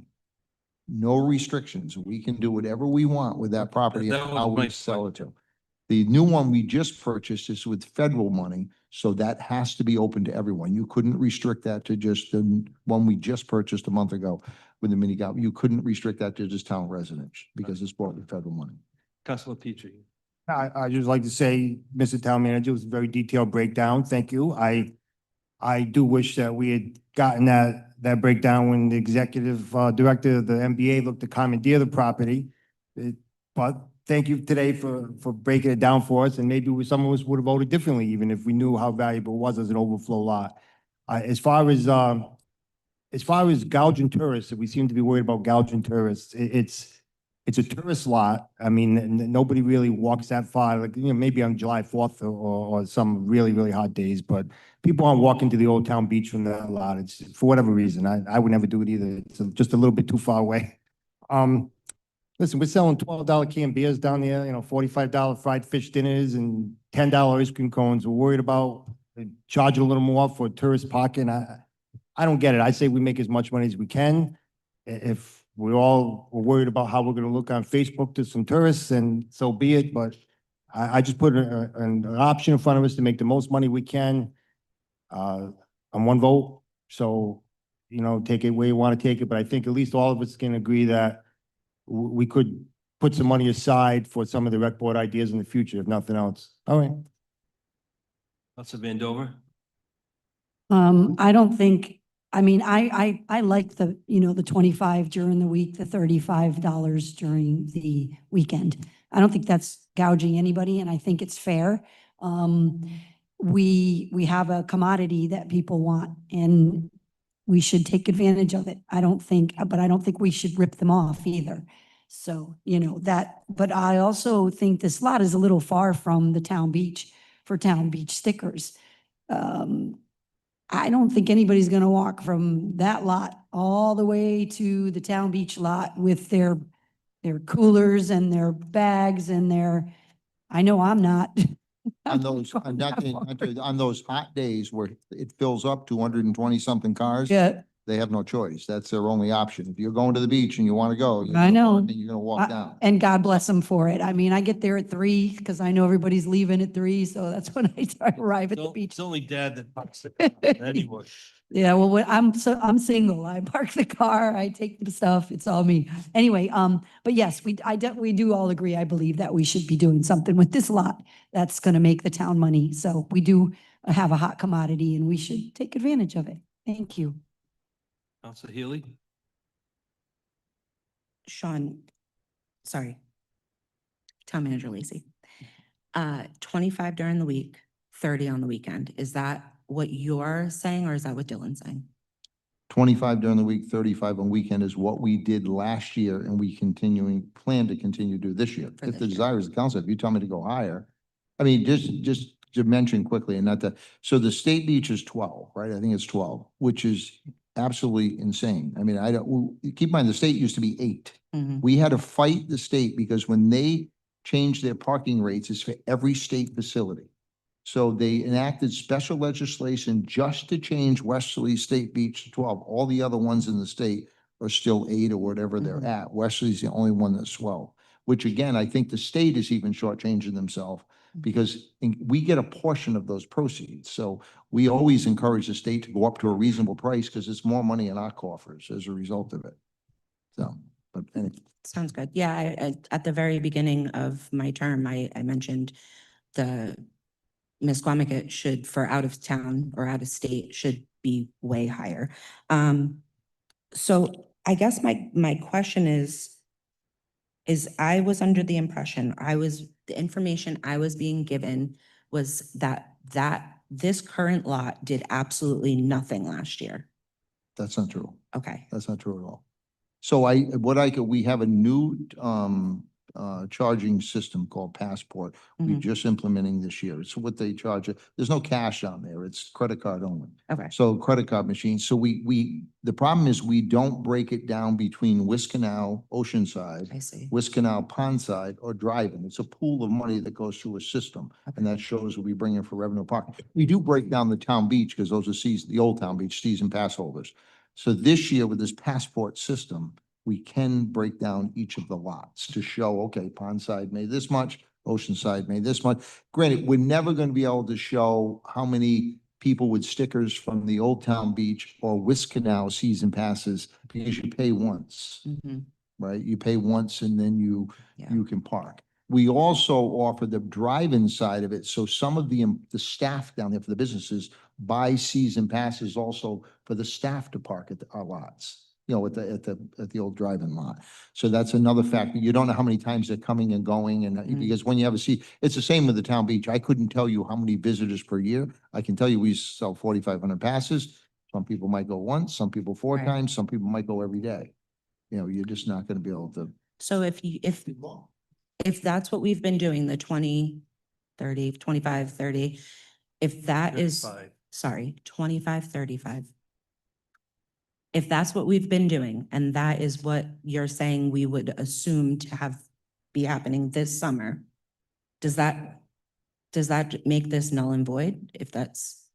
No restrictions. We can do whatever we want with that property That and was how my we sell it to. The new one we just purchased is with federal money, so that has to be open to everyone. You couldn't restrict that to just the one we just purchased a month ago with the mini golf. You couldn't restrict that to just town residents because it's bought with federal money. Councilor Petrie. I just like to say, Mr. Town Manager, it was a very detailed breakdown. Thank you. I do wish that we had gotten that breakdown when the executive director of the MBA looked to commandeer the property. But thank you today for breaking it down for us, and maybe some of us would have voted differently, even if we knew how valuable it was as an overflow lot. As far as gouging tourists, we seem to be worried about gouging tourists. It's a tourist lot. I mean, nobody really walks that far, like, you know, maybe on July 4th or some really, really hot days, but people aren't walking to the Old Town Beach from that lot. It's for whatever reason. I would never do it either. It's just a little bit too far away. Listen, we're selling $12 canned beers down there, you know, $45 fried fish dinners and $10 ice cream cones. We're worried about charging a little more for tourist parking. I don't get it. I say we make as much money as we can. If we're all worried about how we're going to look on Facebook to some tourists, and so be it. But I just put an option in front of us to make the most money we can on one vote. So, you know, take it where you want to take it. But I think at least all of us can agree that we could put some money aside for some of the rec board ideas in the future, if nothing else. All right. Councilor Vandover. I don't think, I mean, I like the, you know, the 25 during the week, the $35 during the weekend. I don't think that's gouging anybody, and I think it's fair. We have a commodity that people want, and we should take advantage of it. I don't think we should rip them off either. So, you know, but I also think this lot is a little far from the town beach for town beach stickers. I don't think anybody's gonna walk from that lot all the way to the town beach lot with their coolers and their bags and I know I'm not. On those, on those hot days where it fills up to 120 something cars. Yeah, They have no choice. That's their only option. If you're going to the beach and you want to go. I know. You're gonna walk down. and God bless them for it. I mean, I get there at 3 because I know everybody's leaving at 3, so that's when I arrive at the beach. It's only dad that parks it anyway. Yeah, well, I'm single. I park the car, I take the stuff, it's all me. Anyway, but yes, we do all agree, I believe, that we should be doing something with this lot that's gonna make the town money. So we do have a hot commodity and we should take advantage of it. Thank you. Counselor Healy? Sean, sorry. Town Manager Lacy. 25 during the week, 30 on the weekend. Is that what you're saying or is that what Dylan's saying? 25 during the week, 35 on weekend is what we did last year and we plan to continue to do this year. For If this the year. desire is the council, if you tell me to go higher, I mean, just to mention quickly and not to, so the state beach is 12, right? I think it's 12, which is absolutely insane. I mean, keep in mind, the state used to be 8. Mhm. We had to fight the state because when they changed their parking rates, it's for every state facility. So they enacted special legislation just to change Westerly State Beach to 12. All the other ones in the state are still 8 or whatever they're Mhm. at. Westerly's the only one that's 12, which again, I think the state is even shortchanging themselves because we get a portion of those proceeds. So we always encourage the state to go up to a reasonable price because it's more money in our coffers as a result of it. So, but anyway. Sounds good. Yeah, at the very beginning of my term, I mentioned the Ms. Squamicut should, for out of town or out of state, should be way higher. So I guess my question is I was under the impression, the information I was being given was that this current lot did absolutely nothing last year. That's not true. Okay. That's not true at all. So we have a new charging system called Passport. We're Mhm. just implementing this year. It's what they charge. There's no cash on there. It's credit card only. Okay. So credit card machine. So the problem is we don't break it down between Canal, Oceanside, I see. Canal, Pondside, or Drive-In. It's a pool of money that goes through a system. And that shows what we bring in for revenue parking. We do break down the town beach because those are the old town beach season pass holders. So this year with this Passport system, we can break down each of the lots to show, okay, Pondside made this much, Oceanside made this much. Granted, we're never going to be able to show how many people with stickers from the Old Town Beach or Canal season passes because you pay once, Mhm. right? You pay once and then Yeah. you can park. We also offer the drive-in side of it. So some of the staff down there for the businesses buy season passes also for the staff to park at our lots, you know, at the old drive-in lot. So that's another factor. You don't know how many times they're coming and going because when you have a seat, it's the same with the town beach. I couldn't tell you how many visitors per year. I can tell you we sell 4,500 passes. Some people might go once, some people 4 Right. times, some people might go every day. You know, you're just not going to be able to. So if that's what we've been doing, the 20, 30, 25, 30, if that is, 35. sorry, 25, 35. If that's what we've been doing and that is what you're saying we would assume to be happening this summer, does that make this null and void if that's?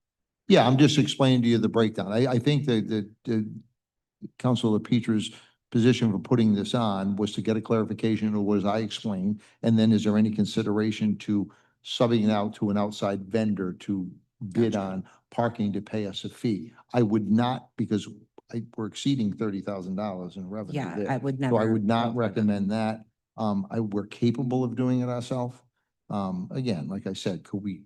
Yeah, I'm just explaining to you the breakdown. I think that the Councilor Peter's position for putting this on was to get a clarification of what I explained. And then is there any consideration to subbing it out to an outside vendor to bid on parking to pay us a fee? I would not, because we're exceeding $30,000 in revenue Yeah, there. I would So I never. would not recommend that. We're capable of doing it ourselves. Again, like I said, could we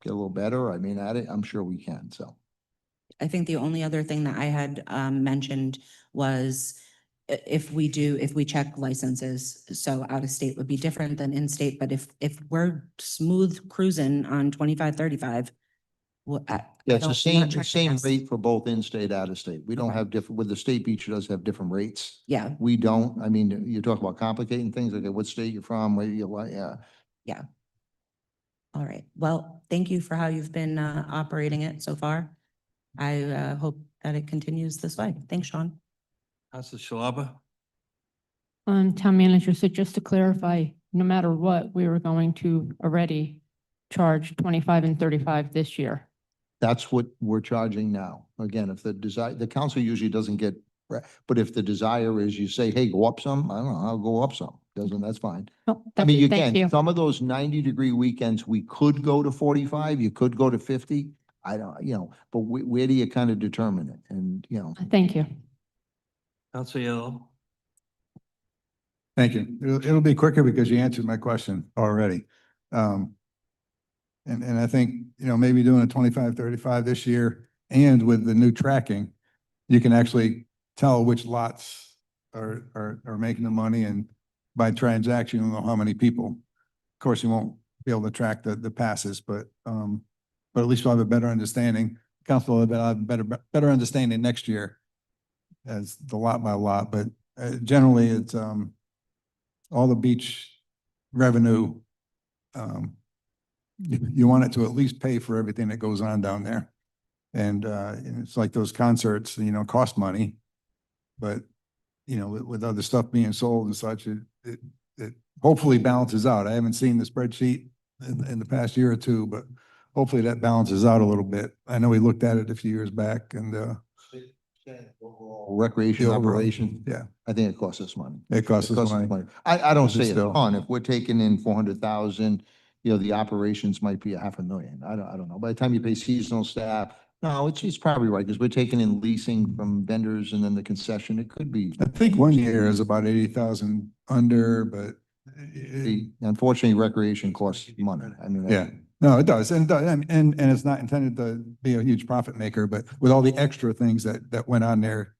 get a little better? I mean, at it, I'm sure we can, so. I think the only other thing that I had mentioned was if we check licenses, so out of state would be different than in state, but if we're smooth cruising on 25, 35. Well, Yeah, it's the same rate. rate for both in-state, out-of-state. We don't Okay. have different, with the state beach, it does have different rates. Yeah, We don't, I mean, you talk about complicating things, okay, what state you're from, where you like, yeah. all right. Well, thank you for how you've been operating it so far. I hope that it continues this way. Thanks, Sean. Counselor Shalaba? Town Manager, so just to clarify, no matter what, we were going to already charge 25 and 35 this year. That's what we're charging now. Again, if the council usually doesn't get, but if the desire is you say, hey, go up some, I don't know, I'll go up some. That's fine. Oh, I mean, you thank can, some of those 90-degree weekends, we could go to 45, you could go to 50. I don't, but where do you kind of determine it? And, Thank you. Counselor Yellow? Thank you. It'll be quicker because you answered my question already. And I think, maybe doing a 25, 35 this year and with the new tracking, you can actually tell which lots are making the money, and by transaction, you'll know how many people. Of course, you won't be able to track the passes, but at least we'll have a better understanding. Council will have a better understanding next year as the lot by lot, but generally it's all the beach revenue. You want it to at least pay for everything that goes on down there. And it's like those concerts, cost money, but with other stuff being sold and such, it hopefully balances out. I haven't seen the spreadsheet in the past year or two, but hopefully that balances out a little bit. I know we looked at it a few years back, and Recreation The overall, operation, yeah, I think it costs us money. it costs us money. I don't But say a still. ton. If we're taking in 400,000, the operations might be 500,000. I don't know. By the time you pay seasonal staff, no, it's probably right, because we're taking in leasing from vendors and then the concession, it could be. I think one year is about 80,000 under, but Unfortunately, recreation costs money. I mean. yeah, no, it does. And, and it's not intended to be a huge profit maker, but with all the extra things that went on there,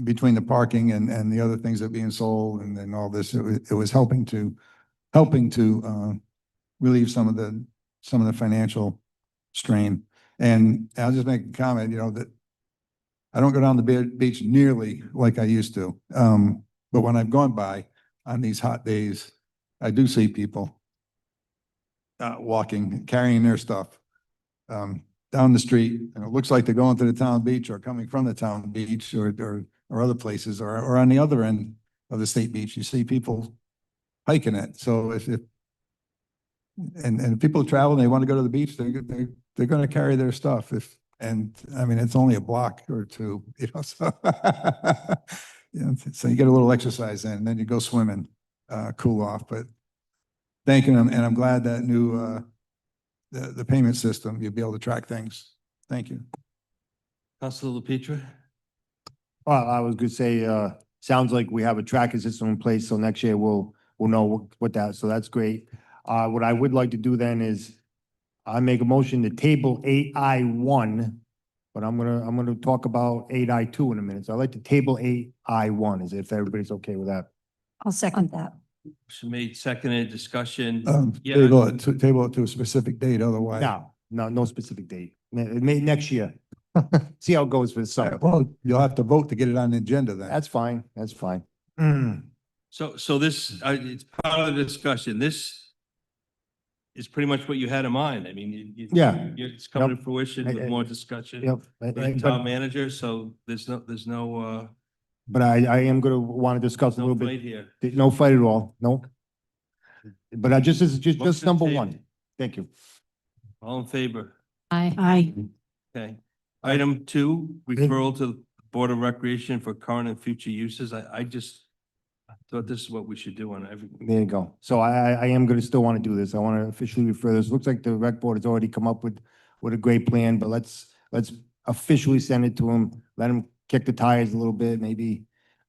between the parking and the other things that are being sold and all this, it was helping to relieve some of the financial strain. And I'll just make a comment, that I don't go down the beach nearly like I used to. But when I've gone by on these hot days, I do see people walking, carrying their stuff down the street, and it looks like they're going to the town beach or coming from the town beach or other places, or on the other end of the state beach. You see people hiking it. So if people travel and they want to go to the beach, they're going to carry their stuff. And I mean, it's only a block or two, so so you get a little exercise in, and then you go swimming, cool off. But thank you, and I'm glad that new the payment system, you'll be able to track things. Thank you. Councilor LaPetra? Well, I was gonna say, sounds like we have a tracking system in place, so next year we'll know what that, so that's great. What I would like to do then is I make a motion to table 8I1, but I'm gonna talk about 8I2 in a minute. So I'd like to table 8I1, if everybody's okay with that. I'll second that. Motion made, seconded, discussion. Yeah. Table it to a specific date, otherwise. No specific date. Next year. See how it goes for the summer. Well, you'll have to vote to get it on the agenda then. That's fine. So this, it's part of the discussion. This is pretty much what you had in mind. I mean, Yeah. it's coming to fruition with more discussion. Yep. With town manager, so there's no, But I am gonna want to discuss a no little bit. fight here. No fight at all, no. But this is just Motion number tabled. one. Thank you. All in favor? Aye. Okay. Item 2, referral to the Board of Recreation for current and future uses. I just thought this is what we should do on everything. There you go. So I am gonna still want to do this. I want to officially refer this. Looks like the rec board has already come up with a great plan, but let's officially send it to them. Let them kick the tires a little bit. Maybe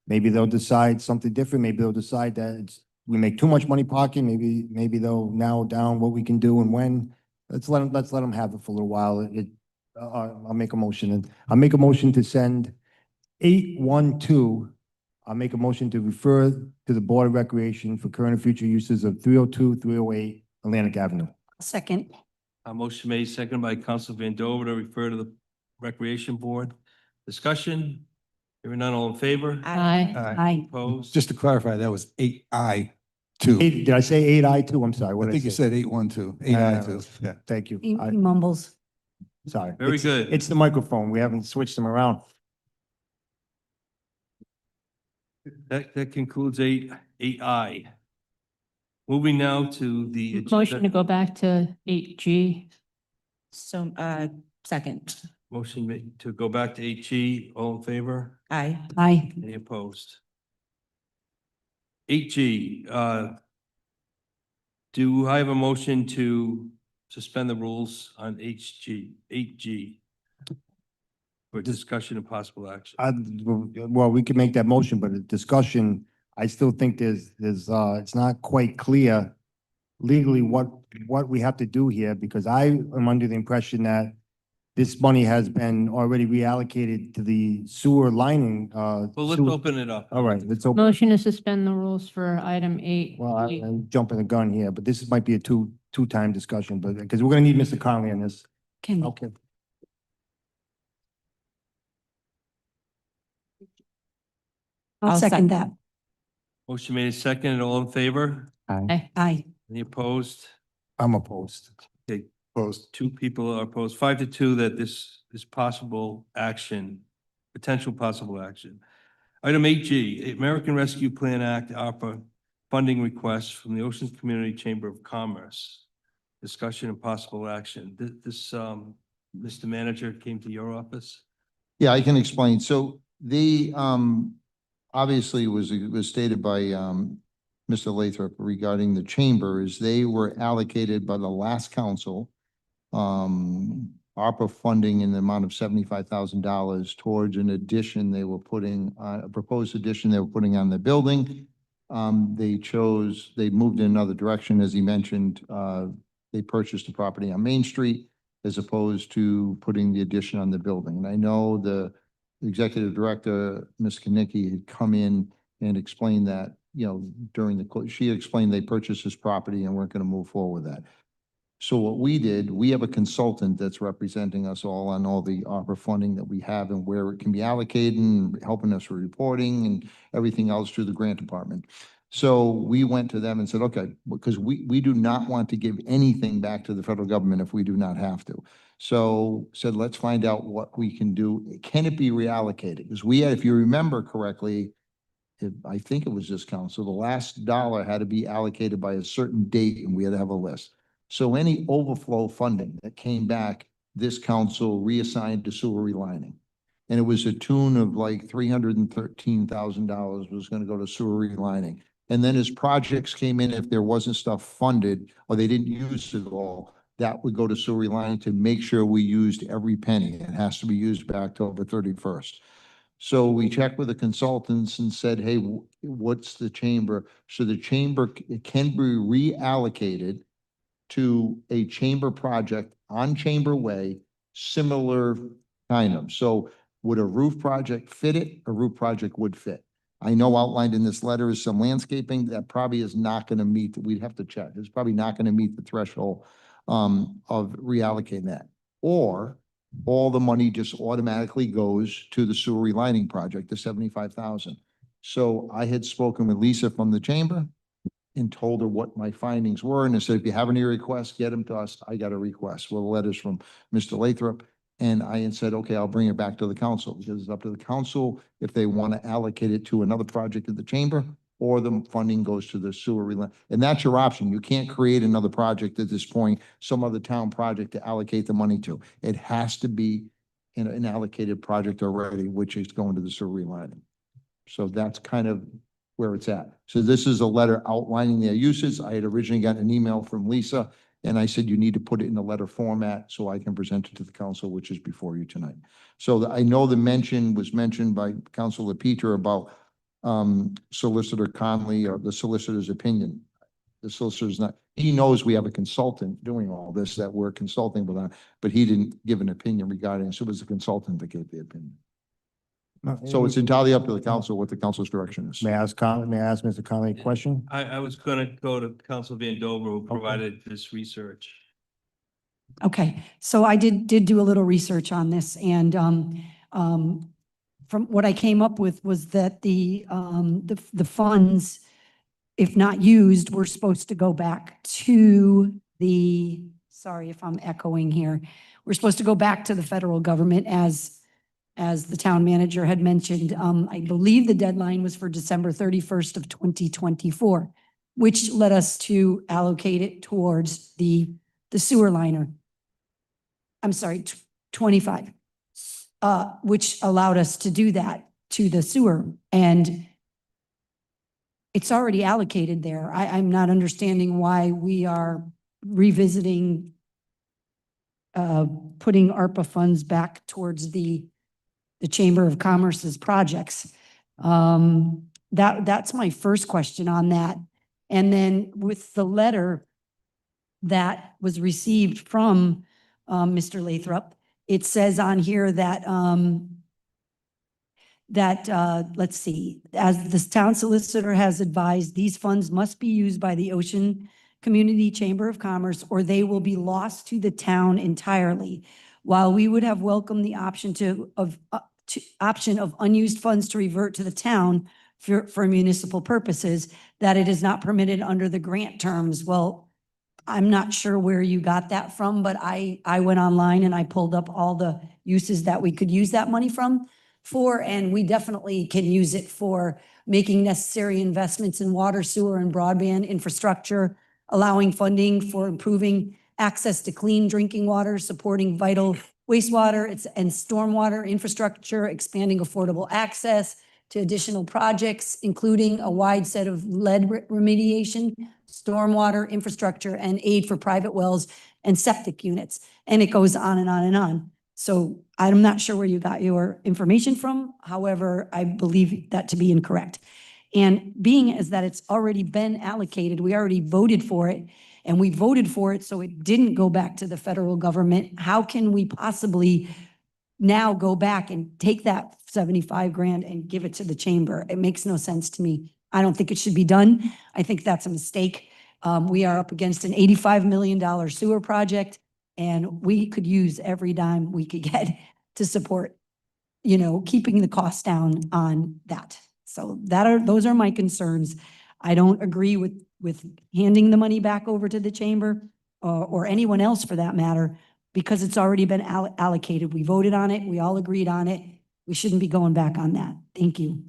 they'll decide something different. Maybe they'll decide that we make too much money parking. Maybe they'll narrow down what we can do and when. Let's let them have it for a little while. I'll make a motion, I'll make a motion to send 812. I'll make a motion to refer to the Board of Recreation for current and future uses of 302, 308 Atlantic Avenue. Second. A motion made, seconded by Council Van Dover to refer to the Recreation Board. Discussion? Hearing none, all in favor? Aye. Aye. Opposed? Just to clarify, that was 8I2. Did I say 8I2? I'm sorry. What I did think you say? said 812, 8I2, yeah. Thank you. He mumbles. Sorry. Very good. It's the microphone. We haven't switched them around. That concludes 8I. Moving now to the. Motion to go back to 8G. So, second. Motion made to go back to 8G. All in favor? Aye. Aye. Any opposed? 8G, do I have a motion to suspend the rules on 8G for discussion and possible action? Well, we can make that motion, but a discussion, I still think it's not quite clear legally what we have to do here, because I am under the impression that this money has been already reallocated to the sewer lining, Well, let's sewer- open it up. All right, let's open. Motion to suspend the rules for item 8. Well, I'm jumping the gun here, but this might be a two-time discussion, but, because we're gonna need Mr. Conley on this. Can, Okay. I'll second that. Motion made second, all in favor? Aye. Any opposed? I'm opposed. Okay, Opposed. 2 people are opposed, 5-2 that this is possible action, potential possible action. Item 8G, American Rescue Plan Act, ARPA funding request from the Oceans Community Chamber of Commerce. Discussion and possible action. This, Mr. Manager came to your office? Yeah, I can explain. So the, obviously was stated by, Mr. Lathrop regarding the chamber is they were allocated by the last council, ARPA funding in the amount of $75,000 towards an addition they were putting, a proposed addition they were putting on the building. They moved in another direction, as he mentioned, they purchased the property on Main Street as opposed to putting the addition on the building. And I know the executive director, Ms. Kanicki, had come in and explained that, she explained they purchased this property and weren't going to move forward with that. So what we did, we have a consultant that's representing us all on all the ARPA funding that we have and where it can be allocated and helping us with reporting and everything else through the grant department. So we went to them and said, okay, because we do not want to give anything back to the federal government if we do not have to. So said, let's find out what we can do. Can it be reallocated? Because we had, if you remember correctly, I think it was this council, the last dollar had to be allocated by a certain date and we had to have a list. So any overflow funding that came back, this council reassigned to sewer relining. And it was a tune of like $313,000 was going to go to sewer relining. And then as projects came in, if there wasn't stuff funded or they didn't use it all, that would go to sewer relining to make sure we used every penny. It has to be used by October 31st. So we checked with the consultants and said, hey, what's the chamber? So the chamber can be reallocated to a chamber project on Chamber Way, similar kind of. So would a roof project fit it? A roof project would fit. I know outlined in this letter is some landscaping that probably is not going to meet, we'd have to check. It's probably not going to meet the threshold of reallocating that. Or all the money just automatically goes to the sewer relining project, the $75,000. So I had spoken with Lisa from the chamber and told her what my findings were. And I said, if you have any requests, get them to us. I got a request. Well, the letters from Mr. Lathrop. And I had said, okay, I'll bring it back to the council because it's up to the council if they want to allocate it to another project at the chamber or the funding goes to the sewer relining. And that's your option. You can't create another project at this point, some other town project to allocate the money to. It has to be an allocated project already, which is going to the sewer relining. So that's kind of where it's at. So this is a letter outlining their uses. I had originally gotten an email from Lisa and I said, you need to put it in the letter format so I can present it to the council, which is before you tonight. So I know the mention was mentioned by Councilor Peter about Solicitor Conley or the solicitor's opinion. The solicitor's not, he knows we have a consultant doing all this that we're consulting with, but he didn't give an opinion regarding, so it was the consultant that gave the opinion. So it's entirely up to the council what the council's direction is. May I ask Mr. Conley a question? I was going to go to Council Van Dover, who provided this research. Okay, so I did do a little research on this and from what I came up with was that the funds, if not used, were supposed to go back to the, sorry if I'm echoing here, we're supposed to go back to the federal government as the town manager had mentioned. I believe the deadline was for December 31st of 2024, which led us to allocate it towards the sewer liner. I'm sorry, 25, which allowed us to do that to the sewer. And it's already allocated there. I'm not understanding why we are revisiting putting ARPA funds back towards the Chamber of Commerce's projects. That's my first question on that. And then with the letter that was received from Mr. Lathrop, it says on here that, let's see, as the town solicitor has advised, these funds must be used by the Ocean Community Chamber of Commerce or they will be lost to the town entirely. While we would have welcomed the option of unused funds to revert to the town for municipal purposes, that it is not permitted under the grant terms. Well, I'm not sure where you got that from, but I went online and I pulled up all the uses that we could use that money for, and we definitely can use it for making necessary investments in water, sewer, and broadband infrastructure, allowing funding for improving access to clean drinking water, supporting vital wastewater and stormwater infrastructure, expanding affordable access to additional projects, including a wide set of lead remediation, stormwater infrastructure, and aid for private wells and septic units. And it goes on and on and on. So I'm not sure where you got your information from. However, I believe that to be incorrect. And being as that it's already been allocated, we already voted for it, and we voted for it so it didn't go back to the federal government. How can we possibly now go back and take that 75 grand and give it to the chamber? It makes no sense to me. I don't think it should be done. I think that's a mistake. We are up against an $85 million sewer project, and we could use every dime we could get to support, keeping the costs down on that. So those are my concerns. I don't agree with handing the money back over to the chamber or anyone else for that matter, because it's already been allocated. We voted on it. We all agreed on it. We shouldn't be going back on that. Thank you.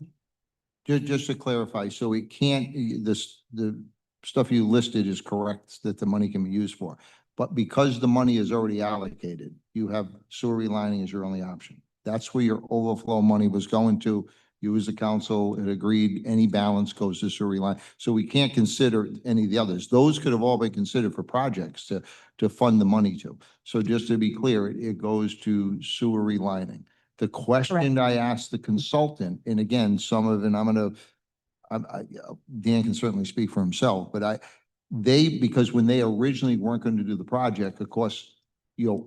Just to clarify, so it can't, the stuff you listed is correct that the money can be used for. But because the money is already allocated, you have sewer relining as your only option. That's where your overflow money was going to. You as the council had agreed any balance goes to sewer relining. So we can't consider any of the others. Those could have all been considered for projects to fund the money to. So just to be clear, it goes to sewer relining. The question I asked the consultant, and again, some of it, Dan can certainly speak for himself, but because when they originally weren't going to do the project, of course,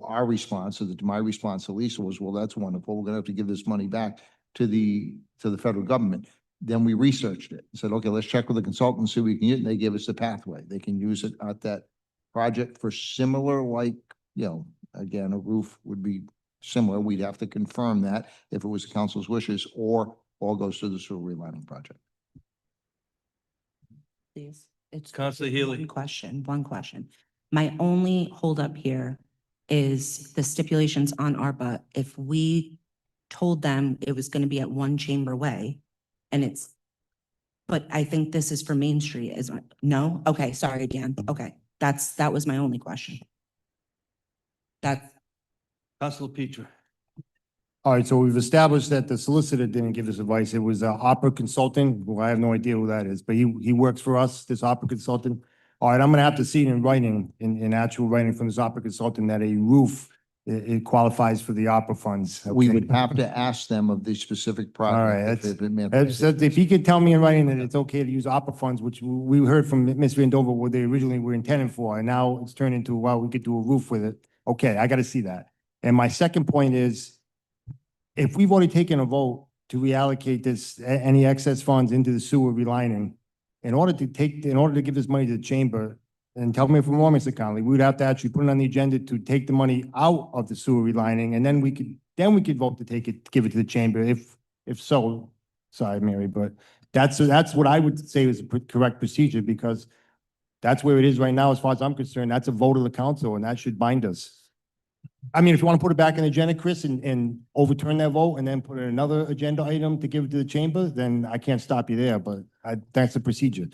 our response, my response to Lisa was, well, that's wonderful. We're going to have to give this money back to the federal government. Then we researched it and said, okay, let's check with the consultant and see what we can get. And they gave us the pathway. They can use it at that project for similar, again, a roof would be similar. We'd have to confirm that if it was the council's wishes, or all goes to the sewer relining project. Please. It's Councilor Healy. One question. My only holdup here is the stipulations on ARPA. If we told them it was going to be at One Chamber Way, but I think this is for Main Street, no? Okay, sorry again. Okay, that was my only question. Councilor Peter. All right, so we've established that the solicitor didn't give this advice. It was opera consulting. Well, I have no idea who that is, but he works for us, this opera consultant. All right, I'm gonna have to see it in writing, in actual writing from this opera consultant that a roof, it qualifies for the opera funds. We okay? would have to ask them of the specific All right, project. if he could tell me in writing that it's okay to use opera funds, which we heard from Ms. Vandover, what they originally were intended for, and now it's turned into, well, we could do a roof with it. Okay, I gotta see that. And my second point is, if we've already taken a vote to reallocate any excess funds into the sewer relining, in order to give this money to the chamber, and tell me if I'm wrong, Mr. Conley, we would have to actually put it on the agenda to take the money out of the sewer relining, and then we could vote to give it to the chamber, if so. Sorry, Mary, but that's what I would say is the correct procedure, because that's where it is right now, as far as I'm concerned. That's a vote of the council, and that should bind us. I mean, if you want to put it back in the agenda, Chris, and overturn that vote and then put in another agenda item to give it to the chamber, then I can't stop you there, but that's the procedure.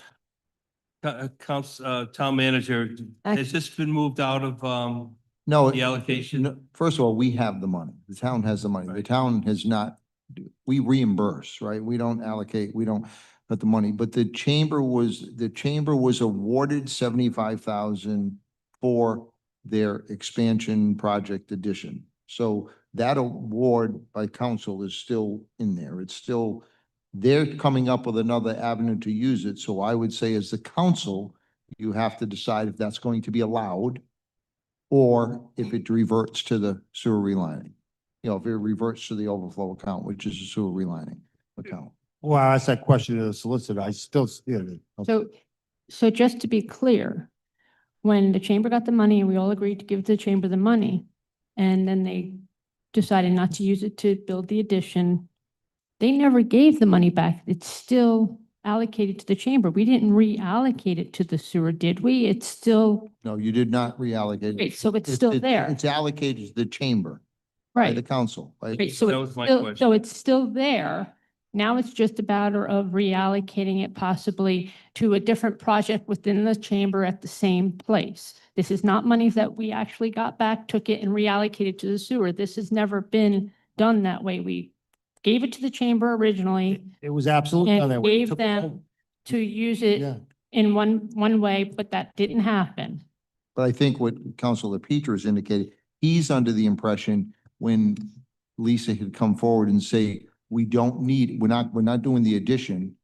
Town manager, has this been moved out of No. the allocation? No, first of all, we have the money. The town has the money. The town has not, we reimburse, right? We don't allocate, we don't put the money, but the chamber was awarded 75,000 for their expansion project addition. So that award by council is still in there. It's still, they're coming up with another avenue to use it. So I would say as the council, you have to decide if that's going to be allowed, or if it reverts to the sewer relining. You know, if it reverts to the overflow account, which is a sewer relining account. Well, I asked that question to the solicitor. I still, yeah. So just to be clear, when the chamber got the money and we all agreed to give the chamber the money, and then they decided not to use it to build the addition, they never gave the money back. It's still allocated to the chamber. We didn't reallocate it to the sewer, did we? It's still, No, you did not reallocate. right, so it's still there. It's allocated to the chamber by the Right, council. right, so That it's was my still, question. so it's still there. Now it's just a matter of reallocating it possibly to a different project within the chamber at the same place. This is not monies that we actually got back, took it and reallocated to the sewer. This has never been done that way. We gave it to the chamber originally It was absolutely done that and way. gave them to use Yeah. it in one way, but that didn't happen. But I think what Councilor Peters indicated, he's under the impression when Lisa had come forward and say, we don't need, we're not doing the addition.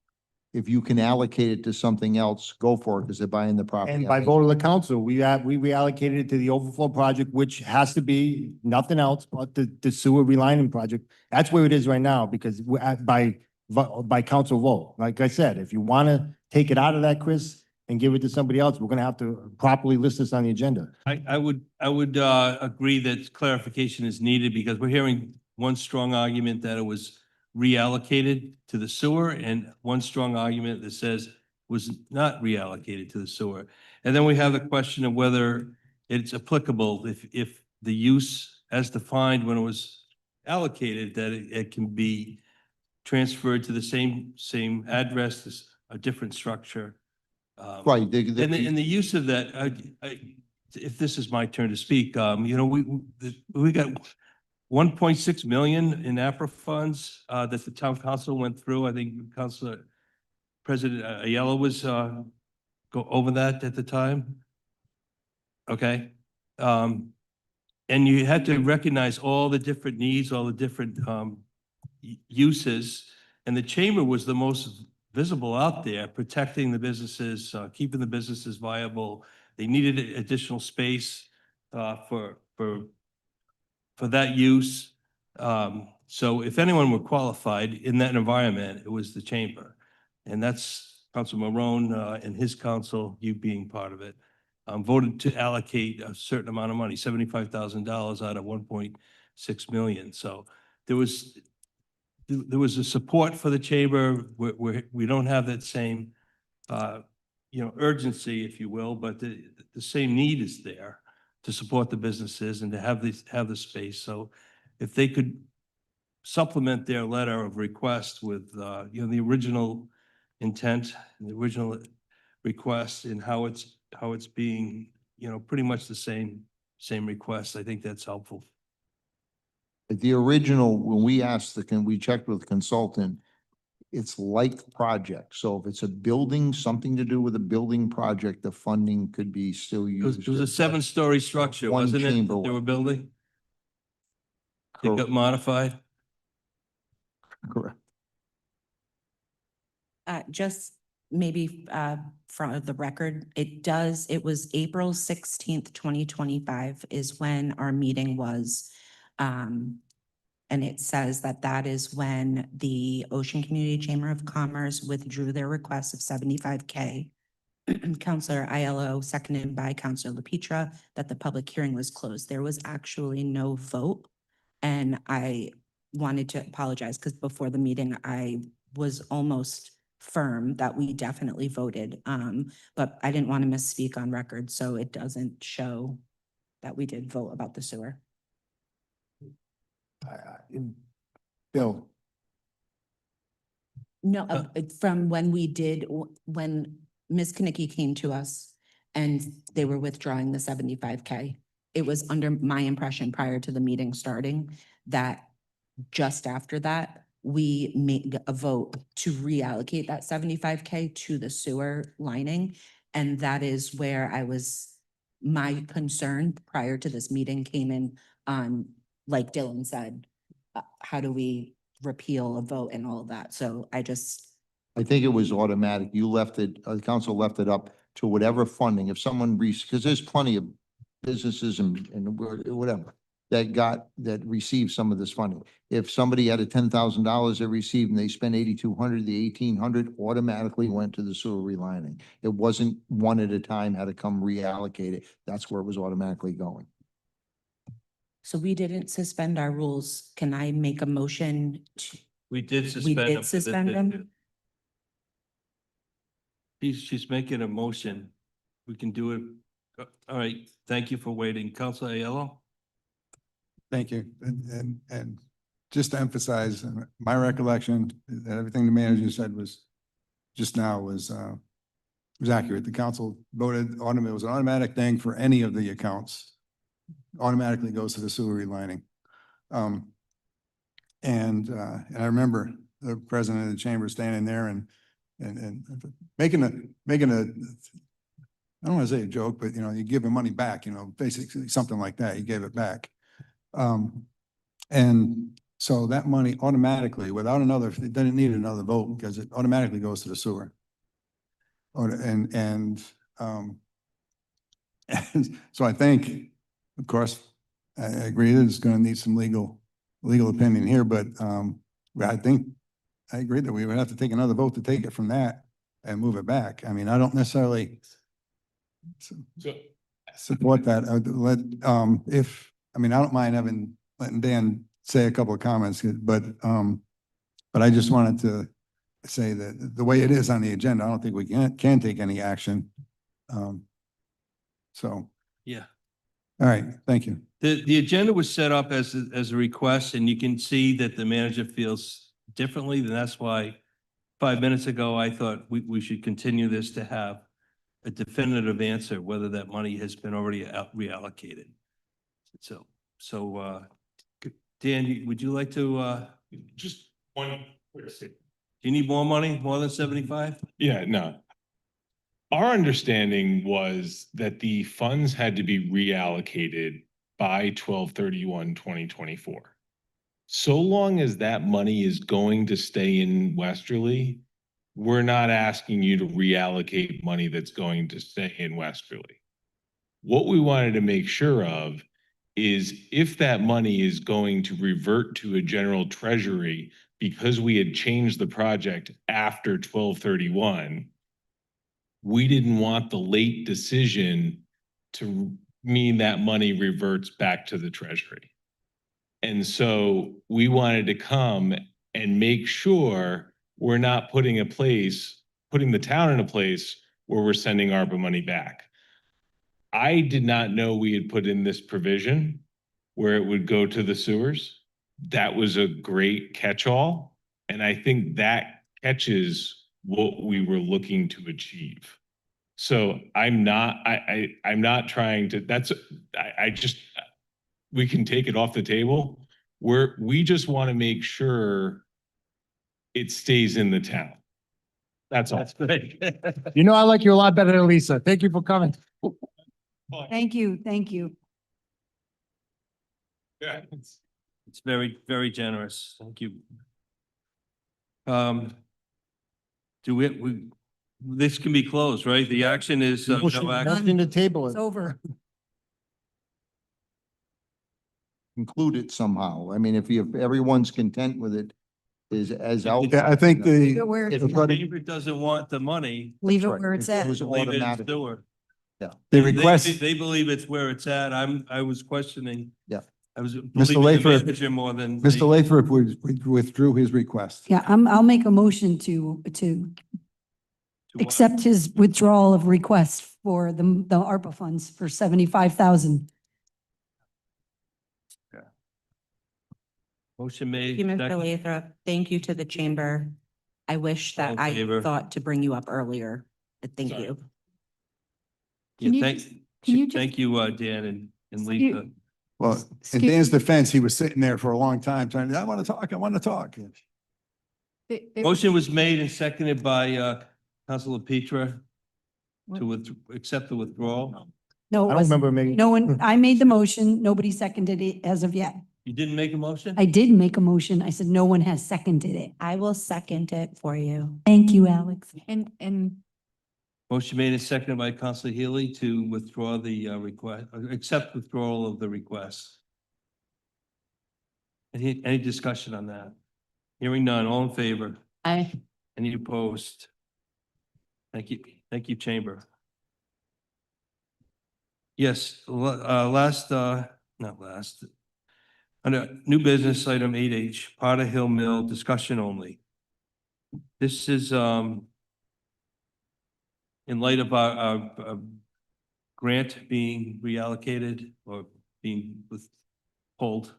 If you can allocate it to something else, go for it because they're buying the property. And by vote of the council, we reallocated it to the overflow project, which has to be nothing else but the sewer relining project. That's where it is right now because by council vote. Like I said, if you want to take it out of that, Chris, and give it to somebody else, we're going to have to properly list this on the agenda. I would agree that clarification is needed because we're hearing one strong argument that it was reallocated to the sewer and one strong argument that says was not reallocated to the sewer. And then we have the question of whether it's applicable if the use as defined when it was allocated, that it can be transferred to the same address, as a different structure. Right. And the use of that, if this is my turn to speak, you know, we got 1.6 million in APRA funds that the town council went through. I think Councilor President Ayala was go over that at the time. Okay. And you had to recognize all the different needs, all the different uses, and the chamber was the most visible out there, protecting the businesses, keeping the businesses viable. They needed additional space for that use. So if anyone were qualified in that environment, it was the chamber. And that's Council Marone and his council, you being part of it, voted to allocate a certain amount of money, $75,000 out of 1.6 million. So there was a support for the chamber. We don't have that same, you know, urgency, if you will, but the same need is there to support the businesses and to have the space. So if they could supplement their letter of request with, you know, the original intent and the original request and how it's being, you know, pretty much the same request, I think that's helpful. The original, when we asked we checked with the consultant, it's like project. So if it's a building, something to do with a building project, the funding could be still used. It was a 7-story structure, One wasn't it, chamber that they were building? It Correct. got modified? Correct. Just maybe from the record, it was April 16th, 2025 is when our meeting was. And it says that is when the Ocean Community Chamber of Commerce withdrew their request of 75K. Councilor Aiello, seconded by Councilor LaPetra, that the public hearing was closed. There was actually no vote. And I wanted to apologize because before the meeting, I was almost firm that we definitely voted. But I didn't want to misspeak on record, so it doesn't show that we did vote about the sewer. Bill, No, from when when Ms. Kinnicky came to us and they were withdrawing the 75K. It was under my impression prior to the meeting starting that just after that, we made a vote to reallocate that 75K to the sewer lining. And that is where my concern prior to this meeting came in on, like Dylan said, how do we repeal a vote and all of that? So I think it was automatic. You left it, the council left it up to whatever funding. If someone because there's plenty of businesses and whatever that received some of this funding. If somebody had a $10,000 they received and they spent 8,200, the 1,800 automatically went to the sewer relining. It wasn't one at a time, had to come reallocate it. That's where it was automatically going. So we didn't suspend our rules. Can I make a motion to? We did We suspend. did them. suspend them? She's making a motion. We can do it. All right, thank you for waiting. Councilor Aiello? Thank you. And just to emphasize, my recollection, that everything the manager said was just now was accurate. The council voted, it was an automatic thing for any of the accounts. Automatically goes to the sewer relining. And I remember the president of the chamber standing there and making a, I don't want to say a joke, but you know, you give him money back, you know, basically something like that. He gave it back. And so that money automatically, without another, it doesn't need another vote because it automatically goes to the sewer. And so I think, of course, I agree that it's going to need some legal opinion here, but I think I agree that we would have to take another vote to take it from that and move it back. I mean, I don't necessarily support that. I don't mind letting Dan say a couple of comments, but I just wanted to say that the way it is on the agenda, I don't think we can take any action. So. Yeah. All right, thank you. The agenda was set up as a request, and you can see that the manager feels differently. And that's why 5 minutes ago, I thought we should continue this to have a definitive answer, whether that money has been already reallocated. So Dan, would you like to, Just one quick do you need more money, more than 75? Yeah, no. Our understanding was that the funds had to be reallocated by 12/31/2024. So long as that money is going to stay in Westerly, we're not asking you to reallocate money that's going to stay in Westerly. What we wanted to make sure of is if that money is going to revert to a general treasury because we had changed the project after 12/31, we didn't want the late decision to mean that money reverts back to the treasury. And so we wanted to come and make sure we're not putting the town in a place where we're sending ARPA money back. I did not know we had put in this provision where it would go to the sewers. That was a great catch-all. And I think that catches what we were looking to achieve. So I'm not trying to, we can take it off the table. We just want to make sure it stays in the town. That's all. That's great. You know, I like you a lot better than Lisa. Thank you for coming. Thank you, thank you. Yeah. It's very, very generous. Thank you. This can be closed, right? The action is no action. Nothing to table It's it. over. Include it somehow. I mean, if everyone's content with it, is as out. Yeah, I think Leave it where If it's it at. Neighbor doesn't want the money. Leave it right. where it's It at. was Leave it in automatic. sewer. the They request, believe it's where it's at. I was questioning. Yeah. I was Mr. believing the Lathrop- manager more than. Mr. Lathrop withdrew his request. Yeah, I'll make a motion to accept his withdrawal of request for the ARPA funds for 75,000. Motion made. Thank you, Mr. second. Lathrop. Thank you to the chamber. I wish All that in I favor? thought to bring you up earlier. But thank Sorry. you. Can you Yeah, just- can you just- thank you, Dan and Lisa. Well, in Excuse- Dan's defense, he was sitting there for a long time trying to, I want to talk. Motion was made and seconded by Councilor Petra to accept the withdrawal. No, I it don't wasn't. remember making. No one, I made the motion. Nobody seconded it as of yet. You didn't make a motion? I did make a motion. I said no one has seconded it. I will second it for you. Thank you, Alex. And Motion made and seconded by Council Healy to withdraw the request, accept withdrawal of the request. Any discussion on that? Hearing none, all in favor? Aye. Any opposed? Thank you, Chamber. Yes, not last. Under new business item 8H, Potter Hill Mill, discussion only. This is in light of our grant being reallocated or being pulled.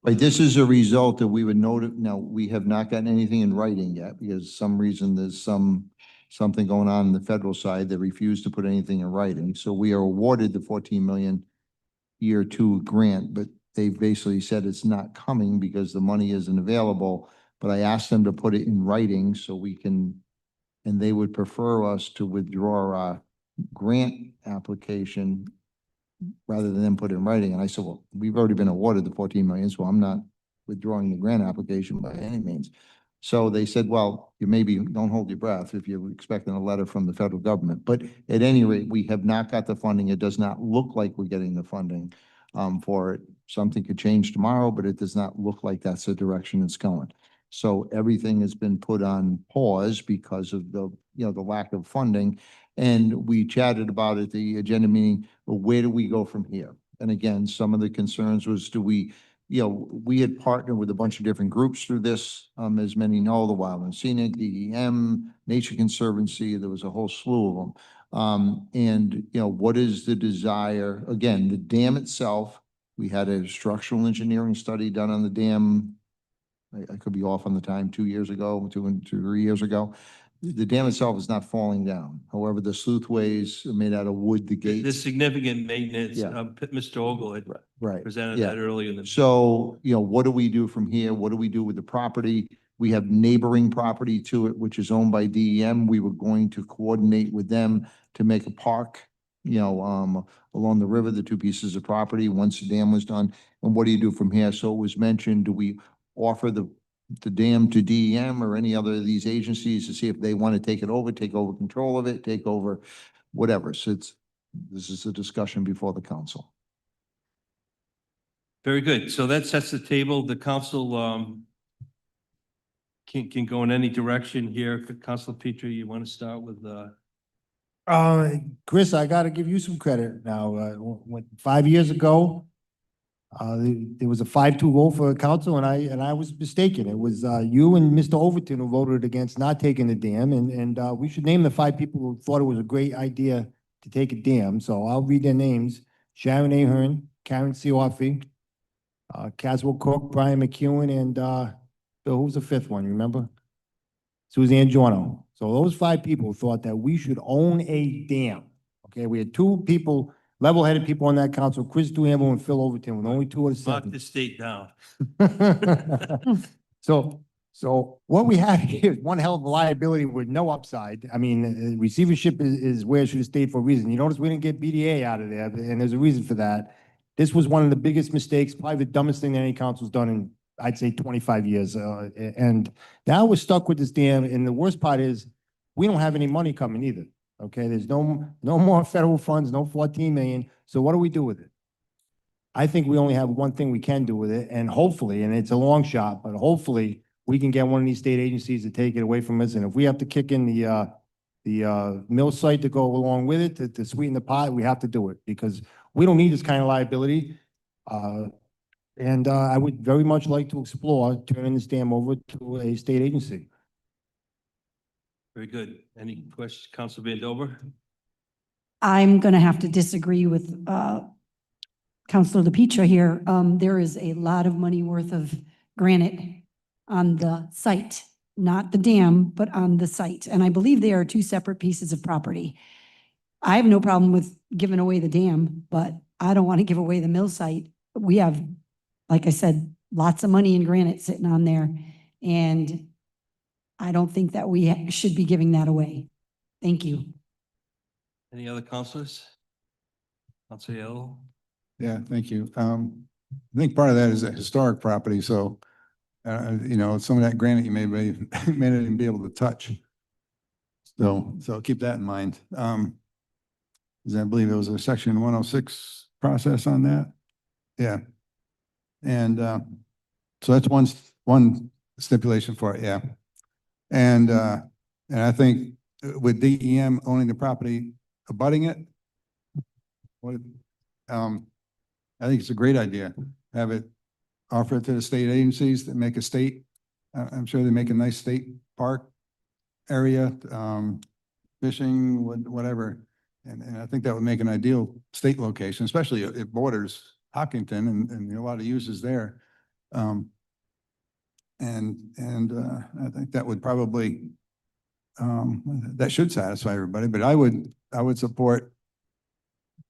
Right, this is a result that we would note, now, we have not gotten anything in writing yet, because some reason there's something going on the federal side that refused to put anything in writing. So we are awarded the 14 million year 2 grant, but they basically said it's not coming because the money isn't available. But I asked them to put it in writing so we can, and they would prefer us to withdraw our grant application rather than them put it in writing. And I said, well, we've already been awarded the 14 million, so I'm not withdrawing the grant application by any means. So they said, well, you maybe don't hold your breath if you're expecting a letter from the federal government. But at any rate, we have not got the funding. It does not look like we're getting the funding for it. Something could change tomorrow, but it does not look like that's the direction it's going. So everything has been put on pause because of the lack of funding. And we chatted about at the agenda meeting, well, where do we go from here? And again, some of the concerns was, we had partnered with a bunch of different groups through this, as many know, the Wild and Scenic, DEM, Nature Conservancy, there was a whole slew of them. And what is the desire? Again, the dam itself, we had a structural engineering study done on the dam. I could be off on the time, 2 years ago, 3 years ago. The dam itself is not falling down. However, the sleuthways are made out of wood, the gates. The significant maintenance, Yeah. Mr. Ogle had Right. presented Yeah. that earlier in the. So, what do we do from here? What do we do with the property? We have neighboring property to it, which is owned by DEM. We were going to coordinate with them to make a park, along the river, the 2 pieces of property, once the dam was done. And what do you do from here? So it was mentioned, do we offer the dam to DEM or any other of these agencies to see if they want to take over control of it, take over whatever. So this is a discussion before the council. Very good. So that sets the table. The council can go in any direction here. Councilor Petrie, you want to start with Chris, I gotta give you some credit now. 5 years ago, there was a 5-2 vote for the council, and I was mistaken. It was you and Mr. Overton who voted against not taking the dam, and we should name the 5 people who thought it was a great idea to take a dam. So I'll read their names: Sharon Ahern, Karen Cioffi, Caswell Cook, Brian McEwen, and Bill, who was the 5th one? You remember? Suzanne Giorno. So those 5 people thought that we should own a dam. Okay, we had 2 people, level-headed people on that council, Chris Duhamel and Phil Overton, with only 2 of the 7. mark the state down? So what we have here is one hell of a liability with no upside. I mean, receivership is where it should have stayed for a reason. You notice we didn't get BDA out of there, and there's a reason for that. This was one of the biggest mistakes, probably the dumbest thing that any council's done in, I'd say, 25 years. And now we're stuck with this dam, and the worst part is we don't have any money coming either. Okay, there's no more federal funds, no 14 million. So what do we do with it? I think we only have one thing we can do with it, and hopefully, and it's a long shot, but hopefully we can get one of these state agencies to take it away from us. And if we have to kick in the mill site to go along with it to sweeten the pot, we have to do it, because we don't need this kind of liability. And I would very much like to explore turning this dam over to a state agency. Very good. Any questions, Council Vandover? I'm going to have to disagree with Councilor DePietro here. There is a lot of money worth of granite on the site, not the dam, but on the site. And I believe they are 2 separate pieces of property. I have no problem with giving away the dam, but I don't want to give away the mill site. We have, like I said, lots of money in granite sitting on there, and I don't think that we should be giving that away. Thank you. Any other councilors? Councilor Yell? Yeah, thank you. I think part of that is a historic property, so, some of that granite you may not even be able to touch. So keep that in mind. 'Cause I believe it was a section 106 process on that. Yeah. And, so that's one stipulation for it, yeah. And I think with DEM owning the property, abutting it, what, I think it's a great idea. Have it offer it to the state agencies that make a state. I'm sure they make a nice state park area, fishing, whatever. And I think that would make an ideal state location, especially if it borders Hopkinton and a lot of uses there. I think that would probably, that should satisfy everybody, but I would support,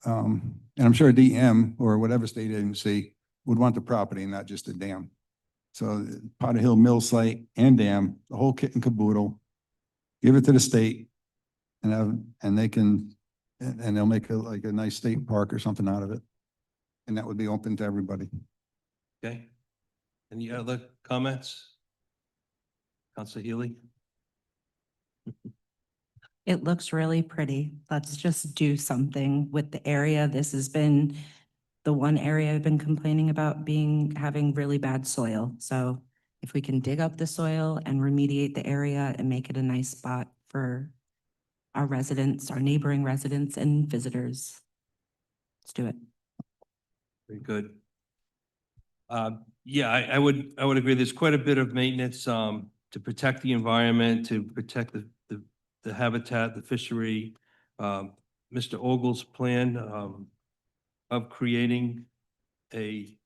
and I'm sure DM or whatever state agency would want the property, not just the dam. So Potter Hill Mill site and dam, the whole kit and caboodle, give it to the state and they can, and they'll make like a nice state park or something out of it. And that would be open to everybody. Okay. Any other comments? Council Healy? It looks really pretty. Let's just do something with the area. This has been the one area I've been complaining about having really bad soil. So if we can dig up the soil and remediate the area and make it a nice spot for our residents, our neighboring residents and visitors, let's do it. Very good. Yeah, I would agree. There's quite a bit of maintenance, to protect the environment, to protect the habitat, the fishery. Mr. Ogle's plan, of creating a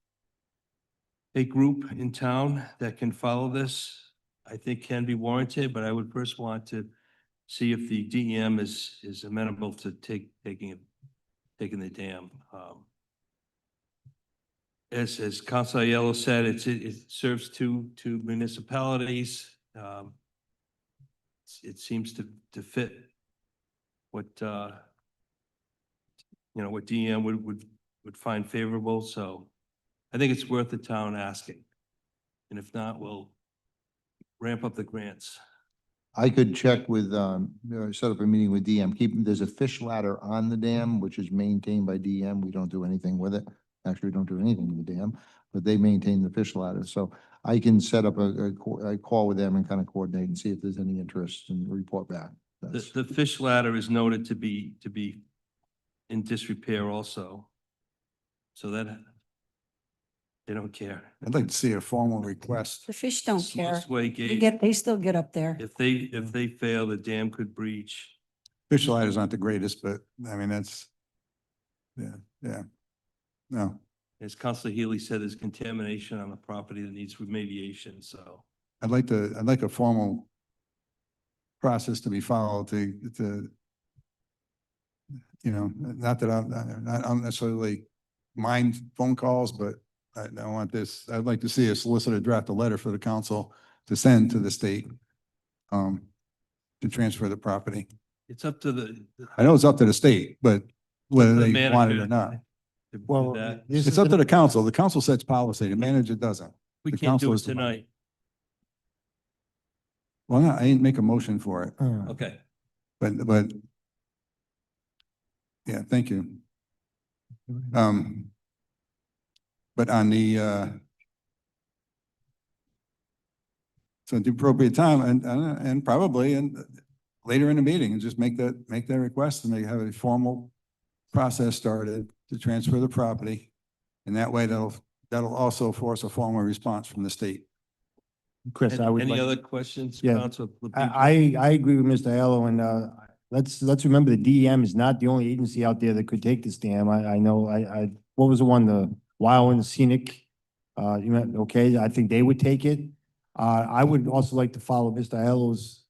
group in town that can follow this, I think can be warranted, but I would first want to see if the DEM is amenable to taking the dam. As Council Aiello said, it serves two municipalities. It seems to fit what what DEM would find favorable. So I think it's worth the town asking. And if not, we'll ramp up the grants. I could check with, set up a meeting with DM. There's a fish ladder on the dam, which is maintained by DM. We don't do anything with it. Actually, we don't do anything with the dam, but they maintain the fish ladder. So I can set up a call with them and kind of coordinate and see if there's any interest and report back. The fish ladder is noted to be in disrepair also. So that they don't care. I'd like to see a formal request. The fish don't care. Slipway They gate, they still get up there. if they fail, the dam could breach. Fish ladders aren't the greatest, but I mean, that's, yeah. No, As Councilor Healy said, there's contamination on the property that needs remediation, so. I'd like a formal process to be followed to, not that I don't necessarily mind phone calls, but I want this, I'd like to see a solicitor draft a letter for the council to send to the state, to transfer the property. It's up to the. I know it's up to the state, but whether the they want it manager or not. to do Well, that. It's up to the council. The council sets policy. The manager doesn't. We the can't do council it is the one. tonight. Well, I ain't make a motion for it, Okay. but yeah, thank you. But on the, so at the appropriate time and probably later in the meeting and just make that request and they have a formal process started to transfer the property. And that way that'll also force a formal response from the state. Chris, I would Any like, other questions, Yeah. Council? I agree with Mr. Aiello, and let's remember the DEM is not the only agency out there that could take this dam. I know, what was the one, the Wild and Scenic? Okay, I think they would take it. I would also like to follow Mr. Aiello's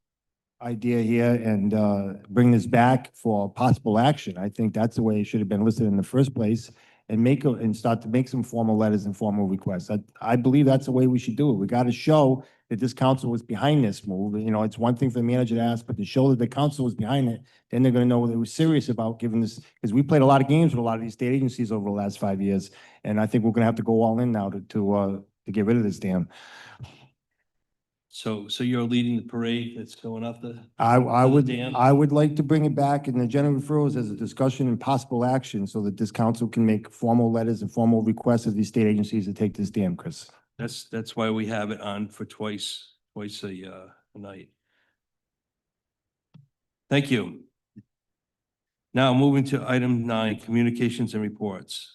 idea here and bring this back for possible action. I think that's the way it should have been listed in the first place, and start to make some formal letters and formal requests. I believe that's the way we should do it. We got to show that this council was behind this move. It's one thing for the manager to ask, but to show that the council was behind it, then they're going to know they were serious about giving this, because we played a lot of games with a lot of these state agencies over the last 5 years. And I think we're going to have to go all in now to get rid of this dam. So you're leading the parade that's going up the, I the would, dam? I would like to bring it back in the general referrals as a discussion and possible action so that this council can make formal letters and formal requests of these state agencies to take this dam, Chris. That's why we have it on for twice a night. Thank you. Now moving to item 9, communications and reports.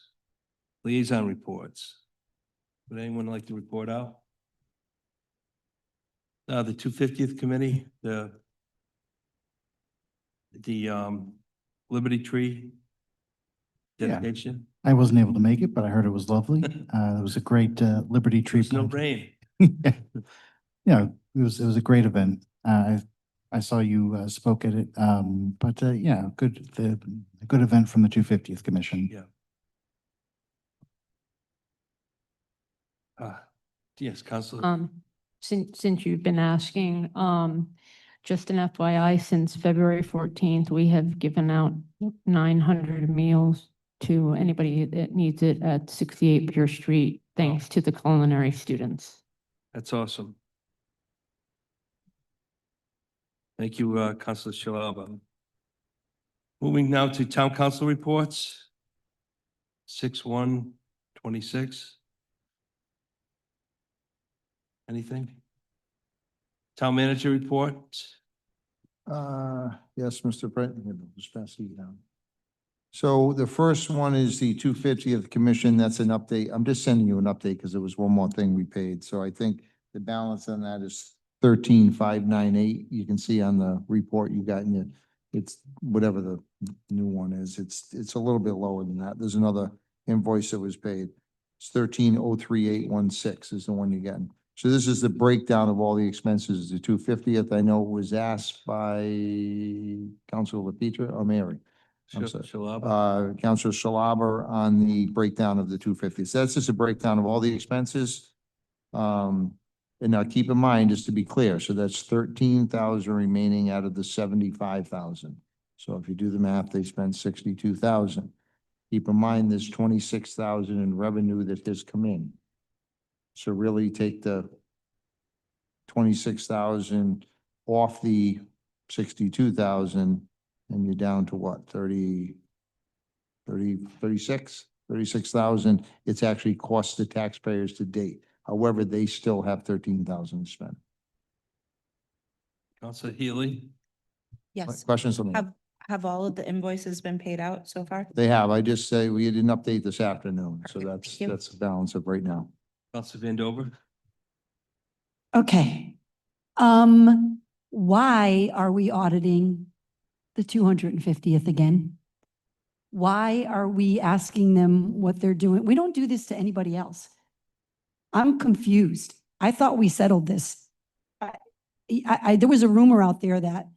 Liaison reports. Would anyone like to report out? The 250th committee, the Liberty Tree Yeah. dedication. I wasn't able to make it, but I heard it was lovely. It was a great Liberty Tree. There's no project. rain. Yeah, it was a great event. I saw you spoke at it, but yeah, a good event from the 250th Commission. Yeah. Yes, Councilor. Since you've been asking, just an FYI, since February 14th, we have given out 900 meals to anybody that needs it at 68 Pier Street, thanks to the culinary students. That's awesome. Thank you, Councilor Shalaba. Moving now to town council reports. 6/1/26. Anything? Town manager report? Yes, Mr. President, just pass these down. So the first one is the 250th Commission. That's an update. I'm just sending you an update because there was one more thing we paid. So I think the balance on that is 13,598. You can see on the report you got in your, it's whatever the new one is. It's a little bit lower than that. There's another invoice that was paid. It's 13,03816 is the one you're getting. So this is the breakdown of all the expenses. The 250th, I know was asked by Councilor LaPetra or Mary. I'm sorry. Shalaba. Councilor Shalaber on the breakdown of the 250th. So that's just a breakdown of all the expenses. And now keep in mind, just to be clear, so that's 13,000 remaining out of the 75,000. So if you do the math, they spent 62,000. Keep in mind, there's 26,000 in revenue that has come in. So really take the 26,000 off the 62,000 and you're down to what, 36,000. It's actually cost the taxpayers to date. However, they still have 13,000 to spend. Councilor Healy? Yes. Questions on that? Have all of the invoices been paid out so far? They have. I just say we did an update this afternoon. So Perfect. Thank you. that's the balance of right now. Councilor Vandover? Okay. Why are we auditing the 250th again? Why are we asking them what they're doing? We don't do this to anybody else. I'm confused. I thought we settled this. There was a rumor out there that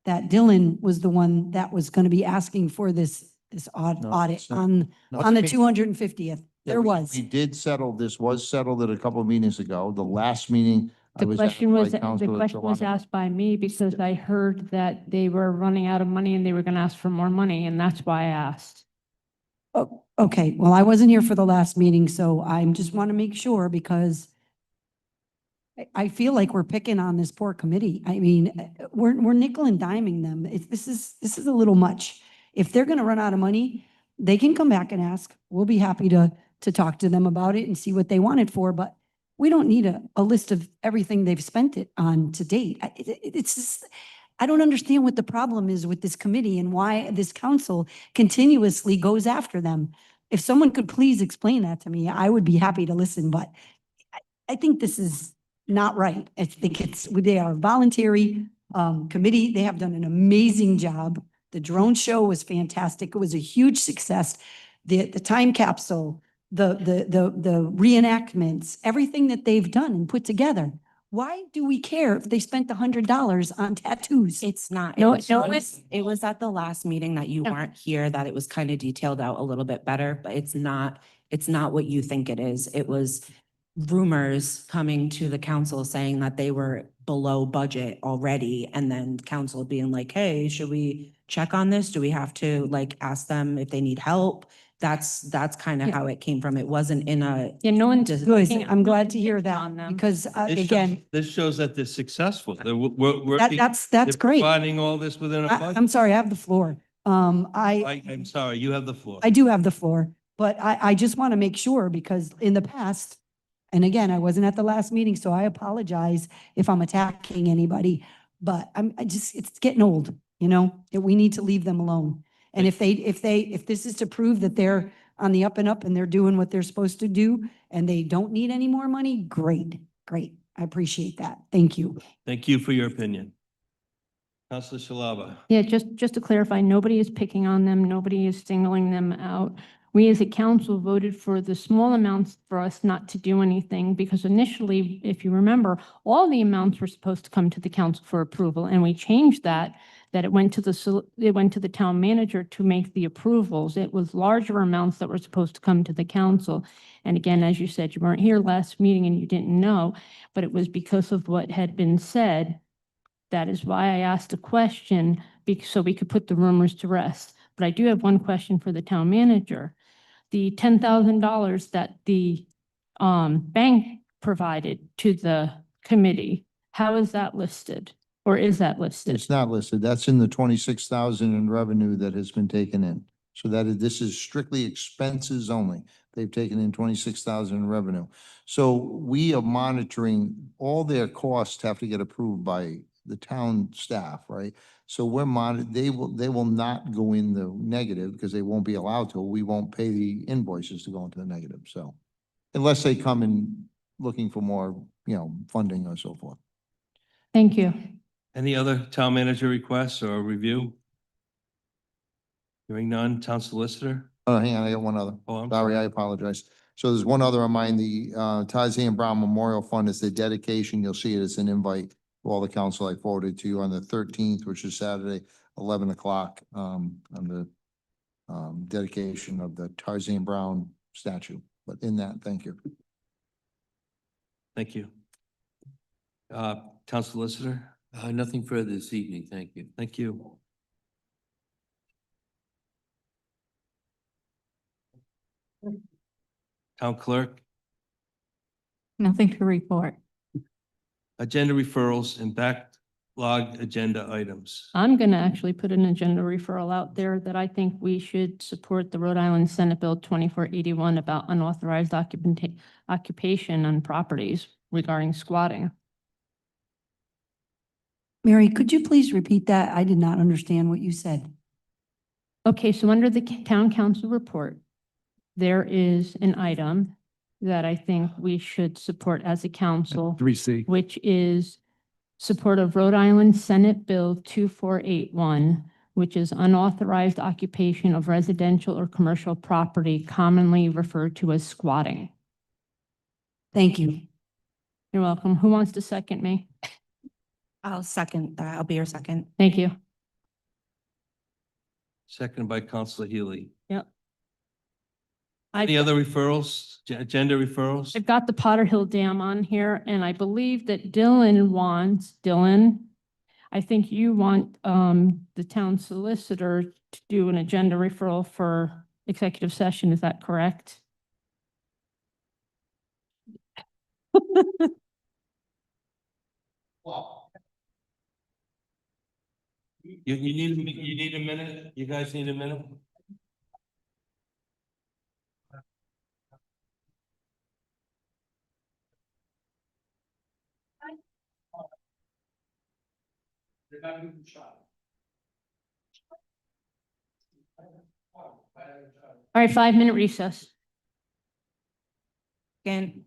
Dylan was the one that was going to be asking for this No, audit it's not. on the 250th. There was. We did settle, this was settled at a couple of meetings ago. The last meeting. I The was question asked by was, the Councilor question was Shalaba. asked by me because I heard that they were running out of money and they were going to ask for more money, and that's why I asked. Oh, okay. Well, I wasn't here for the last meeting, so I just want to make sure because I feel like we're picking on this poor committee. I mean, we're nickel and diming them. This is a little much. If they're going to run out of money, they can come back and ask. We'll be happy to talk to them about it and see what they want it for, but we don't need a list of everything they've spent it on to date. It's just, I don't understand what the problem is with this committee and why this council continuously goes after them. If someone could please explain that to me, I would be happy to listen, but I think this is not right. I think they are a voluntary committee. They have done an amazing job. The drone show was fantastic. It was a huge success. The time capsule, the reenactments, everything that they've done and put together. Why do we care if they spent $100 on tattoos? It's not. No, It was at the last meeting that you No. weren't here that it was kind of detailed out a little bit better, but it's not what you think it is. It was rumors coming to the council saying that they were below budget already, and then council being like, hey, should we check on this? Do we have to like ask them if they need help? That's kind of Yeah. how it came from. It wasn't in a, Yeah, no one's. Just- Good, picking- I'm glad to hear on that, them. because This again, shows- This shows that they're successful. They're working. that's they're great. Providing all this within a budget. I'm sorry, I have the floor. I'm sorry, you have the floor. I do have the floor, but I just want to make sure, because in the past, and again, I wasn't at the last meeting, so I apologize if I'm attacking anybody, but it's getting old, that we need to leave them alone. And if this is to prove that they're on the up and up and they're doing what they're supposed to do and they don't need any more money, great, great. I appreciate that. Thank you. Thank you for your opinion. Councilor Shalaba. Yeah, just to clarify, nobody is picking on them. Nobody is singling them out. We as a council voted for the small amounts for us not to do anything because initially, if you remember, all the amounts were supposed to come to the council for approval, and we changed that it went to the town manager to make the approvals. It was larger amounts that were supposed to come to the council. And again, as you said, you weren't here last meeting and you didn't know, but it was because of what had been said. That is why I asked a question, so we could put the rumors to rest. But I do have one question for the town manager. The $10,000 that the bank provided to the committee, how is that listed? Or is that listed? It's not listed. That's in the 26,000 in revenue that has been taken in. So this is strictly expenses only. They've taken in 26,000 in revenue. So we are monitoring, all their costs have to get approved by the town staff, right? So they will not go in the negative because they won't be allowed to. We won't pay the invoices to go into the negative. So unless they come in looking for more, funding or so forth. Thank you. Any other town manager requests or review? Hearing none, town solicitor? Oh, hang on, I got one other. Oh, I'm Sorry, sorry. I apologize. So there's one other on mine, the Tarzan Brown Memorial Fund is the dedication. You'll see it as an invite to all the council. I forwarded to you on the 13th, which is Saturday, 11 o'clock, on the dedication of the Tarzan Brown statue. But in that, thank you. Thank you. Town solicitor? Nothing further this evening, thank you. Thank you. Town clerk? Nothing to report. Agenda referrals and backlog agenda items. I'm going to actually put an agenda referral out there that I think we should support the Rhode Island Senate Bill 2481 about unauthorized occupation on properties regarding squatting. Mary, could you please repeat that? I did not understand what you said. Okay, so under the town council report, there is an item that I think we should support as a council. 3C. Which is support of Rhode Island Senate Bill 2481, which is unauthorized occupation of residential or commercial property commonly referred to as squatting. Thank you. You're welcome. Who wants to second me? I'll second that. I'll be your second. Thank you. Seconded by Councilor Healy. Yep. Any other referrals, agenda referrals? I've got the Potter Hill Dam on here, and I believe that Dylan, I think you want the town solicitor to do an agenda referral for executive session. Is that correct? You need a minute? You guys need a minute? All right, 5-minute recess. Again.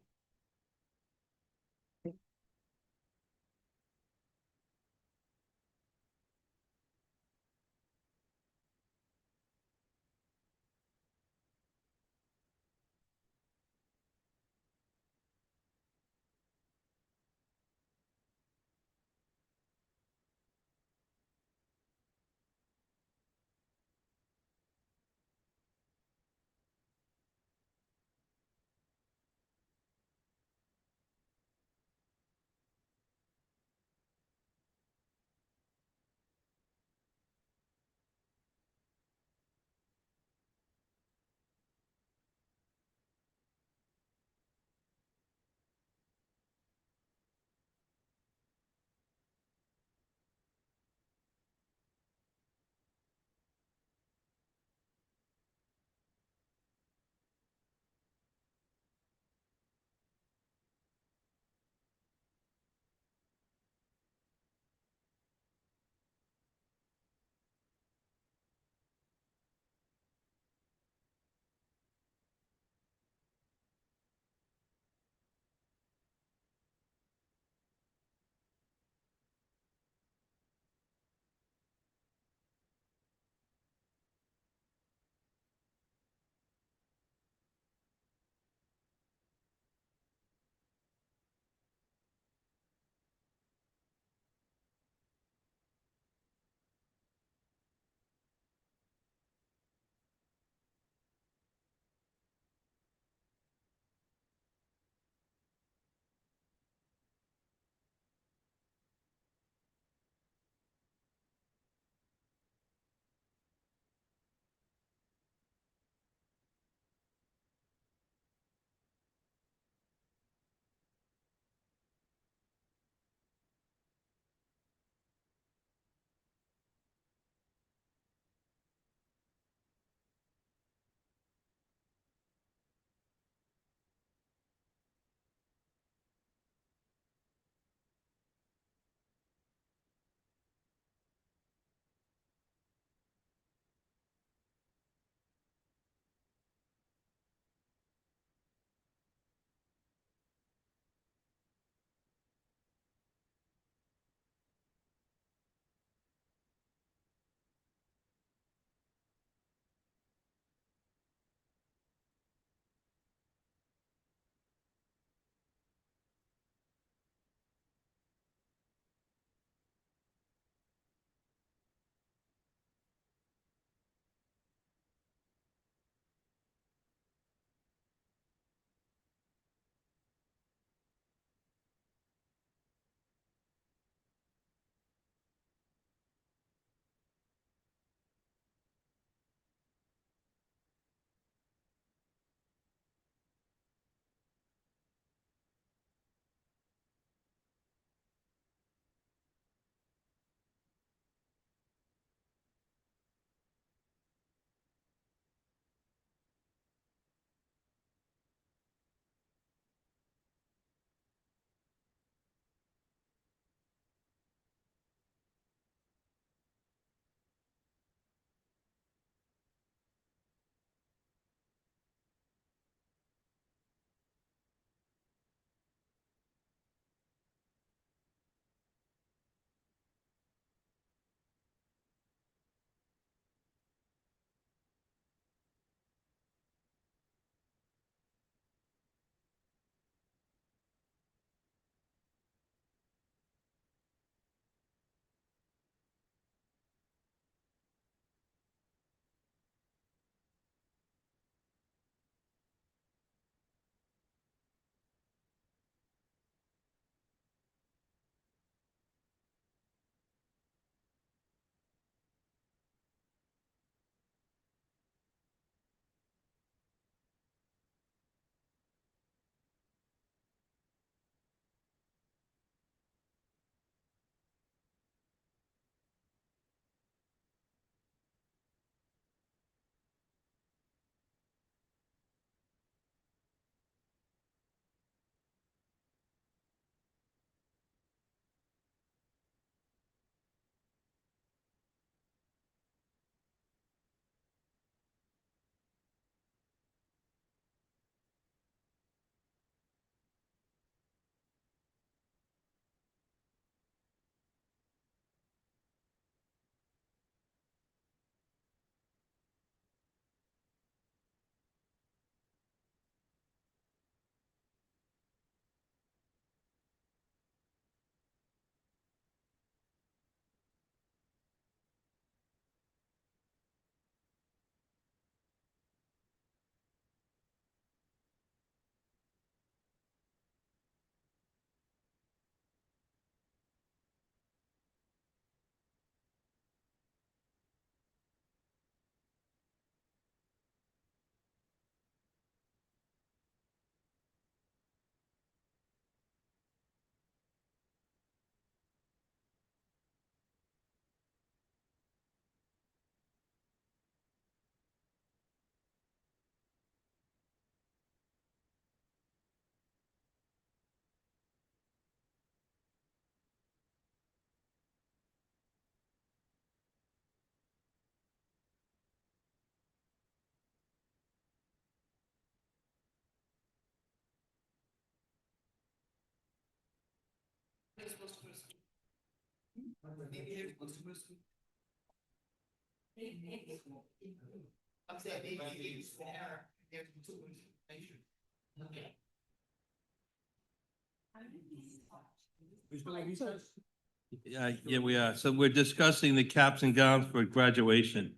Yeah, we are. So we're discussing the caps and gowns for graduation.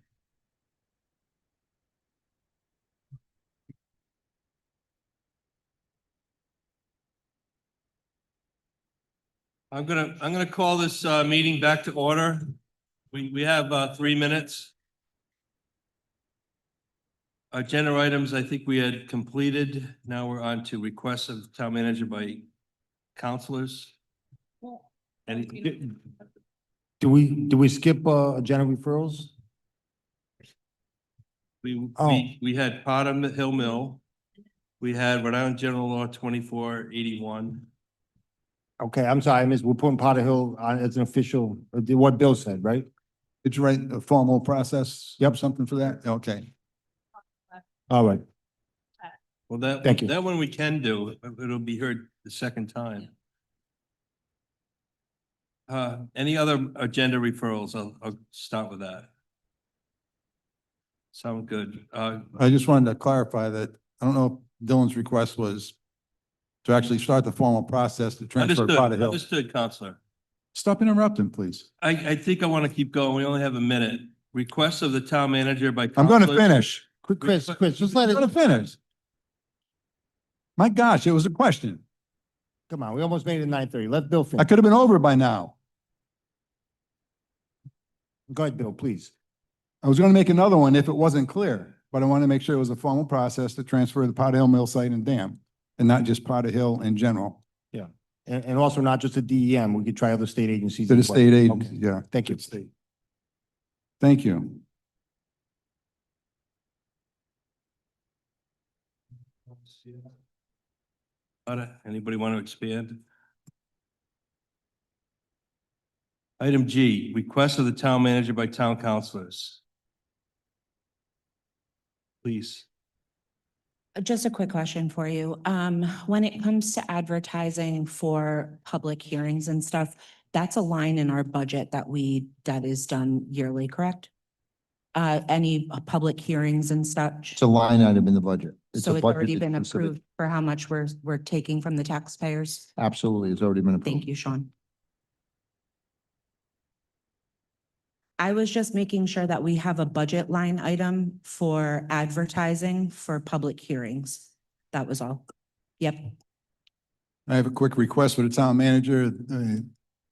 I'm gonna call this meeting back to order. We have 3 minutes. Agenda items, I think we had completed. Now we're on to requests of the town manager by counselors. Anything? Do we skip, agenda referrals? We had Potter Hill Mill. We had Rhode Island General Law 2481. Okay, I'm sorry, we're putting Potter Hill on as an official, what Bill said, right? Did you write a formal process? Yep. Something for that? Okay. All right. Well, that, Thank you. that one we can do. It'll be heard the second time. Any other agenda referrals? I'll start with that. Sound good. I just wanted to clarify that, I don't know if Dylan's request was to actually start the formal process to transfer Potter Hill. Understood, Counselor. Stop interrupting, please. I think I want to keep going. We only have a minute. Request of the town manager by. I'm going to counselors- finish. Chris, just I'm let going it, to finish. My gosh, it was a question. come on, we almost made it 9:30. Let Bill I finish. could have been over by now. Go ahead, Bill, please. I was going to make another one if it wasn't clear, but I wanted to make sure it was a formal process to transfer the Potter Hill Mill site and dam, and not just Potter Hill in general. And also not just the DEM, we could try other state agencies. To the as well. state Okay. agency, yeah. Thank you. State. Thank you. Anybody want to expand? Item G, request of the town manager by town councilors. Please. Just a quick question for you. When it comes to advertising for public hearings and stuff, that's a line in our budget that is done yearly, correct? Any public hearings and such? It's a line item in the budget. So a it's already budget been that's specific. approved for how much we're taking from the taxpayers? Absolutely, it's already been approved. Thank you, Sean. I was just making sure that we have a budget line item for advertising for public hearings. That was all. Yep. I have a quick request for the town manager.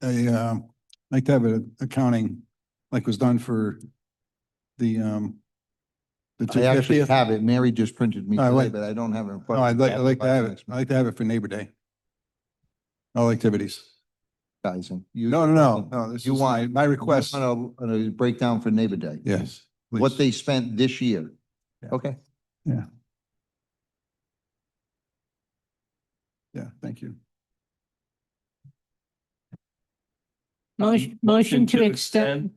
Like to have an accounting like was done for the I actually 250th. have it. Mary just printed me I today, like- but I don't have it. in front No, of I'd me. like to have it. I'd like to have it for Neighbor Day. All activities. Guys, and you. No. This You is want- my request. On a breakdown for Neighbor Day. Yes. What please. they spent this year. Yeah. Okay. Yeah, thank you. Motion to extend.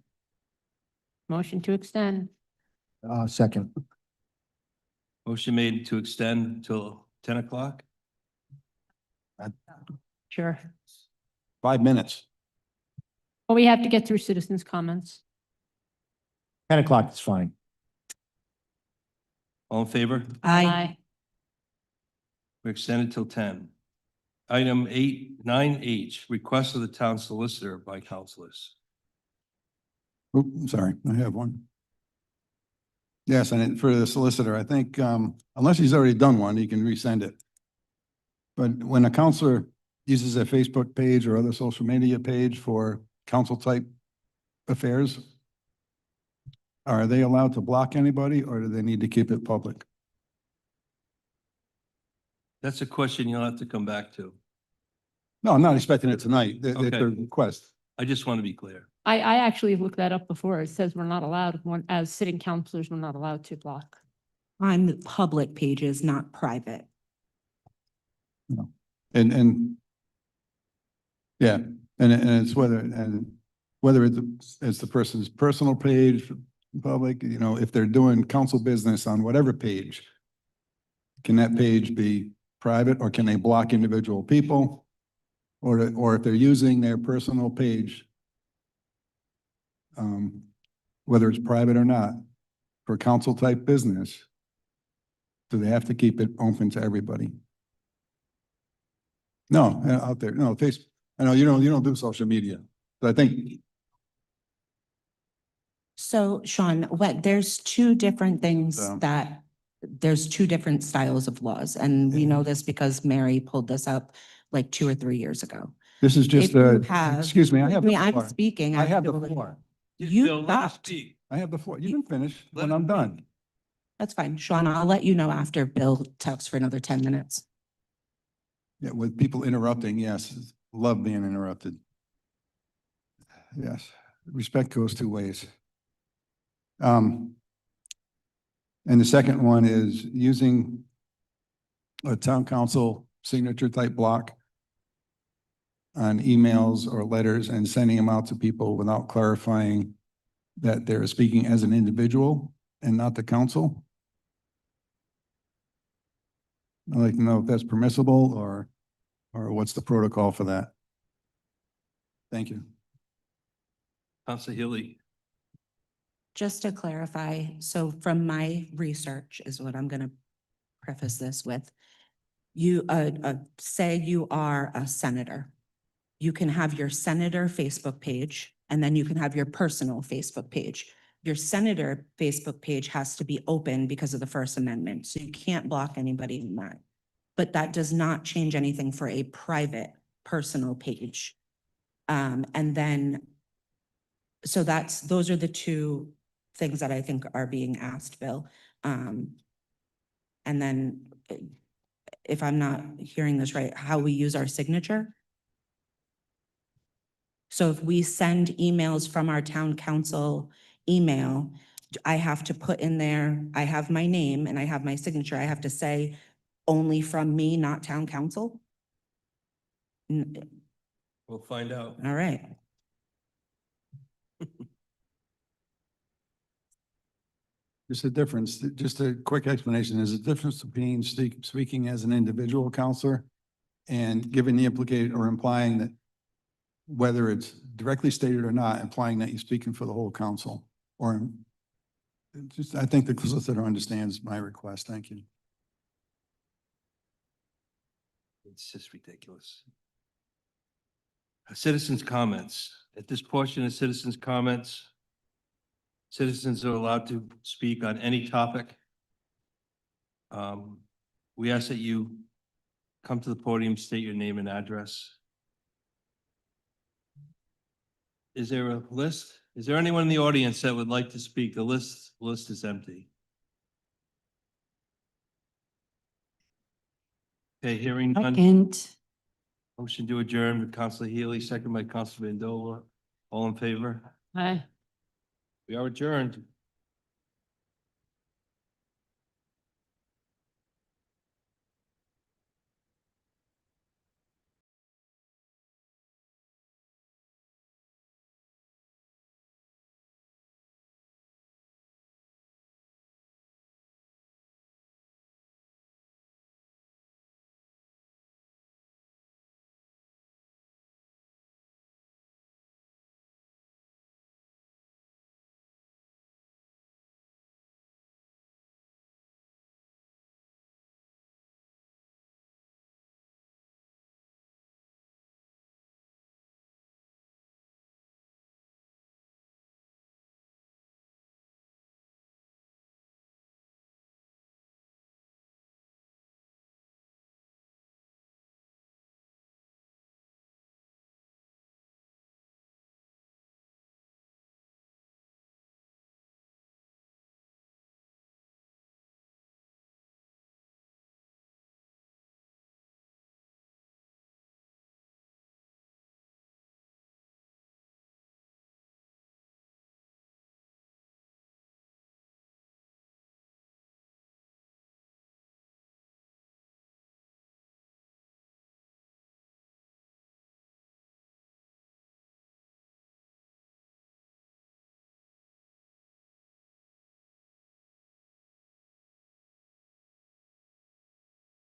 Motion to extend. Second. Motion made to extend till 10 o'clock. Sure. 5 minutes. Well, we have to get through citizens' comments. 10 o'clock is fine. All in favor? Aye. We're extended till 10. Item 9H, request of the town solicitor by councilors. Oh, I'm sorry, I have one. Yes, and for the solicitor, I think, unless he's already done one, he can resend it. But when a counselor uses a Facebook page or other social media page for council type affairs, are they allowed to block anybody or do they need to keep it public? That's a question you'll have to come back to. No, I'm not expecting it tonight. It's Okay. a request. I just want to be clear. I actually looked that up before. It says we're not allowed, as sitting councilors, we're not allowed to block. On the public pages, not private. And yeah, and it's whether it's the person's personal page, public, if they're doing council business on whatever page, can that page be private or can they block individual people? Or if they're using their personal page whether it's private or not, for council type business, do they have to keep it open to everybody? No, out there, no, I know you don't do social media, but I think, So Sean, there's two different things So- there's two different styles of laws, and we know this because Mary pulled this up like 2 or 3 years ago. this is just, If you have- excuse me, I have the I'm floor. speaking. I have the actually. floor. You Bill, let us stopped. speak. I have the floor. You can finish Let when him I'm done. That's fine. Sean, I'll let you know after Bill talks for another 10 minutes. Yeah, with people interrupting, yes, love being interrupted. Yes, respect goes two ways. And the second one is using a town council signature type block on emails or letters and sending them out to people without clarifying that they're speaking as an individual and not the council. I'd like to know if that's permissible or what's the protocol for that? Thank you. Council Healy. Just to clarify, so from my research is what I'm gonna preface this with. You, say you are a senator. You can have your senator Facebook page, and then you can have your personal Facebook page. Your senator Facebook page has to be open because of the First Amendment, so you can't block anybody in that. But that does not change anything for a private, personal page. And then, so those are the two things that I think are being asked, Bill. And then, if I'm not hearing this right, how we use our signature? So if we send emails from our town council email, I have to put in there, I have my name and I have my signature. I have to say only from me, not town council? We'll find out. All right. Just a difference, just a quick explanation. There's a difference between speaking as an individual counselor and giving the implicated or implying that whether it's directly stated or not, implying that you're speaking for the whole council or just, I think the solicitor understands my request. Thank you. It's just ridiculous. Citizens' comments. At this portion of citizens' comments, citizens are allowed to speak on any topic. We ask that you come to the podium, state your name and address. Is there a list? Is there anyone in the audience that would like to speak? The list is empty. Okay, hearing none. Second. Motion to adjourn with Councilor Healy, second by Councilor Vandola. All in favor? Aye. We are adjourned.